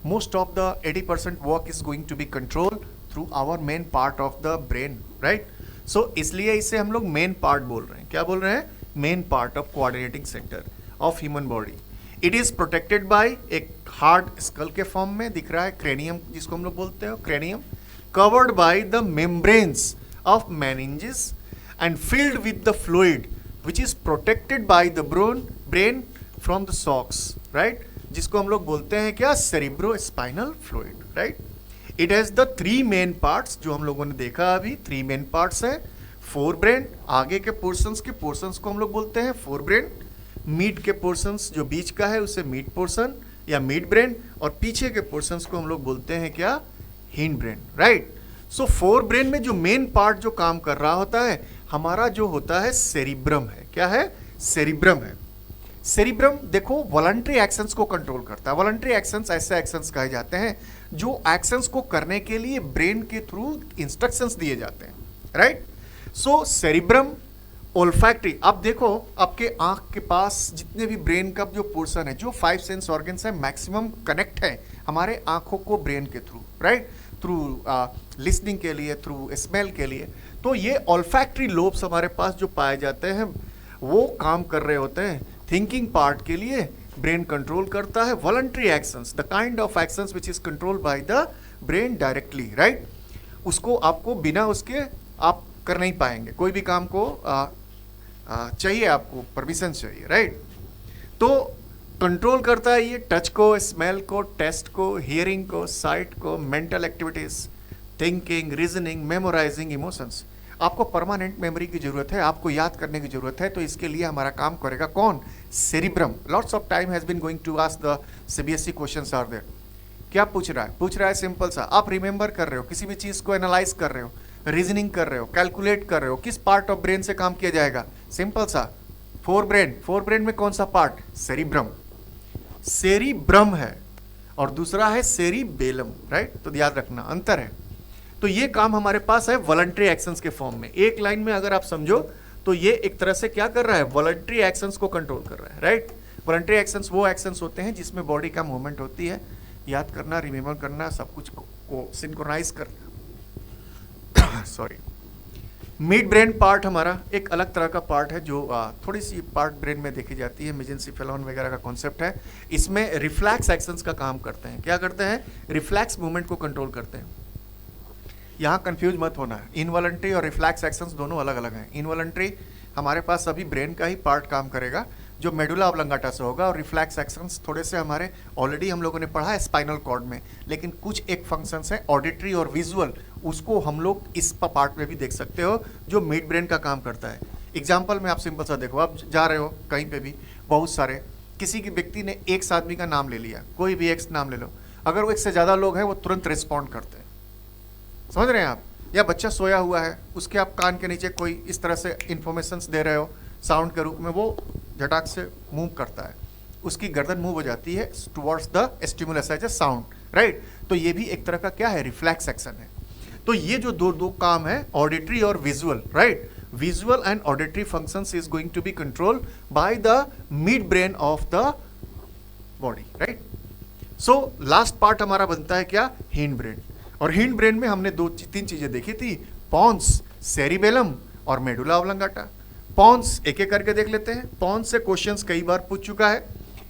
most of the 80% work is going to be controlled through our main part of the brain, right? So इसलिए इसे हम लोग main part बोल रहे हैं। क्या बोल रहे हैं? Main part of coordinating center of human body. It is protected by एक hard skull के form में दिख रहा है, cranium जिसको हम लोग बोलते हैं, cranium, covered by the membranes of meninges and filled with the fluid which is protected by the brain from the shocks, right? जिसको हम लोग बोलते हैं क्या? cerebrospinal fluid, right? It has the three main parts जो हम लोगों ने देखा अभी, three main parts हैं। forebrain, आगे के portions को हम लोग बोलते हैं forebrain, mid के portions जो बीच का है उसे mid portion या mid brain, और पीछे के portions को हम लोग बोलते हैं क्या? hind brain, right? So forebrain में जो main part जो काम कर रहा होता है हमारा जो होता है सेरिब्रम है। क्या है? सेरिब्रम है। सेरिब्रम देखो वॉलंटरी एक्शंस को कंट्रोल करता है। वॉलंटरी एक्शंस ऐसे एक्शंस कहे जाते हैं जो एक्शंस को करने के लिए ब्रेन के थ्रू इंस्ट्रक्शंस दिए जाते हैं, राइट? सो सेरिब्रम, ओल्फैक्टरी, अब देखो आपके आंख के पास जितने भी ब्रेन का जो पोर्शन है, जो 5 सेंस ऑर्गन्स है, मैक्सिमम कनेक्ट है हमारे आंखों को ब्रेन के थ्रू, राइट? थ्रू लिसनिंग के लिए, थ्रू स्मेल के लिए। तो ये ऑल्फैक्टरी लोब्स हमारे पास जो पाए जाते हैं वो काम कर रहे होते हैं थिंकिंग पार्ट के लिए। ब्रेन कंट्रोल करता है voluntary actions, the kind of actions which is controlled by the brain directly, right? उसको आपको बिना उसके आप कर नहीं पाएंगे, कोई भी काम को चाहिए आपको परमिशन चाहिए, राइट? तो कंट्रोल करता है ये टच को, स्मेल को, टेस्ट को, हियरिंग को, साइट को, mental activities, thinking, reasoning, memorising, emotions. आपको परमानेंट मेमोरी की जरूरत है, आपको याद करने की जरूरत है, तो इसके लिए हमारा काम करेगा कौन? Cerebrum. Lots of time has been going to ask the CBSE questions are there. क्या पूछ रहा है? पूछ रहा है सिंपल सा, आप रिमेंबर कर रहे हो, किसी भी चीज को एनालाइज कर रहे हो, रीजनिंग कर रहे हो, कैलकुलेट कर रहे हो, किस पार्ट ऑफ ब्रेन से काम किया जाएगा? सिंपल सा, फोर ब्रेन। फोर ब्रेन में कौन सा पार्ट? सेरिब्रम। सेरिब्रम है और दूसरा है सेरिबेलम, राइट? तो याद रखना अंतर है। तो ये काम हमारे पास है वॉलंटरी एक्शंस के फॉर्म में। एक लाइन में अगर आप समझो तो ये एक तरह से क्या कर रहा है? वॉलंटरी एक्शंस को कंट्रोल कर रहा है, राइट? वॉलंटरी एक्शंस वो एक्शंस होते हैं जिसमें बॉडी का मूवमेंट होती है, याद करना, रिमेंबर करना, सब कुछ को सिंक्रोनाइज करना। सॉरी। मिड ब्रेन पार्ट हमारा एक अलग तरह का पार्ट है जो थोड़ी सी पार्ट ब्रेन में देखी जाती है, मेजेंसेफेलॉन वगैरह का कॉन्सेप्ट है। इसमें रिफ्लैक्स एक्शंस का काम करते हैं। क्या करते हैं? रिफ्लैक्स मूवमेंट को कंट्रोल करते हैं। यहाँ कंफ्यूज मत होना है, इनवॉलंटरी और रिफ्लैक्स एक्शंस दोनों अलग अलग हैं। इनवॉलंटरी हमारे पास अभी ब्रेन का ही पार्ट काम करेगा जो मेडुला ऑब्लंगाटा से होगा, और रिफ्लैक्स एक्शंस थोड़े से हमारे ऑलरेडी हम लोगों ने पढ़ा है स्पाइनल कॉर्ड में, लेकिन कुछ एक फंक्शंस हैं ऑडिटरी और विजुअल, उसको हम लोग इस पार्ट में भी देख सकते हो जो मिड ब्रेन का काम करता है। एग्जाम्पल में आप सिंपल सा देखो, आप जा रहे हो कहीं पे भी, बहुत सारे किसी की व्यक्ति ने एक आदमी का नाम ले लिया, कोई भी एक नाम ले लो, अगर वो एक से ज़्यादा लोग हैं वो तुरंत रिस्पॉन्ड करते हैं, समझ रहे हैं आप? या बच्चा सोया हुआ है, उसके आप कान के नीचे कोई इस तरह से इंफॉर्मेशंस दे रहे हो साउंड के रूप में, वो झटाक से मूव करता है, उसकी गर्दन मूव हो जाती है towards the stimulus as a sound, right? तो ये भी एक तरह का क्या है? रिफ्लैक्स एक्शन है। तो ये जो दो काम है, ऑडिटरी और visual, right? Visual and auditory functions is going to be controlled by the mid brain of the body, right? So last part हमारा बनता है क्या? Hind brain. और हिंड ब्रेन में हमने तीन चीजें देखी थी, पॉन्स, सेरिबेलम और मेडुला ऑब्लंगाटा। पॉन्स एक एक करके देख लेते हैं। पॉन्स से क्वेश्चंस कई बार पूछ चुका है।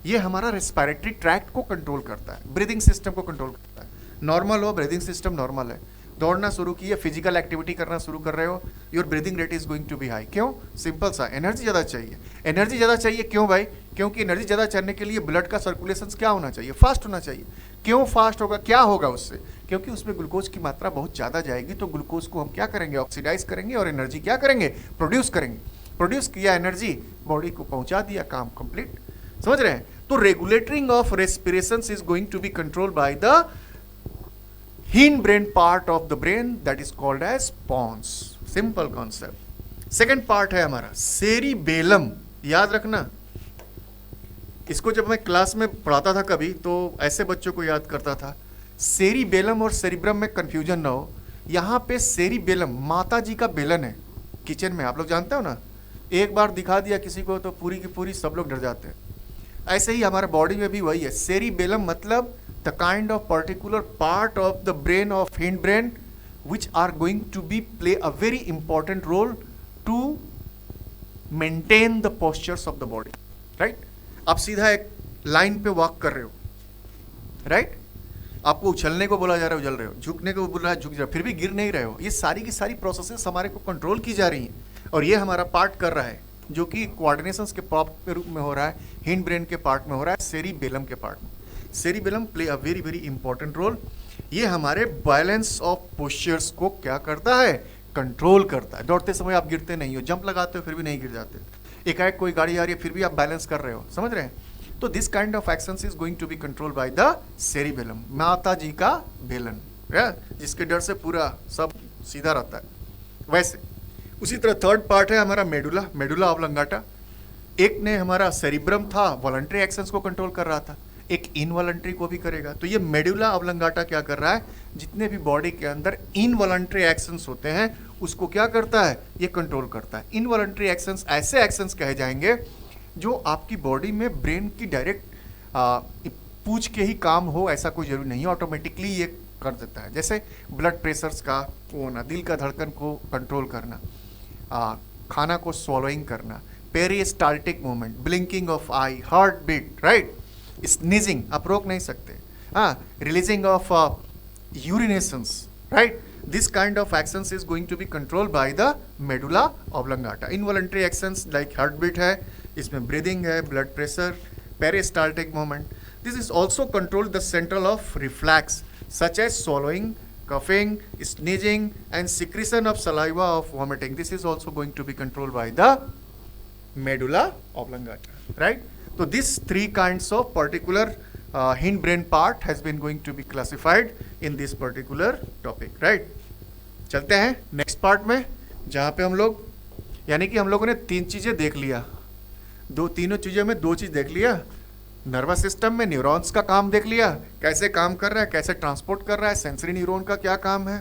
ये हमारा रेस्पिरेटरी ट्रैक्ट को कंट्रोल करता है, ब्रीदिंग सिस्टम को कंट्रोल करता है। नॉर्मल हो, ब्रीदिंग सिस्टम नॉर्मल है, दौड़ना शुरू किए, फिजिकल एक्टिविटी करना शुरू कर रहे हो, your breathing rate is going to be high. क्यों? सिंपल सा, एनर्जी ज़्यादा चाहिए। एनर्जी ज़्यादा चाहिए क्यों भाई? क्योंकि एनर्जी ज़्यादा चढ़ने के लिए ब्लड का सर्कुलेशन क्या होना चाहिए? फास्ट होना चाहिए। क्यों फास्ट होगा? क्या होगा उससे? क्योंकि उसमें ग्लूकोज की मात्रा बहुत ज़्यादा जाएगी, तो ग्लूकोज को हम क्या करेंगे? ऑक्सीडाइज करेंगे और एनर्जी क्या करेंगे? प्रोड्यूस करेंगे। प्रोड्यूस किया एनर्जी, बॉडी को पहुंचा दिया, काम कंप्लीट। समझ रहे हैं? तो regulating of respiration is going to be control by the hind brain part of the brain, that is called as pons. Simple concept. Second part है हमारा सेरिबेलम। याद रखना, इसको जब मैं क्लास में पढ़ाता था कभी तो ऐसे बच्चों को याद करता था, सेरिबेलम और सेरिब्रम में कंफ्यूजन ना हो। यहाँ पे सेरिबेलम माता जी का बेलन है किचन में, आप लोग जानते हो ना, एक बार दिखा दिया किसी को तो पूरी की पूरी सब लोग डर जाते हैं। ऐसे ही हमारे बॉडी में भी वही है। सेरिबेलम मतलब the kind of particular part of the brain of hind brain which are going to be play a very important role to maintain the postures of the body, right. आप सीधा एक line पे walk कर रहे हो, right, आपको उछलने को बोला जा रहा है, उछल रहे हो, झुकने को बोल रहा है, झुक जा रहे हो, फिर भी गिर नहीं रहे हो। ये सारी की सारी प्रोसेसेस हमारे को कंट्रोल की जा रही हैं और ये हमारा पार्ट कर रहा है, जो कि कोऑर्डिनेशंस के पार्ट के रूप में हो रहा है, हिंड ब्रेन के पार्ट में हो रहा है, सेरिबेलम के पार्ट में। Cerebellum play a very very important role. ये हमारे बैलेंस ऑफ पोस्चर्स को क्या करता है, कंट्रोल करता है। दौड़ते समय आप गिरते नहीं हो, जंप लगाते हो फिर भी नहीं गिर जाते, एकाएक कोई गाड़ी आ रही है फिर भी आप बैलेंस कर रहे हो, समझ रहे हैं। तो this kind of actions is going to be control by the cerebellum, माता जी का बेलन, जिसके डर से पूरा सब सीधा रहता है। वैसे उसी तरह थर्ड पार्ट है हमारा मेडुला, मेडुला ऑब्लंगाटा। एक ने हमारा सेरिब्रम था, वॉलंटरी एक्शंस को कंट्रोल कर रहा था, एक इनवॉलंटरी को भी करेगा। तो ये मेडुला ऑब्लंगाटा क्या कर रहा है, जितने भी बॉडी के अंदर इनवॉलंटरी एक्शंस होते हैं उसको क्या करता है, ये कंट्रोल करता है। इनवॉलंटरी एक्शंस ऐसे एक्शंस कहे जाएंगे जो आपकी बॉडी में ब्रेन की डायरेक्ट पूछ के ही काम हो ऐसा कोई जरूरी नहीं, ऑटोमेटिकली ये कर देता है। जैसे ब्लड प्रेशर्स का होना, दिल का धड़कन को कंट्रोल करना, खाना को स्वॉलोइंग करना, peristaltic movement, blinking of eye, heart beat, right, sneezing आप रोक नहीं सकते, releasing of urinations, right. This kind of actions is going to be controlled by the medulla oblongata. Involuntary actions like heart beat है, इसमें breathing है, blood pressure, peristaltic movement. This is also control the central of reflex such as swallowing, coughing, sneezing and secretion of saliva of vomiting. This is also going to be controlled by the medulla oblongata, right? So these three kinds of particular hind brain part has been going to be classified in this particular topic, right? चलते हैं next part में, जहाँ पे हम लोग यानी कि हम लोगों ने तीन चीज़ें देख लिया, तीनों चीज़ों में दो चीज़ देख लिया। नर्वस सिस्टम में न्यूरॉन्स का काम देख लिया, कैसे काम कर रहा है, कैसे ट्रांसपोर्ट कर रहा है, सेंसरी न्यूरॉन का क्या काम है,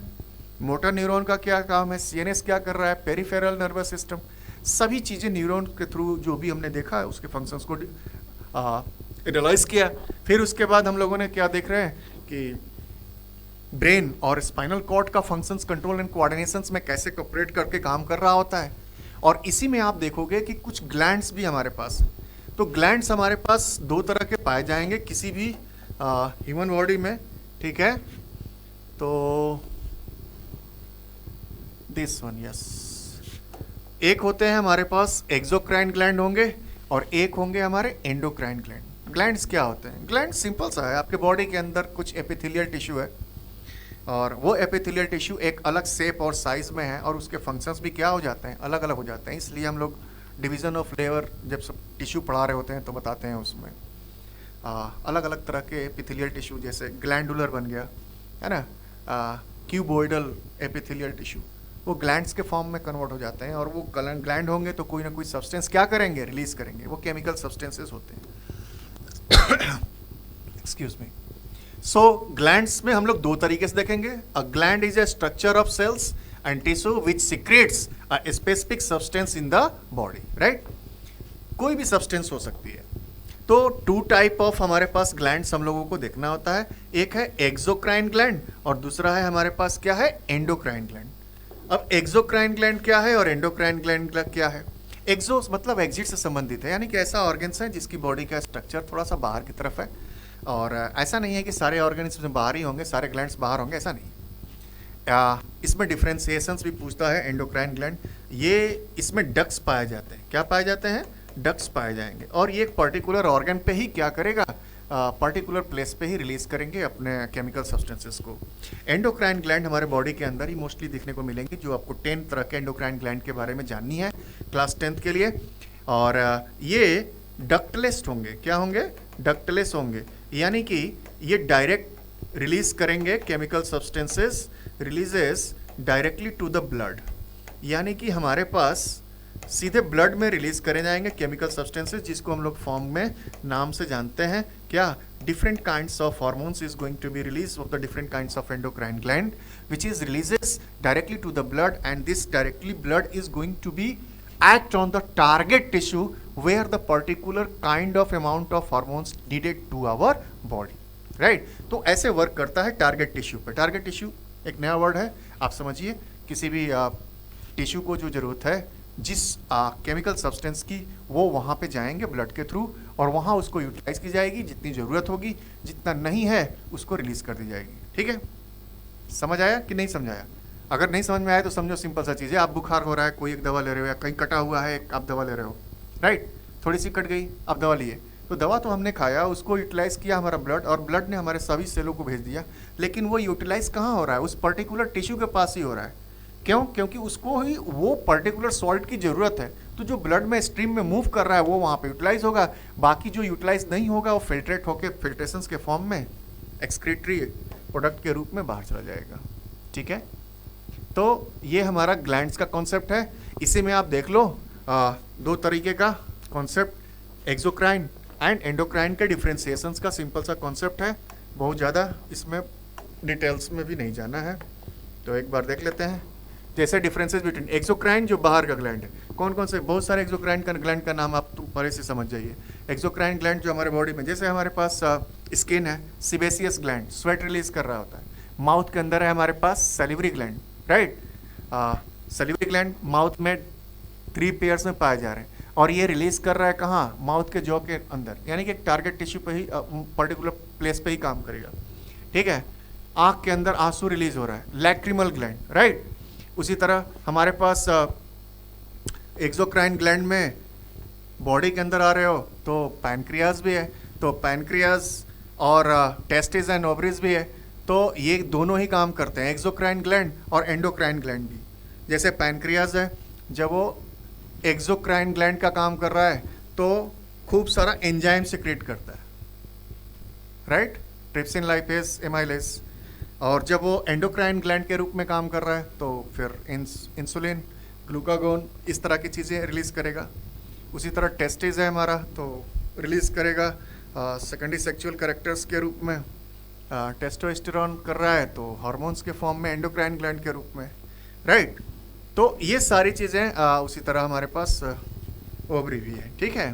मोटर न्यूरॉन का क्या काम है, सीएनएस क्या कर रहा है, पेरिफेरल नर्वस सिस्टम, सभी चीज़ें न्यूरॉन के थ्रू जो भी हमने देखा है उसके फंक्शंस को एनालाइज किया। फिर उसके बाद हम लोगों ने क्या देख रहे हैं कि ब्रेन और स्पाइनल कॉर्ड का फंक्शंस कंट्रोल एंड कोऑर्डिनेशंस में कैसे कोऑपरेट करके काम कर रहा होता है। और इसी में आप देखोगे कि कुछ ग्लैंड्स भी हमारे पास, तो ग्लैंड्स हमारे पास दो तरह के पाए जाएंगे किसी भी ह्यूमन बॉडी में, ठीक है। तो दिस वन, यस, एक होते हैं हमारे पास एक्सोक्राइन ग्लैंड होंगे और एक होंगे हमारे एंडोक्राइन ग्लैंड। ग्लैंड्स क्या होते हैं, ग्लैंड सिंपल सा है, आपके बॉडी के अंदर कुछ एपिथेलियल टिश्यू है और वो एपिथेलियल टिश्यू एक अलग शेप और साइज में है और उसके फंक्शंस भी क्या हो जाते हैं, अलग अलग हो जाते हैं। इसलिए हम लोग डिवीज़न ऑफ लेयर जब सब टिश्यू पढ़ा रहे होते हैं तो बताते हैं उसमें अलग अलग तरह के एपिथेलियल टिश्यू, जैसे ग्लैंडुलर बन गया है ना, क्यूबोइडल एपिथेलियल टिश्यू, वो ग्लैंड्स के फॉर्म में कन्वर्ट हो जाते हैं और वो ग्लैंड होंगे तो कोई ना कोई सब्सटेंस क्या करेंगे, रिलीज करेंगे, वो केमिकल सब्सटेंसेस होते हैं। Excuse me. सो ग्लैंड्स में हम लोग दो तरीके से देखेंगे। A gland is a structure of cells and tissue which secretes a specific substance in the body, right. कोई भी सब्सटेंस हो सकती है। तो टू टाइप ऑफ हमारे पास ग्लैंड्स हम लोगों को देखना होता है, एक है एक्सोक्राइन ग्लैंड और दूसरा है हमारे पास क्या है, एंडोक्राइन ग्लैंड। अब एक्सोक्राइन ग्लैंड क्या है और एंडोक्राइन ग्लैंड क्या है। एक्सो मतलब एग्जिट से संबंधित है, यानी कि ऐसा ऑर्गन्स है जिसकी बॉडी का स्ट्रक्चर थोड़ा सा बाहर की तरफ है और ऐसा नहीं है कि सारे ऑर्गन्स बाहर ही होंगे, सारे ग्लैंड्स बाहर होंगे, ऐसा नहीं। इसमें डिफ्रेंसिएशंस भी पूछता है एंडोक्राइन ग्लैंड। ये इसमें डक्ट्स पाए जाते हैं, क्या पाए जाते हैं, डक्ट्स पाए जाएंगे और ये एक पर्टिकुलर ऑर्गन पे ही क्या करेगा, पर्टिकुलर प्लेस पे ही रिलीज करेंगे अपने केमिकल सब्सटेंसेस को। एंडोक्राइन ग्लैंड हमारे बॉडी के अंदर ही मोस्टली देखने को मिलेंगे, जो आपको 10 तरह के एंडोक्राइन ग्लैंड के बारे में जाननी है क्लास 10th के लिए। और ये डक्टलेस होंगे, क्या होंगे, डक्टलेस होंगे, यानी कि ये डायरेक्ट रिलीज करेंगे chemical substances releases directly to the blood, यानी कि हमारे पास सीधे ब्लड में रिलीज करे जाएंगे केमिकल सब्सटेंसेस, जिसको हम लोग फॉर्म में नाम से जानते हैं क्या, different kinds of hormones is going to be release of the different kinds of endocrine gland which is releases directly to the blood, and this directly blood is going to be act on the target tissue where the particular kind of amount of hormones needed to our body, right? तो ऐसे work करता है target tissue पे। Target tissue एक नया word है, आप समझिए, किसी भी टिश्यू को जो जरूरत है जिस केमिकल सब्सटेंस की, वो वहाँ पे जाएंगे ब्लड के थ्रू और वहाँ उसको यूटिलाइज की जाएगी, जितनी ज़रूरत होगी, जितना नहीं है उसको रिलीज कर दी जाएगी। ठीक है, समझ आया कि नहीं समझ आया? अगर नहीं समझ में आया तो समझो सिंपल सा चीज़ है, आप बुखार हो रहा है, कोई एक दवा ले रहे हो, या कहीं कटा हुआ है आप दवा ले रहे हो, राइट? थोड़ी सी कट गई, आप दवा लिए, तो दवा तो हमने खाया, उसको यूटिलाइज किया हमारा ब्लड, और ब्लड ने हमारे सभी सेलों को भेज दिया, लेकिन वो यूटिलाइज कहाँ हो रहा है? उस पर्टिकुलर टिश्यू के पास ही हो रहा है। क्यों? क्योंकि उसको ही वो पर्टिकुलर सॉल्ट की ज़रूरत है, तो जो ब्लड में स्ट्रीम में मूव कर रहा है वो वहाँ पे यूटिलाइज होगा, बाकी जो यूटिलाइज नहीं होगा वो फिल्ट्रेट होकर फिल्ट्रेशंस के फॉर्म में एक्सक्रीटरी प्रोडक्ट के रूप में बाहर चला जाएगा। ठीक है, तो ये हमारा ग्लैंड्स का कॉन्सेप्ट है। इसी में आप देख लो दो तरीके का कॉन्सेप्ट, एक्सोक्राइन एंड एंडोक्राइन के डिफ्रेंसिएशंस का सिंपल सा कॉन्सेप्ट है, बहुत ज़्यादा इसमें डिटेल्स में भी नहीं जाना है, तो एक बार देख लेते हैं। जैसे डिफरेंसेस बिटवीन एक्सोक्राइन जो बाहर का ग्लैंड है, कौन कौन से, बहुत सारे एक्सोक्राइन का ग्लैंड का नाम आप पहले से समझ जाइए। एक्सोक्राइन ग्लैंड जो हमारे बॉडी में, जैसे हमारे पास स्किन है, सिबेसियस ग्लैंड स्वेट रिलीज कर रहा होता है। माउथ के अंदर है हमारे पास salivary gland, right? Salivary gland mouth में 3 पेयर्स में पाए जा रहे हैं, और ये रिलीज कर रहा है कहाँ? माउथ के जॉ के अंदर, यानी कि एक टारगेट टिश्यू पे ही, पर्टिकुलर प्लेस पे ही काम करेगा। ठीक है, आँख के अंदर आंसू रिलीज हो रहा है, लैक्रिमल ग्लैंड, राइट? उसी तरह हमारे पास एक्सोक्राइन ग्लैंड में बॉडी के अंदर आ रहे हो तो पैनक्रियाज भी है, तो पैनक्रियाज और टेस्टिस एंड ओवरीज भी है, तो ये दोनों ही काम करते हैं, एक्सोक्राइन ग्लैंड और एंडोक्राइन ग्लैंड भी। जैसे पैनक्रियाज है, जब वो एक्सोक्राइन ग्लैंड का काम कर रहा है तो खूब सारा एंजाइम सिक्रेट करता है, राइट? Trypsin, lipase, amylase. और जब वो एंडोक्राइन ग्लैंड के रूप में काम कर रहा है तो फिर इंसुलिन, ग्लूकागोन, इस तरह की चीज़ें रिलीज करेगा। उसी तरह टेस्टिस है हमारा, तो रिलीज करेगा सेकेंडरी सेक्सुअल कैरेक्टर्स के रूप में। टेस्टोस्टेरोन कर रहा है तो हार्मोन्स के फॉर्म में एंडोक्राइन ग्लैंड के रूप में, राइट? तो ये सारी चीज़ें उसी तरह हमारे पास ओवरी भी है। ठीक है,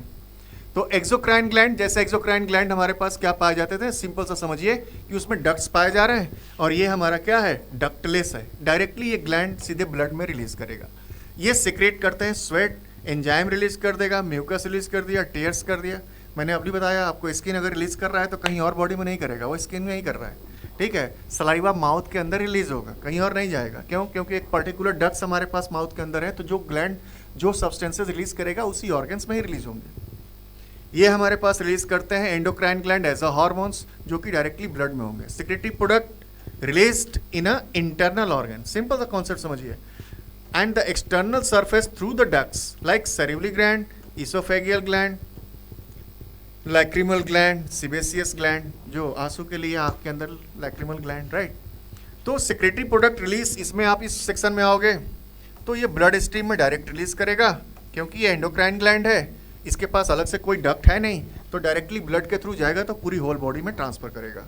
तो एक्सोक्राइन ग्लैंड, जैसे एक्सोक्राइन ग्लैंड हमारे पास क्या पाए जाते थे, सिंपल सा समझिए कि उसमें डक्ट्स पाए जा रहे हैं, और ये हमारा क्या है? डक्टलेस है। डायरेक्टली ये ग्लैंड सीधे ब्लड में रिलीज करेगा। ये सिक्रेट करते हैं स्वेट, एंजाइम रिलीज कर देगा, म्यूकस रिलीज कर दिया, टेयर्स कर दिया। मैंने अभी बताया आपको, स्किन अगर रिलीज कर रहा है तो कहीं और बॉडी में नहीं करेगा, वो स्किन में ही कर रहा है। ठीक है, सलाइवा माउथ के अंदर रिलीज होगा, कहीं और नहीं जाएगा। क्यों? क्योंकि एक पर्टिकुलर डक्ट्स हमारे पास माउथ के अंदर है, तो जो ग्लैंड जो सब्सटेंसेस रिलीज करेगा उसी ऑर्गन्स में ही रिलीज होंगे। ये हमारे पास रिलीज करते हैं endocrine gland as a hormones, जो कि डायरेक्टली ब्लड में होंगे। Secretory product released in a internal organ, simple सा कॉन्सेप्ट समझिए। And the external surface through the ducts like salivary gland, oesophageal gland, lacrimal gland, sebaceous gland, जो आंसू के लिए आँख के अंदर लैक्रिमल ग्लैंड, राइट? तो सिक्रेटरी प्रोडक्ट रिलीज, इसमें आप इस सेक्शन में आओगे तो ये ब्लड स्ट्रीम में डायरेक्ट रिलीज करेगा, क्योंकि ये एंडोक्राइन ग्लैंड है, इसके पास अलग से कोई डक्ट है नहीं, तो डायरेक्टली ब्लड के थ्रू जाएगा, तो पूरी होल बॉडी में ट्रांसफर करेगा,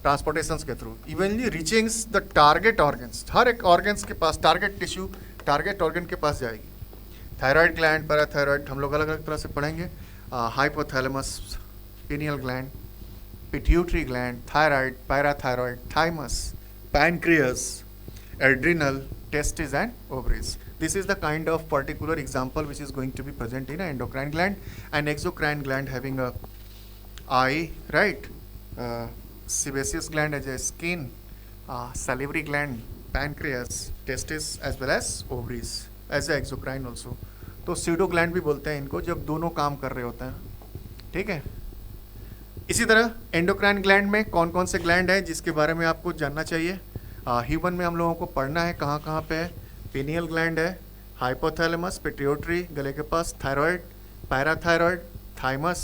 ट्रांसपोर्टेशंस के through, evenly reaching the target organs. हर एक ऑर्गन्स के पास, टारगेट टिश्यू टारगेट ऑर्गन के पास जाएगी। थायराइड ग्लैंड, पैराथायराइड, हम लोग अलग अलग तरह से पढ़ेंगे। Hypothalamus, pineal gland, pituitary gland, thyroid, parathyroid, thymus, pancreas, adrenal, testes and ovaries. This is the kind of particular example which is going to be present in an endocrine gland. An exocrine gland having a eye, right? Sebaceous gland as a skin, salivary gland, pancreas, testes as well as ovaries as a exocrine also. तो pseudo gland भी बोलते हैं इनको, जब दोनों काम कर रहे होते हैं। ठीक है, इसी तरह एंडोक्राइन ग्लैंड में कौन कौन से ग्लैंड हैं जिसके बारे में आपको जानना चाहिए। ह्यूमन में हम लोगों को पढ़ना है कहाँ कहाँ पे है। पिनियल ग्लैंड है, हाइपोथैलेमस, पिट्यूटरी गले के पास, thyroid, parathyroid, thymus,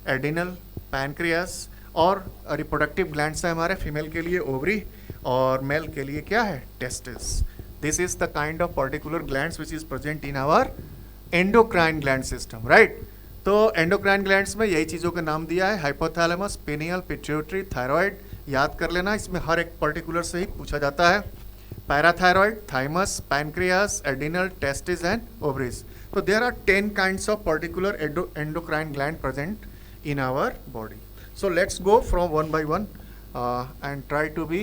adrenal, pancreas, और रिप्रोडक्टिव ग्लैंड्स है हमारे फीमेल के लिए ओवरी और मेल के लिए क्या है testis. This is the kind of particular glands which is present in our endocrine gland system, right. तो एंडोक्राइन ग्लैंड्स में यही चीज़ों का नाम दिया है, हाइपोथैलेमस, पिनियल, पिट्यूटरी, थायराइड. याद कर लेना, इसमें हर एक पर्टिकुलर से ही पूछा जाता है. Parathyroid, thymus, pancreas, adrenal, testis and ovaries. So there are 10 kinds of particular endocrine gland present in our body. So let's go from one by one and try to be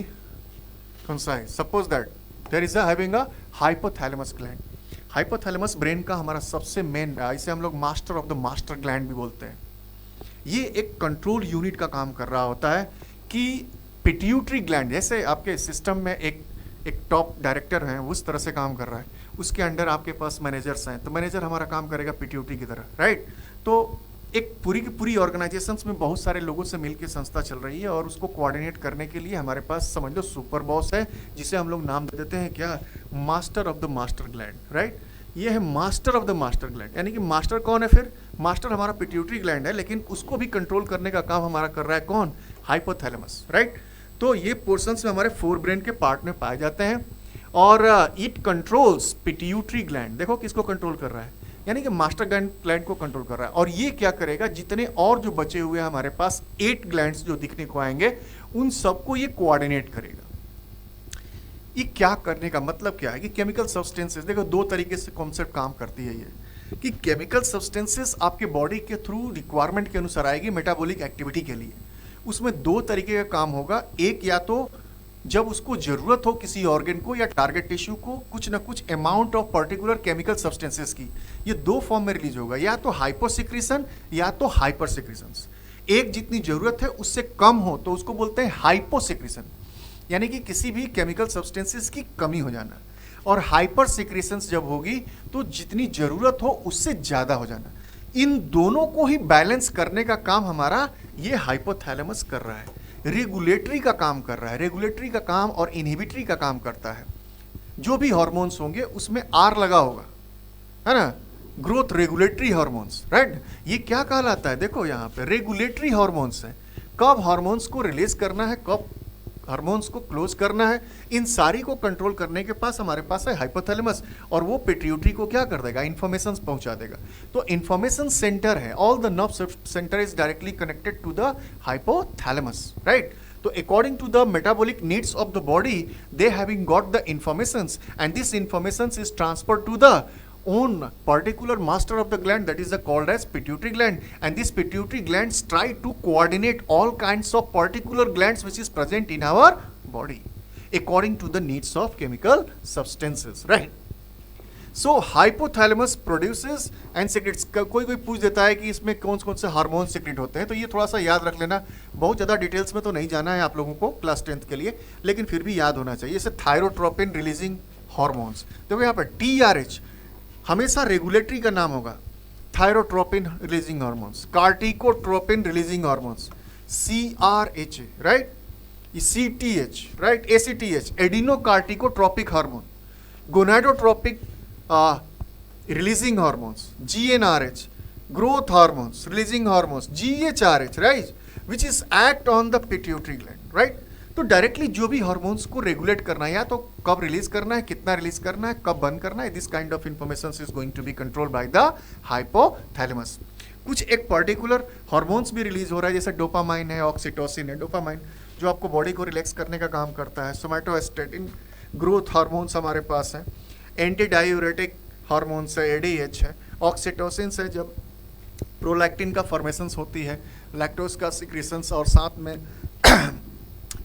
concise. Suppose that there is having a hypothalamus gland. Hypothalamus brain का हमारा सबसे main, इसे हम लोग master of the master gland भी बोलते हैं. ये एक कंट्रोल यूनिट का काम कर रहा होता है कि पिट्यूटरी ग्लैंड जैसे आपके सिस्टम में एक टॉप डायरेक्टर हैं उस तरह से काम कर रहा है, उसके अंडर आपके पास मैनेजर्स हैं, तो मैनेजर हमारा काम करेगा पिट्यूटरी की तरह, राइट. तो एक पूरी की पूरी ऑर्गेनाइजेशंस में बहुत सारे लोगों से मिलकर संस्था चल रही है और उसको कोऑर्डिनेट करने के लिए हमारे पास समझ लो सुपर बॉस है, जिसे हम लोग नाम दे देते हैं क्या, master of the master gland, right. ये है master of the master gland. यानी कि मास्टर कौन है फिर, मास्टर हमारा पिट्यूटरी ग्लैंड है, लेकिन उसको भी कंट्रोल करने का काम हमारा कर रहा है कौन, हाइपोथैलेमस, राइट. तो ये पोर्शंस में हमारे फोर ब्रेन के पार्ट में पाए जाते हैं और इट कंट्रोल्स पिट्यूटरी ग्लैंड. देखो किसको कंट्रोल कर रहा है, यानी कि मास्टर ग्लैंड को कंट्रोल कर रहा है. और ये क्या करेगा, जितने और जो बचे हुए हैं हमारे पास 8 ग्लैंड्स जो दिखने को आएंगे उन सबको ये कोऑर्डिनेट करेगा. ये क्या करने का मतलब क्या है कि केमिकल सब्सटेंसेस, देखो दो तरीके से कॉन्सेप्ट काम करती है ये, कि केमिकल सब्सटेंसेस आपके बॉडी के थ्रू रिक्वायरमेंट के अनुसार आएगी मेटाबॉलिक एक्टिविटी के लिए. उसमें दो तरीके का काम होगा, एक या तो जब उसको जरूरत हो किसी ऑर्गन को या टारगेट टिश्यू को कुछ ना कुछ amount of particular chemical substances की, ये दो फॉर्म में रिलीज होगा, या तो हाइपोसिक्रीशन या तो हाइपरसिक्रीशन. एक जितनी जरूरत है उससे कम हो तो उसको बोलते हैं हाइपोसिक्रीशन, यानी कि किसी भी केमिकल सब्सटेंसेस की कमी हो जाना. और हाइपरसिक्रीशन जब होगी तो जितनी जरूरत हो उससे ज्यादा हो जाना. इन दोनों को ही बैलेंस करने का काम हमारा ये हाइपोथैलेमस कर रहा है, रेगुलेटरी का काम कर रहा है. रेगुलेटरी का काम और इनहिबिटरी का काम करता है. जो भी हार्मोन्स होंगे उसमें आर लगा होगा, है ना, ग्रोथ रेगुलेटरी हार्मोन्स, राइट. ये क्या कहलाता है, देखो यहाँ पे रेगुलेटरी हार्मोन्स है, कब हार्मोन्स को रिलीज करना है, कब हार्मोन्स को क्लोज करना है, इन सारी को कंट्रोल करने के पास हमारे पास है हाइपोथैलेमस. और वो पिट्यूटरी को क्या कर देगा, इंफॉर्मेशन पहुंचा देगा. तो इंफॉर्मेशन सेंटर है, all the nerve center is directly connected to the hypothalamus, right. तो according to the metabolic needs of the body they having got the informations and this informations is transfer to the own particular master of the gland, that is called as pituitary gland. And these pituitary glands try to coordinate all kinds of particular glands which is present in our body according to the needs of chemical substances, right. So hypothalamus produces and secretes. कोई पूछ देता है कि इसमें कौन कौन से hormone secrete होते हैं, तो ये थोड़ा सा याद रख लेना. बहुत ज़्यादा डिटेल्स में तो नहीं जाना है आप लोगों को क्लास 10th के लिए, लेकिन फिर भी याद होना चाहिए. जैसे थायरोट्रोपिन रिलीजिंग हार्मोन्स, देखो यहाँ पर TRH हमेशा रेगुलेटरी का नाम होगा, thyrotropin releasing hormones, corticotropin releasing hormones, CRH, right, CTH, right, ACTH adrenocorticotropic hormone, gonadotropic releasing hormones, GnRH growth hormones releasing hormones, GHRH, right, which is act on the pituitary gland, right. तो directly जो भी hormones को regulate करना है, या तो कब release करना है, कितना रिलीज करना है, कब बंद करना है, this kind of information is going to be control by the hypothalamus. कुछ एक पर्टिकुलर हार्मोन्स भी रिलीज हो रहा है, जैसे डोपामाइन है, ऑक्सीटोसिन है. डोपामाइन जो आपको बॉडी को रिलैक्स करने का काम करता है, सोमैटोस्टेटिन ग्रोथ हार्मोन्स हमारे पास है, एंटी डायूरेटिक हार्मोन्स है, ADH है, ऑक्सीटोसिन से जब प्रोलैक्टिन का फॉर्मेशन होती है, लैक्टोज का सिक्रेशंस, और साथ में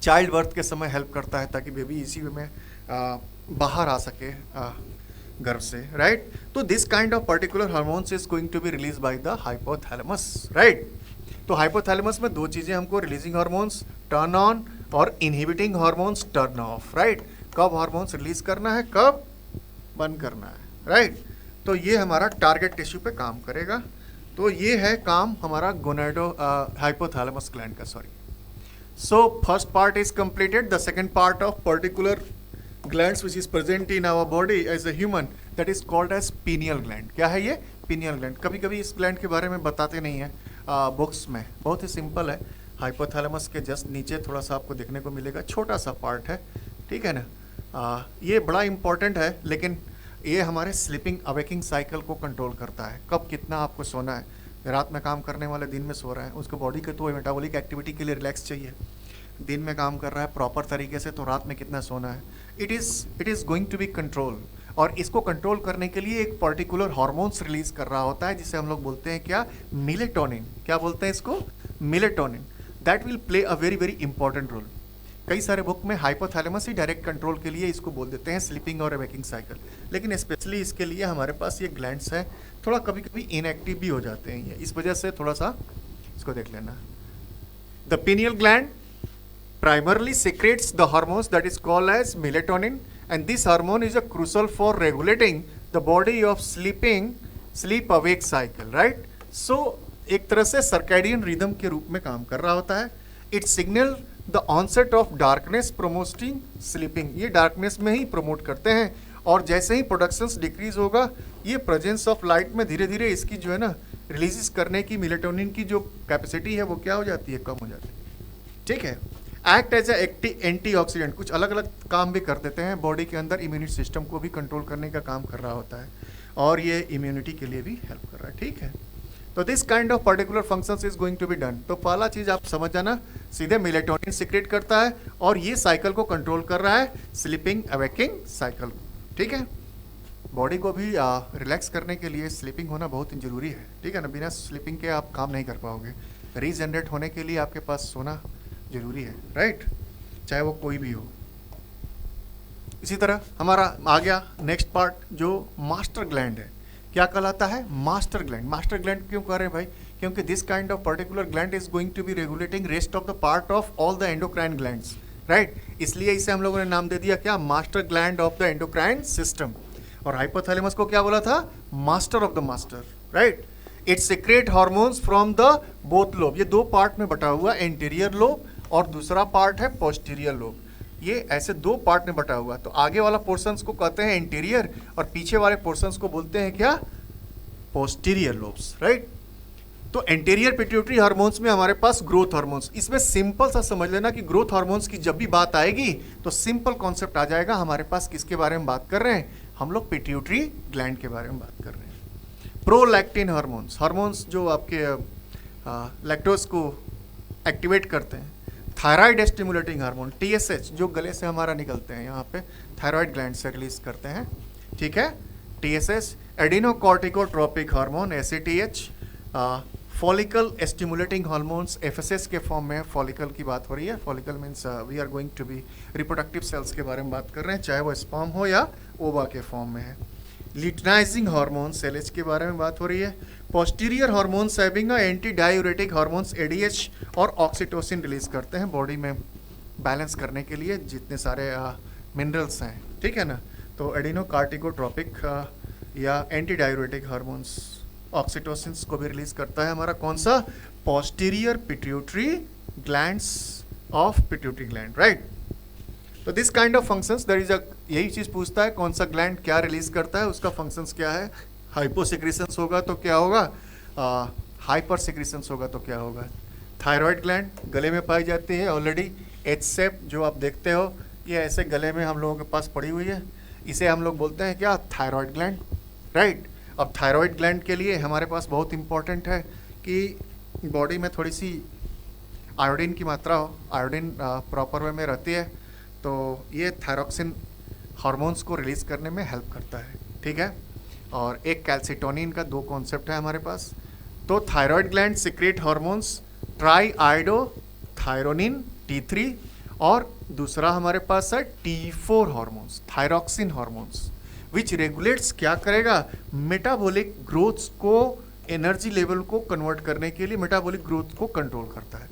चाइल्ड बर्थ के समय हेल्प करता है ताकि बेबी इसी में बाहर आ सके गर्भ से, राइट. तो this kind of particular hormones is going to be release by the hypothalamus, right. तो हाइपोथैलेमस में दो चीज़ें हमको, रिलीजिंग हार्मोन्स टर्न ऑन और inhibiting hormones turn off, right. कब हार्मोन्स रिलीज करना है, कब बंद करना है, राइट. तो ये हमारा टारगेट टिश्यू पे काम करेगा. तो ये है काम हमारा गोनाडो हाइपोथैलेमस ग्लैंड का, sorry. So first part is completed. The second part of particular glands which is present in our body as a human, that is called as pineal gland. क्या है ये pineal gland? कभी कभी इस gland के बारे में बताते नहीं है बुक्स में, बहुत ही सिंपल है. हाइपोथैलेमस के जस्ट नीचे थोड़ा सा आपको देखने को मिलेगा, छोटा सा पार्ट है, ठीक है ना। ये बड़ा इंपॉर्टेंट है, लेकिन ये हमारे स्लीपिंग अवेकिंग साइकिल को कंट्रोल करता है, कब कितना आपको सोना है। रात में काम करने वाले दिन में सो रहा है, उसको बॉडी के तो मेटाबॉलिक एक्टिविटी के लिए रिलैक्स चाहिए। दिन में काम कर रहा है प्रॉपर तरीके से, तो रात में कितना सोना है, it is going to be control. और इसको कंट्रोल करने के लिए एक पर्टिकुलर हार्मोन्स रिलीज कर रहा होता है, जिसे हम लोग बोलते हैं क्या, मिलेटोनिन। क्या बोलते हैं इसको, melatonin. That will play a very very important role. कई सारे बुक में हाइपोथैलेमस ही डायरेक्ट कंट्रोल के लिए इसको बोल देते हैं स्लीपिंग और वेकिंग साइकिल, लेकिन स्पेशली इसके लिए हमारे पास ये ग्लैंड्स हैं, थोड़ा कभी कभी इनएक्टिव भी हो जाते हैं ये, इस वजह से थोड़ा सा इसको देख लेना। The pineal gland primarily secretes the hormones that is called as melatonin, and this hormone is a crucial for regulating the body of sleep awake cycle, right? So एक तरह से सर्कैडियन रिदम के रूप में काम कर रहा होता है। It signal the onset of darkness promoting sleeping, ये डार्कनेस में ही प्रमोट करते हैं, और जैसे ही प्रोडक्शंस डिक्रीज होगा, ये प्रेजेंस ऑफ लाइट में धीरे धीरे इसकी जो है ना रिलीज करने की मेलेटोनिन की जो कैपेसिटी है वो क्या हो जाती है, कम हो जाती है, ठीक है। एक्ट एज एंटीऑक्सीडेंट, कुछ अलग अलग काम भी कर देते हैं बॉडी के अंदर, इम्यूनिटी सिस्टम को भी कंट्रोल करने का काम कर रहा होता है, और ये इम्यूनिटी के लिए भी हेल्प कर रहा है, ठीक है। तो this kind of particular functions is going to be done. तो पहला चीज आप समझ जाना, सीधे मेलेटोनिन सीक्रेट करता है और ये साइकिल को कंट्रोल कर रहा है, स्लीपिंग अवेकिंग साइकिल, ठीक है। बॉडी को भी रिलैक्स करने के लिए स्लीपिंग होना बहुत ही जरूरी है, ठीक है ना। बिना स्लीपिंग के आप काम नहीं कर पाओगे। रीजनरेट होने के लिए आपके पास सोना जरूरी है, राइट, चाहे वो कोई भी हो। इसी तरह हमारा आ गया नेक्स्ट पार्ट जो मास्टर ग्लैंड है। क्या कहलाता है, मास्टर ग्लैंड। मास्टर ग्लैंड क्यों कह रहे हैं भाई, क्योंकि this kind of particular gland is going to be regulating rest of the part of all the endocrine glands, right. इसलिए इसे हम लोगों ने नाम दे दिया क्या, master gland of the endocrine system. और हाइपोथैलेमस को क्या बोला था, master of the master, right. It secrete hormones from the both lobe, ये दो पार्ट में बटा हुआ, एंटीरियर लोब और दूसरा पार्ट है पोस्टीरियर लोब। ये ऐसे दो पार्ट में बटा हुआ, तो आगे वाला पोर्शंस को कहते हैं इंटीरियर और पीछे वाले पोर्शंस को बोलते हैं क्या, पोस्टीरियर लोब्स, राइट। तो एंटीरियर पिट्यूटरी हार्मोन्स में हमारे पास ग्रोथ हार्मोन्स। इसमें सिंपल सा समझ लेना कि ग्रोथ हार्मोन्स की जब भी बात आएगी तो सिंपल कॉन्सेप्ट आ जाएगा हमारे पास, किसके बारे में बात कर रहे हैं हम लोग, पिट्यूटरी ग्लैंड के बारे में बात कर रहे हैं। प्रोलैक्टिन हार्मोन्स, हार्मोन्स जो आपके लैक्टोज को एक्टिवेट करते हैं। थायराइड स्टिमुलेटिंग हार्मोन TSH जो गले से हमारा निकलते हैं, यहाँ पे थायराइड ग्लैंड से रिलीज करते हैं, ठीक है। TSH, adrenocorticotropic hormone ACTH, follicle stimulating hormones FSH के फॉर्म में, फॉलिकल की बात हो रही है। Follicle means we are going to be reproductive cells के बारे में बात कर रहे हैं, चाहे वो स्पर्म हो या ओवा के फॉर्म में है। ल्यूटिनाइजिंग हार्मोन्स LH के बारे में बात हो रही है। Posterior hormones having anti diuretic hormones ADH और ऑक्सीटोसिन रिलीज करते हैं बॉडी में बैलेंस करने के लिए जितने सारे मिनरल्स हैं, ठीक है ना। तो एडिनोकार्टिकोट्रोपिक या एंटी डायूरेटिक हार्मोन्स ऑक्सीटोसिन को भी रिलीज करता है हमारा कौन सा, posterior pituitary glands of pituitary gland, right. तो this kind of functions that is यही चीज पूछता है, कौन सा ग्लैंड क्या रिलीज करता है, उसका फंक्शंस क्या है। हाइपोसिक्रेशंस होगा तो क्या होगा, हाइपर सिक्रेशंस होगा तो क्या होगा। थायराइड ग्लैंड गले में पाई जाती है ऑलरेडी, H शेप जो आप देखते हो, ये ऐसे गले में हम लोगों के पास पड़ी हुई है, इसे हम लोग बोलते हैं क्या, थायराइड ग्लैंड, राइट। अब थायराइड ग्लैंड के लिए हमारे पास बहुत इंपॉर्टेंट है कि बॉडी में थोड़ी सी आयोडीन की मात्रा हो, आयोडीन प्रॉपर वे में रहती है, तो ये थायरोक्सिन हार्मोन्स को रिलीज करने में हेल्प करता है, ठीक है। और एक कैल्सिटोनिन का दो कॉन्सेप्ट है हमारे पास। तो thyroid gland secrete hormones triiodothyronine T3 और दूसरा हमारे पास है T4 hormones, thyroxine hormones, which regulates, क्या करेगा, मेटाबॉलिक ग्रोथ को, एनर्जी लेवल को कन्वर्ट करने के लिए मेटाबॉलिक ग्रोथ को कंट्रोल करता है।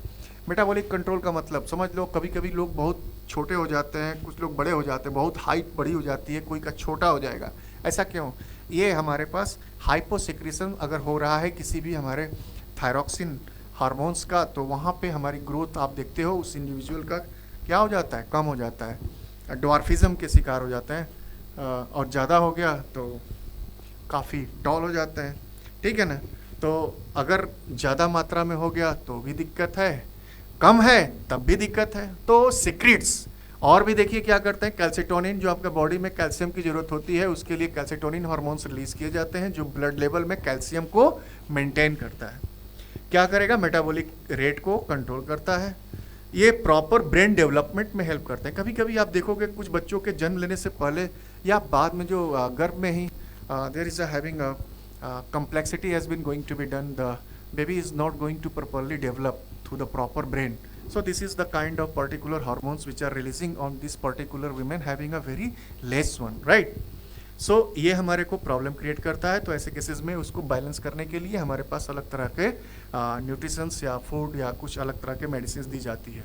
मेटाबॉलिक कंट्रोल का मतलब समझ लो, कभी कभी लोग बहुत छोटे हो जाते हैं, कुछ लोग बड़े हो जाते हैं, बहुत हाइट बड़ी हो जाती है, कोई का छोटा हो जाएगा, ऐसा क्यों, ये हमारे पास हाइपोसिक्रेशन अगर हो रहा है किसी भी हमारे थायरोक्सिन हार्मोन्स का, तो वहाँ पे हमारी ग्रोथ आप देखते हो उस इंडिविजुअल का क्या हो जाता है, कम हो जाता है, ड्वार्फिज्म के शिकार हो जाते हैं, और ज़्यादा हो गया तो काफ़ी टॉल हो जाते हैं, ठीक है ना। तो अगर ज़्यादा मात्रा में हो गया तो भी दिक्कत है, कम है तब भी दिक्कत है। तो सिक्रीट्स और भी देखिए क्या करते हैं, कैल्सिटोनिन, जो आपका बॉडी में कैल्शियम की जरूरत होती है उसके लिए कैल्सिटोनिन हार्मोन्स रिलीज किए जाते हैं जो ब्लड लेवल में कैल्शियम को मेंटेन करता है। क्या करेगा, मेटाबॉलिक रेट को कंट्रोल करता है। ये प्रॉपर ब्रेन डेवलपमेंट में हेल्प करते हैं। कभी कभी आप देखोगे कुछ बच्चों के जन्म लेने से पहले या बाद में जो गर्भ में ही there is having complexity has been going to be done, the baby is not going to properly develop through the proper brain. So this is the kind of particular hormones which are releasing on this particular women having a very less one, right? So ये हमारे को problem create करता है। तो ऐसे cases में उसको balance करने के लिए हमारे पास अलग तरह के न्यूट्रिशंस या फूड या कुछ अलग तरह के मेडिसिन दी जाती है।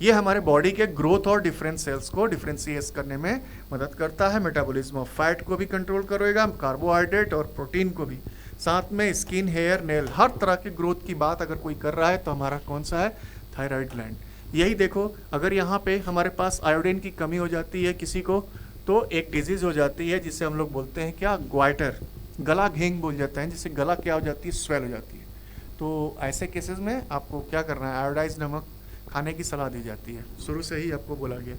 ये हमारे बॉडी के ग्रोथ और डिफरेंट सेल्स को डिफरेंशिएट करने में मदद करता है। मेटाबॉलिज्म ऑफ फैट को भी कंट्रोल करेगा, कार्बोहाइड्रेट और प्रोटीन को भी। साथ में स्किन, हेयर, नेल, हर तरह की ग्रोथ की बात अगर कोई कर रहा है तो हमारा कौन सा है, थायराइड ग्लैंड। यही देखो, अगर यहाँ पे हमारे पास आयोडीन की कमी हो जाती है किसी को तो एक डिजीज हो जाती है जिसे हम लोग बोलते हैं क्या, ग्वाइटर, गला घेंग बोल जाता है, जिससे गला क्या हो जाती है, स्वेल हो जाती है। तो ऐसे केसेस में आपको क्या करना है, आयोडाइज नमक खाने की सलाह दी जाती है, शुरू से ही आपको बोला गया।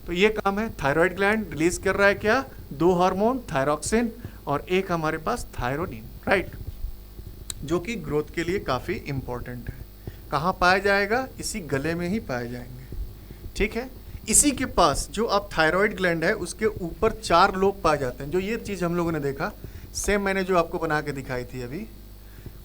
तो ये काम है, थायराइड ग्लैंड रिलीज कर रहा है क्या, 2 हार्मोन, थायरोक्सिन और एक हमारे पास थायरोनिन, राइट, जो कि ग्रोथ के लिए काफ़ी इंपॉर्टेंट है। कहाँ पाया जाएगा, इसी गले में ही पाए जाएंगे, ठीक है। इसी के पास जो आप थायराइड ग्लैंड है उसके ऊपर 4 लोब पाए जाते हैं। जो ये चीज़ हम लोगों ने देखा, सेम मैंने जो आपको बना के दिखाई थी अभी,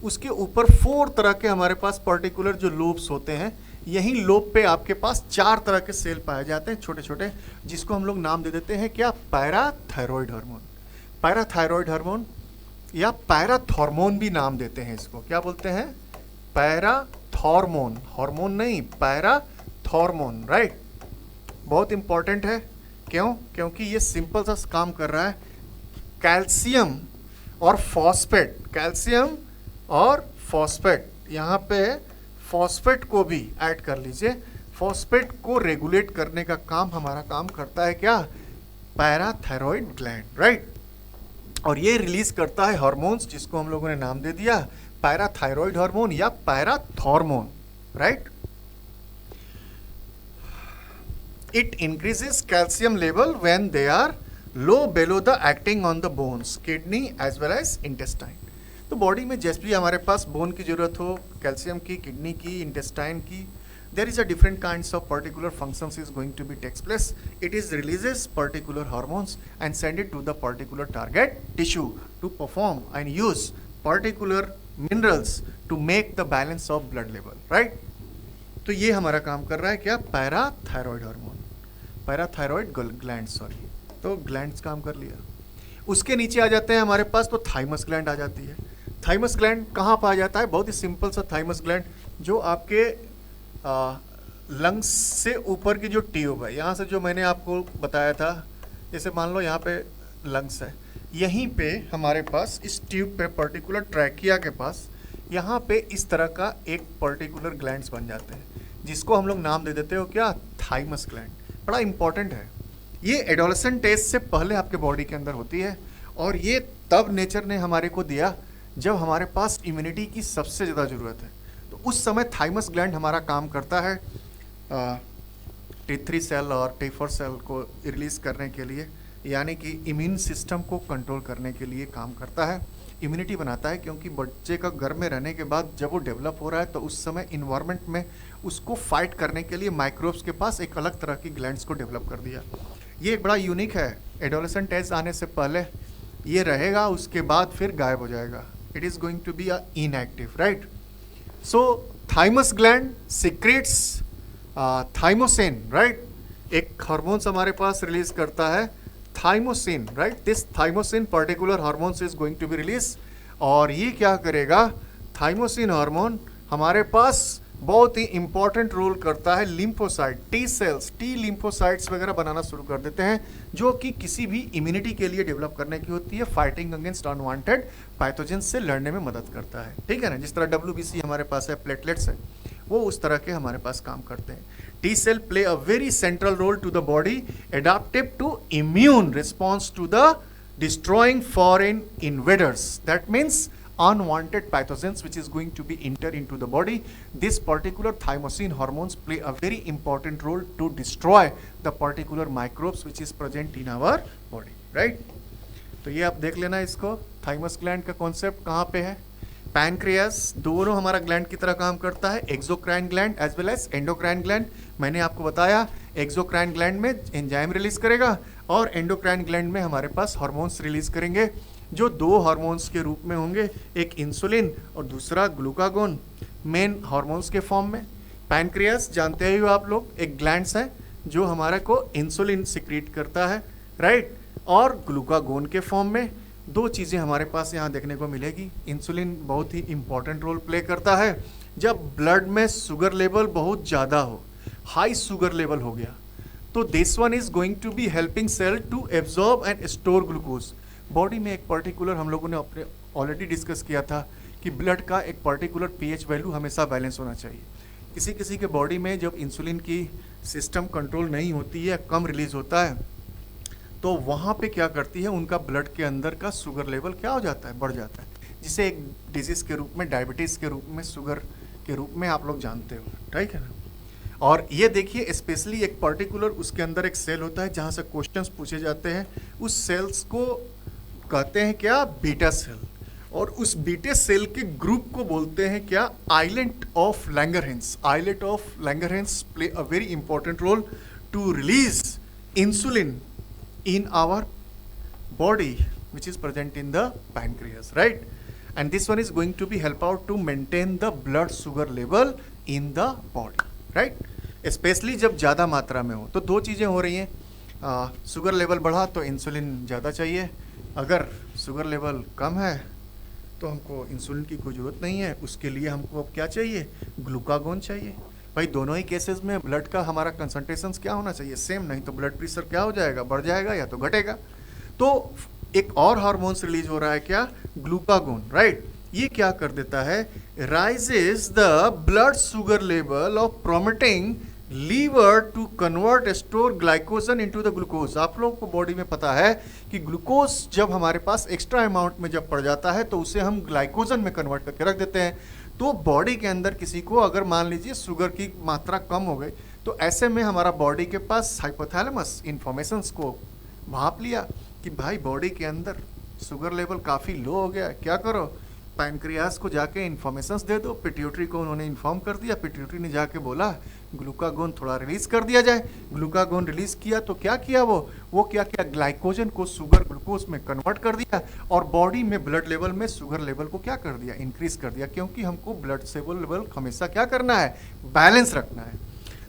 उसके ऊपर 4 तरह के हमारे पास पर्टिकुलर जो लोब्स होते हैं। यही लोब पे आपके पास 4 तरह के सेल पाए जाते हैं छोटे छोटे, जिसको हम लोग नाम दे देते हैं क्या, पैराथायरॉयड हार्मोन। पैराथायरॉयड हार्मोन या पैराथॉर्मोन भी नाम देते हैं इसको। क्या बोलते हैं, पैराथॉर्मोन, हार्मोन नहीं, पैराथॉर्मोन, राइट। बहुत इंपॉर्टेंट है, क्यों, क्योंकि ये सिंपल सा काम कर रहा है, कैल्शियम और फॉस्फेट, कैल्शियम और फॉस्फेट, यहाँ पे फॉस्फेट को भी ऐड कर लीजिए। फॉस्फेट को रेगुलेट करने का काम हमारा काम करता है क्या, पैराथायरॉयड ग्लैंड, राइट। और ये रिलीज करता है हार्मोन्स जिसको हम लोगों ने नाम दे दिया पैराथायरॉयड हार्मोन या parathormone, right. It increases calcium level when they are low below the acting on the bones, kidney as well as intestine। तो बॉडी में जैसे भी हमारे पास बोन की जरूरत हो, कैल्शियम की, किडनी की, इंटेस्टाइन की, there is a different kinds of particular functions is going to be takes place. It is releases particular hormones and send it to the particular target tissue to perform and use particular minerals to make the balance of blood level, right? तो ये हमारा काम कर रहा है क्या, parathyroid hormone, parathyroid gland, sorry. तो glands काम कर लिया। उसके नीचे आ जाते हैं हमारे पास, तो थाइमस ग्लैंड आ जाती है। थाइमस ग्लैंड कहाँ पाया जाता है, बहुत ही सिंपल सा थाइमस ग्लैंड, जो आपके लंग्स से ऊपर की जो ट्यूब है, यहाँ से जो मैंने आपको बताया था, जैसे मान लो यहाँ पे लंग्स है, यहीं पे हमारे पास इस ट्यूब पे पर्टिकुलर ट्रैकिया के पास यहाँ पे इस तरह का एक पर्टिकुलर ग्लैंड्स बन जाते हैं, जिसको हम लोग नाम दे देते हो क्या, थाइमस ग्लैंड। बड़ा इंपॉर्टेंट है, ये एडोलेसेंट एज से पहले आपके बॉडी के अंदर होती है, और ये तब नेचर ने हमारे को दिया जब हमारे पास इम्यूनिटी की सबसे ज़्यादा ज़रूरत है। तो उस समय थाइमस ग्लैंड हमारा काम करता है T3 सेल और T4 सेल को रिलीज़ करने के लिए, यानी कि इम्यून सिस्टम को कंट्रोल करने के लिए काम करता है, इम्यूनिटी बनाता है। क्योंकि बच्चे का घर में रहने के बाद जब वो डेवलप हो रहा है तो उस समय इन्वायरमेंट में उसको फाइट करने के लिए माइक्रोब्स के पास एक अलग तरह की ग्लैंड्स को डेवलप कर दिया। ये एक बड़ा यूनिक है, एडोलेसेंट एज आने से पहले ये रहेगा, उसके बाद फिर गायब हो जाएगा, it is going to be inactive, right. So thymus gland secretes thymosin, right, एक हार्मोन्स हमारे पास रिलीज करता है thymosin, right. This thymosin particular hormones is going to be release, और ये क्या करेगा, थाइमोसिन हार्मोन हमारे पास बहुत ही इंपॉर्टेंट रोल करता है lymphocyte, T cells, T lymphocytes वगैरह बनाना शुरू कर देते हैं, जो कि किसी भी इम्यूनिटी के लिए डेवलप करने की होती है, फाइटिंग अगेंस्ट अनवांटेड पैथोजेन से लड़ने में मदद करता है, ठीक है ना। जिस तरह WBC हमारे पास है, प्लेटलेट्स है, वो उस तरह के हमारे पास काम करते हैं। T cell play a very central role to the body, adaptive to immune response to the destroying foreign invaders, that means unwanted pathogens which is going to be enter into the body. This particular thymosin hormones play a very important role to destroy the particular microbes which is present in our body, right? तो ये आप देख लेना इसको, thymus gland का concept कहाँ पे है. पैनक्रियास दोनों हमारा ग्लैंड की तरह काम करता है, exocrine gland as well as endocrine gland. मैंने आपको बताया एक्सोक्राइन ग्लैंड में एंजाइम रिलीज करेगा और एंडोक्राइन ग्लैंड में हमारे पास हार्मोन्स रिलीज करेंगे, जो दो हार्मोन्स के रूप में होंगे, एक इंसुलिन और दूसरा ग्लूकागोन, मेन हार्मोन्स के फॉर्म में. पैनक्रियास जानते ही हो आप लोग, एक ग्लैंड्स है जो हमारा को इंसुलिन सिक्रीट करता है, राइट, और ग्लूकागोन के फॉर्म में. दो चीज़ें हमारे पास यहाँ देखने को मिलेगी. इंसुलिन बहुत ही इंपॉर्टेंट रोल प्ले करता है जब ब्लड में शुगर लेवल बहुत ज़्यादा हो, हाई शुगर लेवल हो गया, तो this one is going to be helping cell to absorb and store glucose. Body में एक पर्टिकुलर, हम लोगों ने अपने ऑलरेडी डिस्कस किया था कि ब्लड का एक पर्टिकुलर पीएच वैल्यू हमेशा बैलेंस होना चाहिए. किसी किसी के बॉडी में जब इंसुलिन की सिस्टम कंट्रोल नहीं होती है, कम रिलीज होता है, तो वहाँ पे क्या करती है, उनका ब्लड के अंदर का शुगर लेवल क्या हो जाता है, बढ़ जाता है, जिसे एक डिजीज़ के रूप में, डायबिटीज़ के रूप में, शुगर के रूप में आप लोग जानते हो, ठीक है ना. और ये देखिए स्पेशली एक पर्टिकुलर उसके अंदर एक सेल होता है जहाँ से क्वेश्चंस पूछे जाते हैं. उस सेल्स को कहते हैं क्या, बीटा सेल, और उस बीटा सेल के ग्रुप को बोलते हैं क्या, islet of Langerhans. Islet of Langerhans play a very important role to release insulin in our body which is present in the pancreas, right? And this one is going to be help out to maintain the blood sugar level in the body, right? Especially जब ज़्यादा मात्रा में हो तो दो चीज़ें हो रही हैं, शुगर लेवल बढ़ा तो इंसुलिन ज़्यादा चाहिए, अगर शुगर लेवल कम है तो हमको इंसुलिन की कोई ज़रूरत नहीं है, उसके लिए हमको अब क्या चाहिए, ग्लूकागोन चाहिए. भाई दोनों ही केसेस में ब्लड का हमारा कंसंट्रेशन क्या होना चाहिए, सेम, नहीं तो ब्लड प्रेशर क्या हो जाएगा, बढ़ जाएगा या तो घटेगा. तो एक और हार्मोन्स रिलीज हो रहा है क्या, ग्लूकागोन, राइट. ये क्या कर देता है, raises the blood sugar level of promoting liver to convert store glycogen into the glucose. आप लोगों को बॉडी में पता है कि ग्लूकोज जब हमारे पास एक्स्ट्रा अमाउंट में जब पड़ जाता है तो उसे हम ग्लाइकोजन में कन्वर्ट करके रख देते हैं. तो बॉडी के अंदर किसी को अगर मान लीजिए शुगर की मात्रा कम हो गई, तो ऐसे में हमारा बॉडी के पास हाइपोथैलेमस इन्फॉर्मेशंस को भाप लिया कि भाई बॉडी के अंदर शुगर लेवल काफ़ी लो हो गया, क्या करो, पैनक्रियास को जाके इन्फॉर्मेशंस दे दो. पिट्यूटरी को उन्होंने इन्फॉर्म कर दिया, पिट्यूटरी ने जाके बोला ग्लूकागोन थोड़ा रिलीज कर दिया जाए. ग्लूकागोन रिलीज किया तो क्या किया, वो क्या किया, ग्लाइकोजन को शुगर ग्लूकोज में कन्वर्ट कर दिया और बॉडी में ब्लड लेवल में शुगर लेवल को क्या कर दिया, इंक्रीज कर दिया, क्योंकि हमको ब्लड शुगर लेवल हमेशा क्या करना है, बैलेंस रखना है.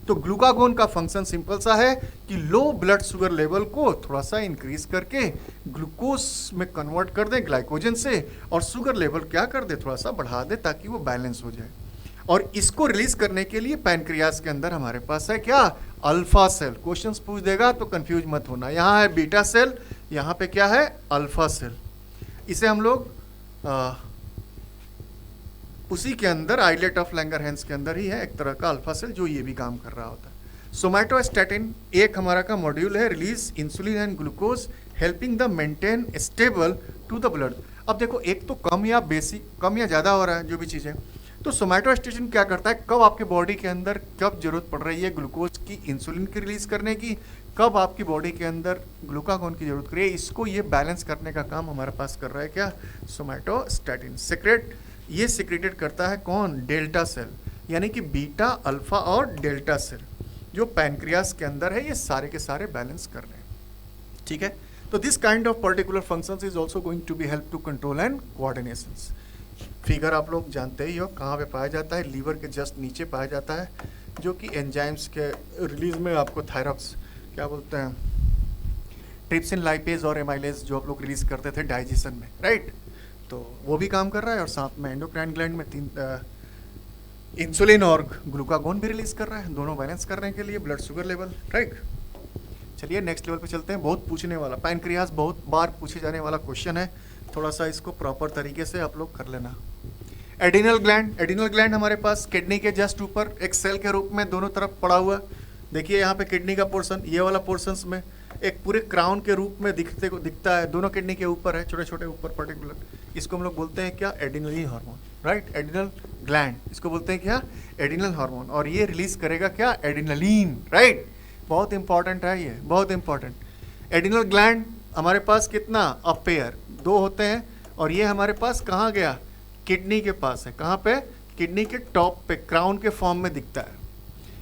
तो ग्लूकागोन का फंक्शन सिंपल सा है कि लो ब्लड शुगर लेवल को थोड़ा सा इंक्रीज करके ग्लूकोज में कन्वर्ट कर दे ग्लाइकोजन से, और शुगर लेवल क्या कर दे, थोड़ा सा बढ़ा दे ताकि वो बैलेंस हो जाए. और इसको रिलीज करने के लिए पैनक्रियास के अंदर हमारे पास है क्या, अल्फा सेल. क्वेश्चंस पूछ देगा तो कंफ्यूज मत होना, यहाँ है बीटा सेल, यहाँ पे क्या है, अल्फा सेल. इसे हम लोग उसी के अंदर आइलेट ऑफ लैंगरहैंस के अंदर ही है एक तरह का अल्फा सेल जो ये भी काम कर रहा होता है. सोमैटोस्टैटिन एक हमारा का मॉड्यूल है, release insulin and glucose helping the maintain stable to the blood. अब देखो एक तो कम या बेसिक, कम या ज़्यादा हो रहा है जो भी चीज़ें, तो सोमैटोस्टैटिन क्या करता है, कब आपके बॉडी के अंदर कब जरूरत पड़ रही है ग्लूकोज की, इंसुलिन की रिलीज करने की, कब आपकी बॉडी के अंदर ग्लूकागोन की जरूरत करिए, इसको ये बैलेंस करने का काम हमारे पास कर रहा है क्या, सोमैटोस्टैटिन. सीक्रेट ये सिक्रेटेड करता है कौन, डेल्टा सेल, यानी कि बीटा, अल्फा और डेल्टा सेल जो पैनक्रियास के अंदर है, ये सारे के सारे बैलेंस कर रहे हैं. ठीक है, तो this kind of particular functions is also going to be help to control and coordinations. Figure आप लोग जानते ही हो कहाँ पे पाया जाता है, लीवर के जस्ट नीचे पाया जाता है, जो कि एंजाइम्स के रिलीज में आपको थायरॉक्स क्या बोलते हैं, ट्रिप्सिन, लाइपेज और एमाइलेज जो आप लोग रिलीज करते थे डाइजेशन में, राइट. तो वो भी काम कर रहा है और साथ में एंडोक्राइन ग्लैंड में इंसुलिन और ग्लूकागोन भी रिलीज कर रहा है, दोनों बैलेंस करने के लिए ब्लड शुगर लेवल, राइट. चलिए नेक्स्ट लेवल पे चलते हैं. बहुत पूछने वाला पैनक्रियास, बहुत बार पूछे जाने वाला क्वेश्चन है, थोड़ा सा इसको प्रॉपर तरीके से आप लोग कर लेना. एडिनल ग्लैंड, एडिनल ग्लैंड हमारे पास किडनी के जस्ट ऊपर एक सेल के रूप में दोनों तरफ पड़ा हुआ. देखिए यहाँ पे किडनी का पोर्शन, ये वाला पोर्शन में एक पूरे क्राउन के रूप में दिखता है, दोनों किडनी के ऊपर है, छोटे छोटे ऊपर पर्टिकुलर, इसको हम लोग बोलते हैं क्या, adrenal hormone, right, adrenal gland, इसको बोलते हैं क्या, एडिनल हार्मोन, और ये रिलीज करेगा क्या, एडिनलिन, राइट। बहुत इंपॉर्टेंट है ये, बहुत इंपॉर्टेंट। एडिनल ग्लैंड हमारे पास कितना, अ पेयर, दो होते हैं, और ये हमारे पास कहाँ गया, किडनी के पास है, कहाँ पे, किडनी के टॉप पे, क्राउन के फॉर्म में दिखता है।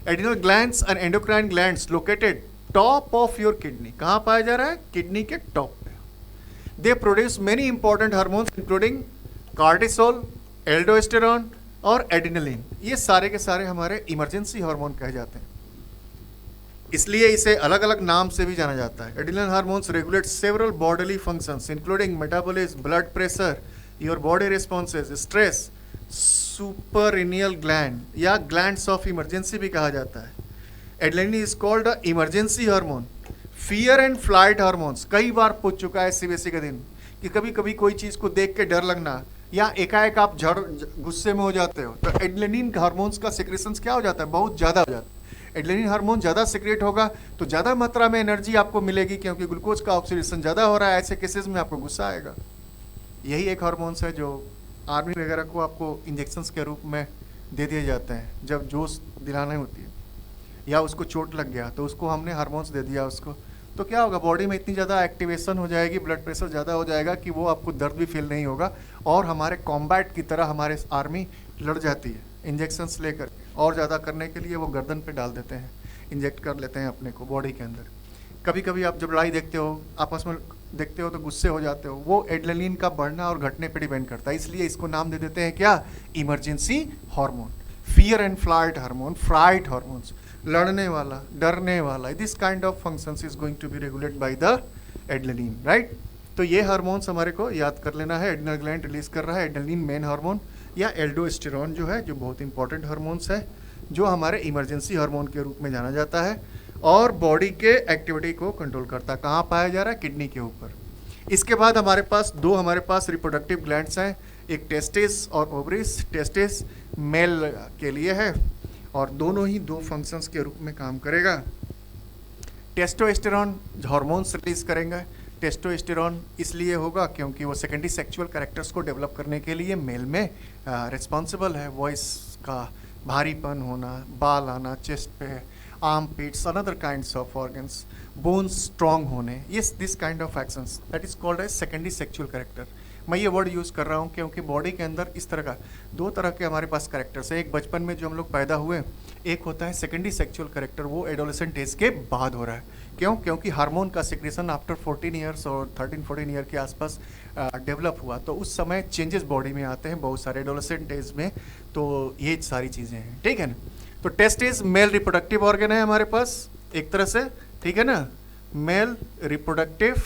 Adrenal glands and endocrine glands located top of your kidney, कहाँ पाया जा रहा है, किडनी के टॉप पे। They produce many important hormones including cortisol, aldosterone और एडिनलिन। ये सारे के सारे हमारे इमरजेंसी हार्मोन कहे जाते हैं, इसलिए इसे अलग अलग नाम से भी जाना जाता है। Adrenal hormones regulate several bodily functions including metabolism, blood pressure, your body responses, stress, suprarenal gland या ग्लैंड्स ऑफ इमरजेंसी भी कहा जाता है। Adrenaline is called a emergency hormone. Fear and flight hormones, कई बार पूछ चुका है सीबीएसई के दिन कि कभी कभी कोई चीज को देख के डर लगना या एकाएक आप गुस्से में हो जाते हो, तो एडिनलिन हार्मोन्स का सिक्रेशंस क्या हो जाता है, बहुत ज्यादा हो जाता है। एडिनलिन हार्मोन ज़्यादा सिक्रेट होगा तो ज़्यादा मात्रा में एनर्जी आपको मिलेगी, क्योंकि ग्लूकोज का ऑक्सीडेशन ज़्यादा हो रहा है, ऐसे केसेस में आपको गुस्सा आएगा। यही एक हार्मोन्स है जो आर्मी वगैरह को आपको इंजेक्शंस के रूप में दे दिए जाते हैं, जब जोश दिलानी होती है या उसको चोट लग गया तो उसको हमने हार्मोन्स दे दिया उसको, तो क्या होगा, बॉडी में इतनी ज़्यादा एक्टिवेशन हो जाएगी, ब्लड प्रेशर ज़्यादा हो जाएगा कि वो आपको दर्द भी फील नहीं होगा, और हमारे कॉम्बैट की तरह हमारे आर्मी लड़ जाती है इंजेक्शंस लेकर। और ज़्यादा करने के लिए वो गर्दन पे डाल देते हैं, इंजेक्ट कर लेते हैं अपने को बॉडी के अंदर। कभी कभी आप जब लड़ाई देखते हो, आपस में देखते हो तो गुस्से हो जाते हो, वो एड्रेनलिन का बढ़ना और घटने पे डिपेंड करता है, इसलिए इसको नाम दे देते हैं क्या, emergency hormone. Fear and flight hormone, fright hormones, लड़ने वाला, डरने वाला, this kind of functions is going to be regulated by the adrenaline, right. तो ये हार्मोन्स हमारे को याद कर लेना है। एड्रेनल ग्लैंड रिलीज कर रहा है एड्रेनलिन मेन हार्मोन, या एल्डोस्टेरॉन जो है, जो बहुत इंपॉर्टेंट हार्मोन्स है, जो हमारे इमरजेंसी हार्मोन के रूप में जाना जाता है, और बॉडी के एक्टिविटी को कंट्रोल करता है। कहाँ पाया जा रहा है, किडनी के ऊपर। इसके बाद हमारे पास रिप्रोडक्टिव ग्लैंड्स हैं, एक टेस्टिस और ओवरिस। टेस्टिस मेल के लिए है और दोनों ही दो फंक्शंस के रूप में काम करेगा। टेस्टोस्टेरॉन हार्मोन्स रिलीज करेंगे। टेस्टोस्टेरॉन इसलिए होगा क्योंकि वो सेकेंडरी सेक्सुअल कैरेक्टर्स को डेवलप करने के लिए मेल में रिस्पॉन्सिबल है। वॉइस का भारीपन होना, बाल आना चेस्ट पे, armpits, another kinds of organs, bones strong होने, ये this kind of actions that is called as secondary sexual character. मैं ये वर्ड यूज़ कर रहा हूँ क्योंकि बॉडी के अंदर इस तरह का दो तरह के हमारे पास कैरेक्टर्स है। एक बचपन में जो हम लोग पैदा हुए, एक होता है सेकेंडरी सेक्सुअल कैरेक्टर, वो एडोलेसेंट एज के बाद हो रहा है। क्यों? क्योंकि हार्मोन का सिक्रेशन आफ्टर 14 ईयर्स और 13-14 ईयर के आसपास डेवलप हुआ, तो उस समय चेंजेस बॉडी में आते हैं बहुत सारे एडोलेसेंट एज में। तो ये सारी चीज़ें हैं, ठीक है ना। तो test is male reproductive organ है हमारे पास एक तरह से, ठीक है ना। मेल रिप्रोडक्टिव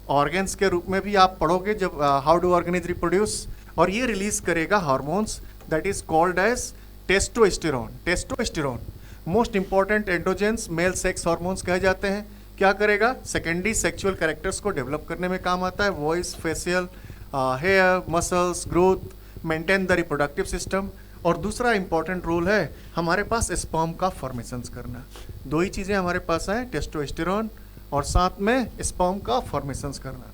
ऑर्गन्स के रूप में भी आप पढ़ोगे जब how do organ is reproduce, और ये रिलीज करेगा hormones that is called as testosterone. Testosterone most important androgens male sex hormones कहे जाते हैं। क्या करेगा? सेकेंडरी सेक्सुअल कैरेक्टर्स को डेवलप करने में काम आता है। Voice, facial hair, muscles, growth, maintain the reproductive system. और दूसरा इंपॉर्टेंट रोल है हमारे पास स्पर्म का फॉर्मेशन करना। दो ही चीज़ें हमारे पास हैं, टेस्टोस्टेरॉन और साथ में स्पर्म का फॉर्मेशन करना।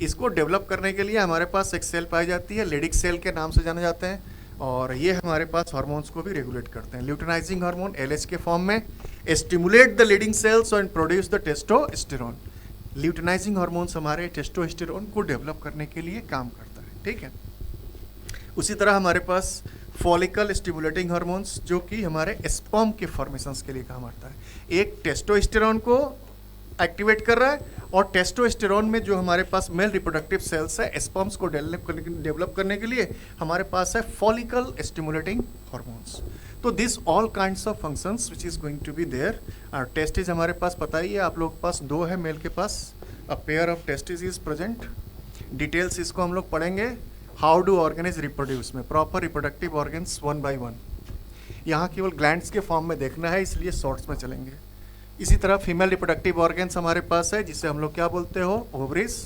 इसको डेवलप करने के लिए हमारे पास एक सेल पाई जाती है, लेडिक सेल के नाम से जाने जाते हैं, और ये हमारे पास हार्मोन्स को भी रेगुलेट करते हैं। ल्यूटिनाइजिंग हार्मोन LH के फॉर्म में stimulate the leading cells and produce the testosterone. Luteinizing hormones हमारे टेस्टोस्टेरॉन को डेवलप करने के लिए काम करता है, ठीक है। उसी तरह हमारे पास फॉलिकल स्टिमुलेटिंग हार्मोन्स जो कि हमारे स्पर्म के फॉर्मेशंस के लिए काम आता है। एक टेस्टोस्टेरॉन को एक्टिवेट कर रहा है, और टेस्टोस्टेरॉन में जो हमारे पास मेल रिप्रोडक्टिव सेल्स है स्पर्म्स को डेवलप करने के लिए हमारे पास है फॉलिकल स्टिमुलेटिंग हार्मोन्स। तो this all kinds of functions which is going to be there. Testis हमारे पास पता ही है, आप लोग के पास दो है मेल के पास, a pair of testis is present. Details इसको हम लोग पढ़ेंगे how do organ is reproduce में, प्रॉपर रिप्रोडक्टिव ऑर्गन्स 1 by 1। यहाँ केवल ग्लैंड्स के फॉर्म में देखना है, इसलिए शॉर्ट्स में चलेंगे। इसी तरह फीमेल रिप्रोडक्टिव ऑर्गन्स हमारे पास है, जिसे हम लोग क्या बोलते हो, ओवरिस।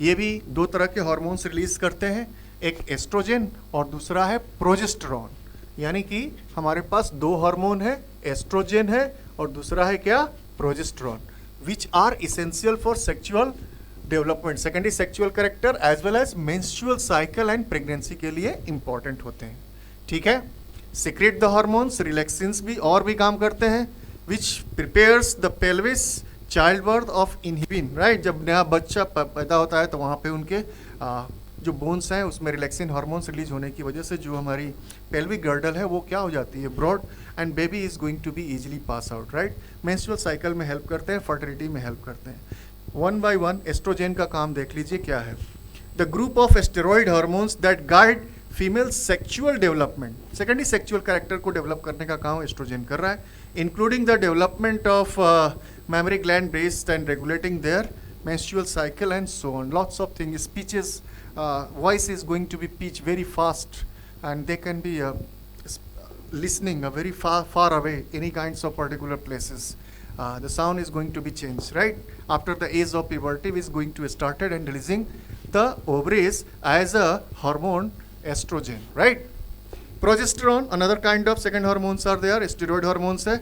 ये भी दो तरह के हार्मोन्स रिलीज करते हैं, एक एस्ट्रोजन और दूसरा है प्रोजेस्टेरॉन। यानी कि हमारे पास दो हार्मोन है, एस्ट्रोजन है और दूसरा है क्या, progesterone, which are essential for sexual development, secondary sexual character as well as menstrual cycle and pregnancy के लिए इंपॉर्टेंट होते हैं। ठीक है, सिक्रेट द हार्मोन्स, रिलैक्सिन्स भी और भी काम करते हैं, which prepares the pelvis child birth of inhibin, right. जब नया बच्चा पैदा होता है तो वहाँ पे उनके जो बोन्स हैं उसमें रिलैक्सिन हार्मोन्स रिलीज होने की वजह से जो हमारी पेल्विक गर्डल है वो क्या हो जाती है, broad, and baby is going to be easily pass out, right. Menstrual cycle में हेल्प करते हैं, फर्टिलिटी में हेल्प करते हैं। वन बाय वन एस्ट्रोजेन का काम देख लीजिए क्या है। The group of steroid hormones that guide female sexual development, secondary sexual character को डेवलप करने का काम एस्ट्रोजेन कर रहा है, including the development of memory gland based and regulating their menstrual cycle and so on, lots of things, speeches, voice is going to be pitch very fast and they can be listening very far away any kinds of particular places. The sound is going to be changed, right, after the age of puberty is going to started and releasing the ovaries as a hormone estrogen, right. Progesterone, another kind of second hormones are there, steroid hormones है,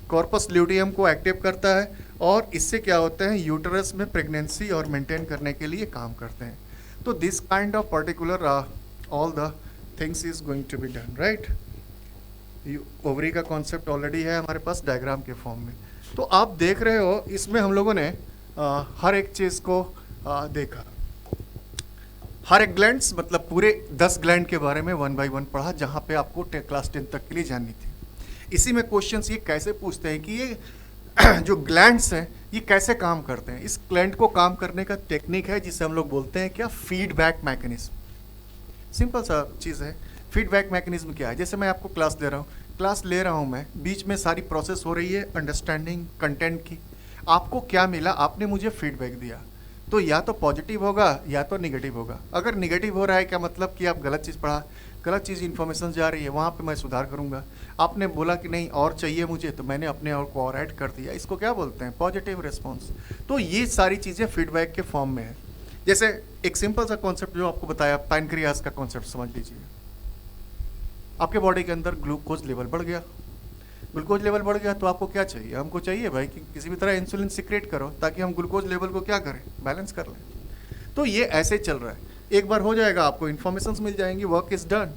corpus luteum को active करता है और इससे क्या होता है, uterus में प्रेगनेंसी और मेंटेन करने के लिए काम करते हैं। तो this kind of particular all the things is going to be done, right. Ovary का कॉन्सेप्ट ऑलरेडी है हमारे पास डायग्राम के फॉर्म में। तो आप देख रहे हो इसमें हम लोगों ने हर एक चीज़ को देखा, हर एक ग्लैंड्स मतलब पूरे 10 ग्लैंड के बारे में 1 बाय 1 पढ़ा, जहाँ पे आपको क्लास 10 तक के लिए जाननी थी। इसी में क्वेश्चंस ये कैसे पूछते हैं कि ये जो ग्लैंड्स हैं ये कैसे काम करते हैं। इस ग्लैंड को काम करने का टेक्निक है जिसे हम लोग बोलते हैं क्या, फीडबैक मैकेनिज्म। सिंपल सा चीज़ है। फीडबैक मैकेनिज्म क्या है, जैसे मैं आपको क्लास ले रहा हूँ मैं, बीच में सारी प्रोसेस हो रही है अंडरस्टैंडिंग कंटेंट की, आपको क्या मिला, आपने मुझे फीडबैक दिया, तो या तो पॉजिटिव होगा या तो निगेटिव होगा। अगर निगेटिव हो रहा है क्या मतलब कि आप गलत चीज़ पढ़ा, गलत चीज़ इन्फॉर्मेशन जा रही है, वहाँ पे मैं सुधार करूँगा। आपने बोला कि नहीं और चाहिए मुझे, तो मैंने अपने और को और ऐड कर दिया, इसको क्या बोलते हैं, पॉजिटिव रिस्पॉन्स। तो ये सारी चीज़ें फीडबैक के फॉर्म में है। जैसे एक सिंपल सा कॉन्सेप्ट जो आपको बताया, पैनक्रियास का कॉन्सेप्ट समझ लीजिए। आपके बॉडी के अंदर ग्लूकोज लेवल बढ़ गया, ग्लूकोज लेवल बढ़ गया तो आपको क्या चाहिए, हमको चाहिए भाई कि किसी भी तरह इंसुलिन सिक्रेट करो ताकि हम ग्लूकोज लेवल को क्या करें, बैलेंस कर लें। तो ये ऐसे चल रहा है, एक बार हो जाएगा आपको इन्फॉर्मेशन मिल जाएंगी, work is done.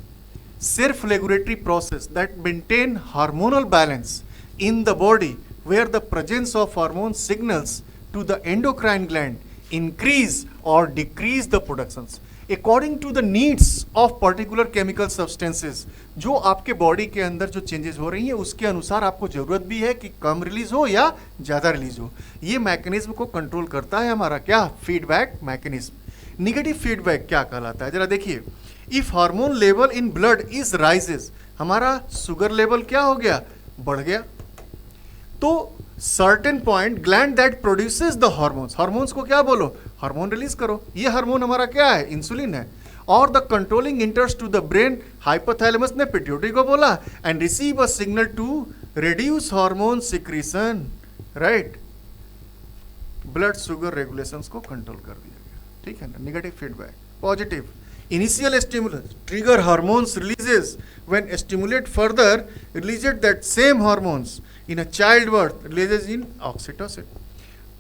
Self regulatory process that maintain hormonal balance in the body where the presence of hormone signals to the endocrine gland increase और decrease the productions according to the needs of particular chemical substances. जो आपके body के अंदर जो changes हो रही हैं उसके अनुसार आपको जरूरत भी है कि कम रिलीज हो या ज़्यादा रिलीज हो। ये मैकेनिज्म को कंट्रोल करता है हमारा क्या, फीडबैक मैकेनिज्म। निगेटिव फीडबैक क्या कहलाता है, जरा देखिए। If hormone level in blood is rises, हमारा शुगर लेवल क्या हो गया, बढ़ गया, तो certain point gland that produces the hormones, hormones को क्या बोलो, हार्मोन रिलीज करो। ये हार्मोन हमारा क्या है, इंसुलिन है। और the controlling interest to the brain, hypothalamus ने पिट्यूटरी को बोला, and receive a signal to reduce hormone secretion, right. Blood sugar regulations को कंट्रोल कर दिया गया, ठीक है ना। Negative feedback. Positive, initial stimulus trigger hormones releases when stimulate further releases that same hormones in a childbirth releases in oxytocin।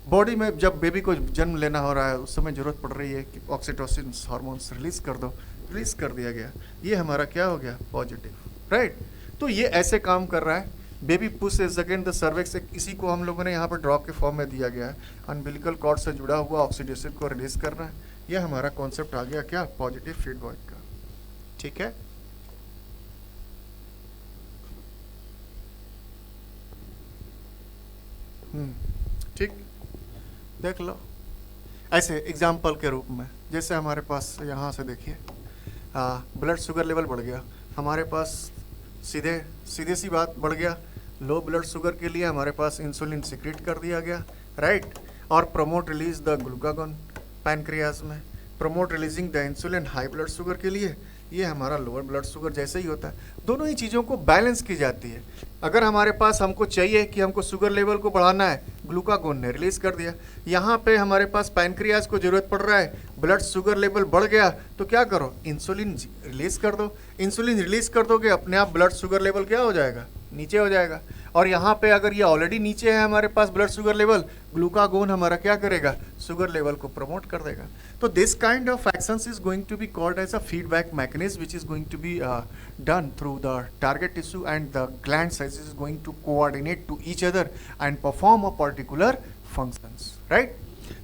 Body में जब baby को जन्म लेना हो रहा है उस समय जरूरत पड़ रही है कि ऑक्सीटोसिन हार्मोन्स रिलीज कर दो, रिलीज कर दिया गया, ये हमारा क्या हो गया, पॉजिटिव, राइट। तो ये ऐसे काम कर रहा है। Baby pushes again the cervix, इसी को हम लोगों ने यहाँ पर ड्रॉप के फॉर्म में दिया गया है। अम्बिलिकल कॉर्ड से जुड़ा हुआ ऑक्सीटोसिन को रिलीज कर रहा है। ये हमारा कॉन्सेप्ट आ गया क्या, पॉजिटिव फीडबैक का, ठीक है। ठीक, देख लो ऐसे एग्जाम्पल के रूप में। जैसे हमारे पास यहाँ से देखिए, ब्लड शुगर लेवल बढ़ गया हमारे पास, सीधे सी बात बढ़ गया। लो ब्लड शुगर के लिए हमारे पास इंसुलिन सिक्रेट कर दिया गया, राइट। और promote release the glucagon pancreas में, promote releasing the insulin high blood sugar के लिए, ये हमारा लोअर ब्लड शुगर जैसे ही होता है। दोनों ही चीज़ों को बैलेंस की जाती है। अगर हमारे पास हमको चाहिए कि हमको शुगर लेवल को बढ़ाना है, ग्लूकागोन ने रिलीज कर दिया। यहाँ पे हमारे पास पैनक्रियाज को जरूरत पड़ रहा है, ब्लड शुगर लेवल बढ़ गया, तो क्या करो, इंसुलिन रिलीज कर दो। इंसुलिन रिलीज कर दोगे अपने आप ब्लड शुगर लेवल क्या हो जाएगा, नीचे हो जाएगा। और यहाँ पे अगर ये ऑलरेडी नीचे है हमारे पास ब्लड शुगर लेवल, ग्लूकागोन हमारा क्या करेगा, शुगर लेवल को प्रमोट कर देगा। तो this kind of actions is going to be called as a feedback mechanism which is going to be done through the target tissue and the gland size is going to coordinate to each other and perform a particular functions, right.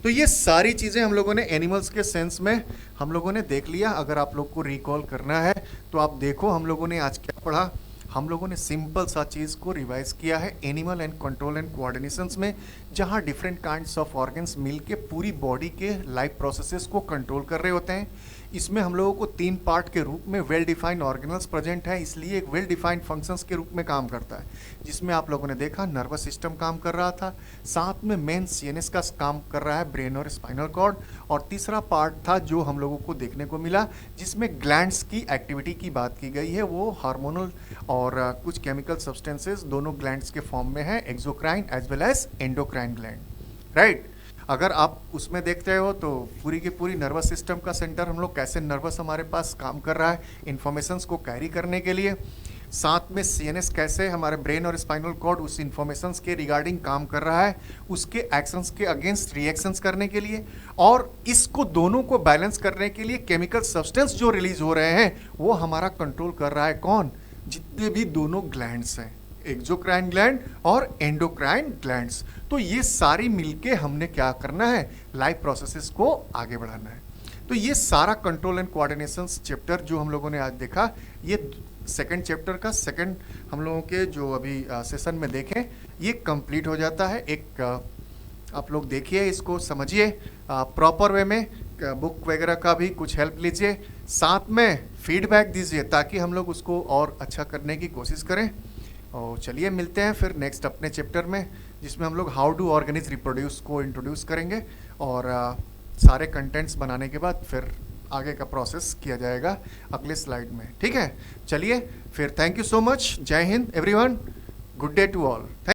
तो ये सारी चीज़ें हम लोगों ने animals के sense में हम लोगों ने देख लिया। अगर आप लोग को रिकॉल करना है तो आप देखो हम लोगों ने आज क्या पढ़ा। हम लोगों ने सिंपल सा चीज़ को रिवाइज किया है animal and control and coordinations में, जहाँ डिफरेंट काइंड्स ऑफ ऑर्गन्स मिल के पूरी बॉडी के लाइफ प्रोसेसेस को कंट्रोल कर रहे होते हैं। इसमें हम लोगों को 3 पार्ट के रूप में वेल डिफाइंड ऑर्गेनल्स प्रेजेंट है, इसलिए एक वेल डिफाइंड फंक्शंस के रूप में काम करता है, जिसमें आप लोगों ने देखा नर्वस सिस्टम काम कर रहा था, साथ में मेन सीएनएस का काम कर रहा है ब्रेन और स्पाइनल कॉर्ड, और तीसरा पार्ट था जो हम लोगों को देखने को मिला जिसमें ग्लैंड्स की एक्टिविटी की बात की गई है। वो हार्मोनल और कुछ केमिकल सब्सटेंसेस दोनों ग्लैंड्स के फॉर्म में है, exocrine as well as endocrine gland, right. अगर आप उसमें देखते हो तो पूरी की पूरी नर्वस सिस्टम का सेंटर हम लोग कैसे नर्वस हमारे पास काम कर रहा है इन्फॉर्मेशंस को कैरी करने के लिए, साथ में सीएनएस कैसे हमारे ब्रेन और स्पाइनल कॉर्ड उस इन्फॉर्मेशंस के रिगार्डिंग काम कर रहा है, उसके एक्शंस के अगेंस्ट रिएक्शंस करने के लिए, और इसको दोनों को बैलेंस करने के लिए केमिकल सब्सटेंस जो रिलीज हो रहे हैं वो हमारा कंट्रोल कर रहा है कौन, जितने भी दोनों ग्लैंड्स हैं, एक्सोक्राइन ग्लैंड और एंडोक्राइन ग्लैंड्स। तो ये सारी मिलके हमने क्या करना है, लाइफ प्रोसेसेस को आगे बढ़ाना है। तो ये सारा कंट्रोल एंड कोऑर्डिनेशन चैप्टर जो हम लोगों ने आज देखा, ये सेकंड चैप्टर का सेकंड हम लोगों के जो अभी सेशन में देखें ये कंप्लीट हो जाता है। एक आप लोग देखिए, इसको समझिए प्रॉपर वे में, बुक वगैरह का भी कुछ हेल्प लीजिए, साथ में फीडबैक दीजिए ताकि हम लोग उसको और अच्छा करने की कोशिश करें। और चलिए मिलते हैं फिर नेक्स्ट अपने चैप्टर में, जिसमें हम लोग हाउ डू ऑर्गेनिज रिप्रोड्यूस को इंट्रोड्यूस करेंगे, और सारे कंटेंट्स बनाने के बाद फिर आगे का प्रोसेस किया जाएगा अगले स्लाइड में, ठीक है। चलिए फिर, thank you so much, Jai Hind everyone, good day to all.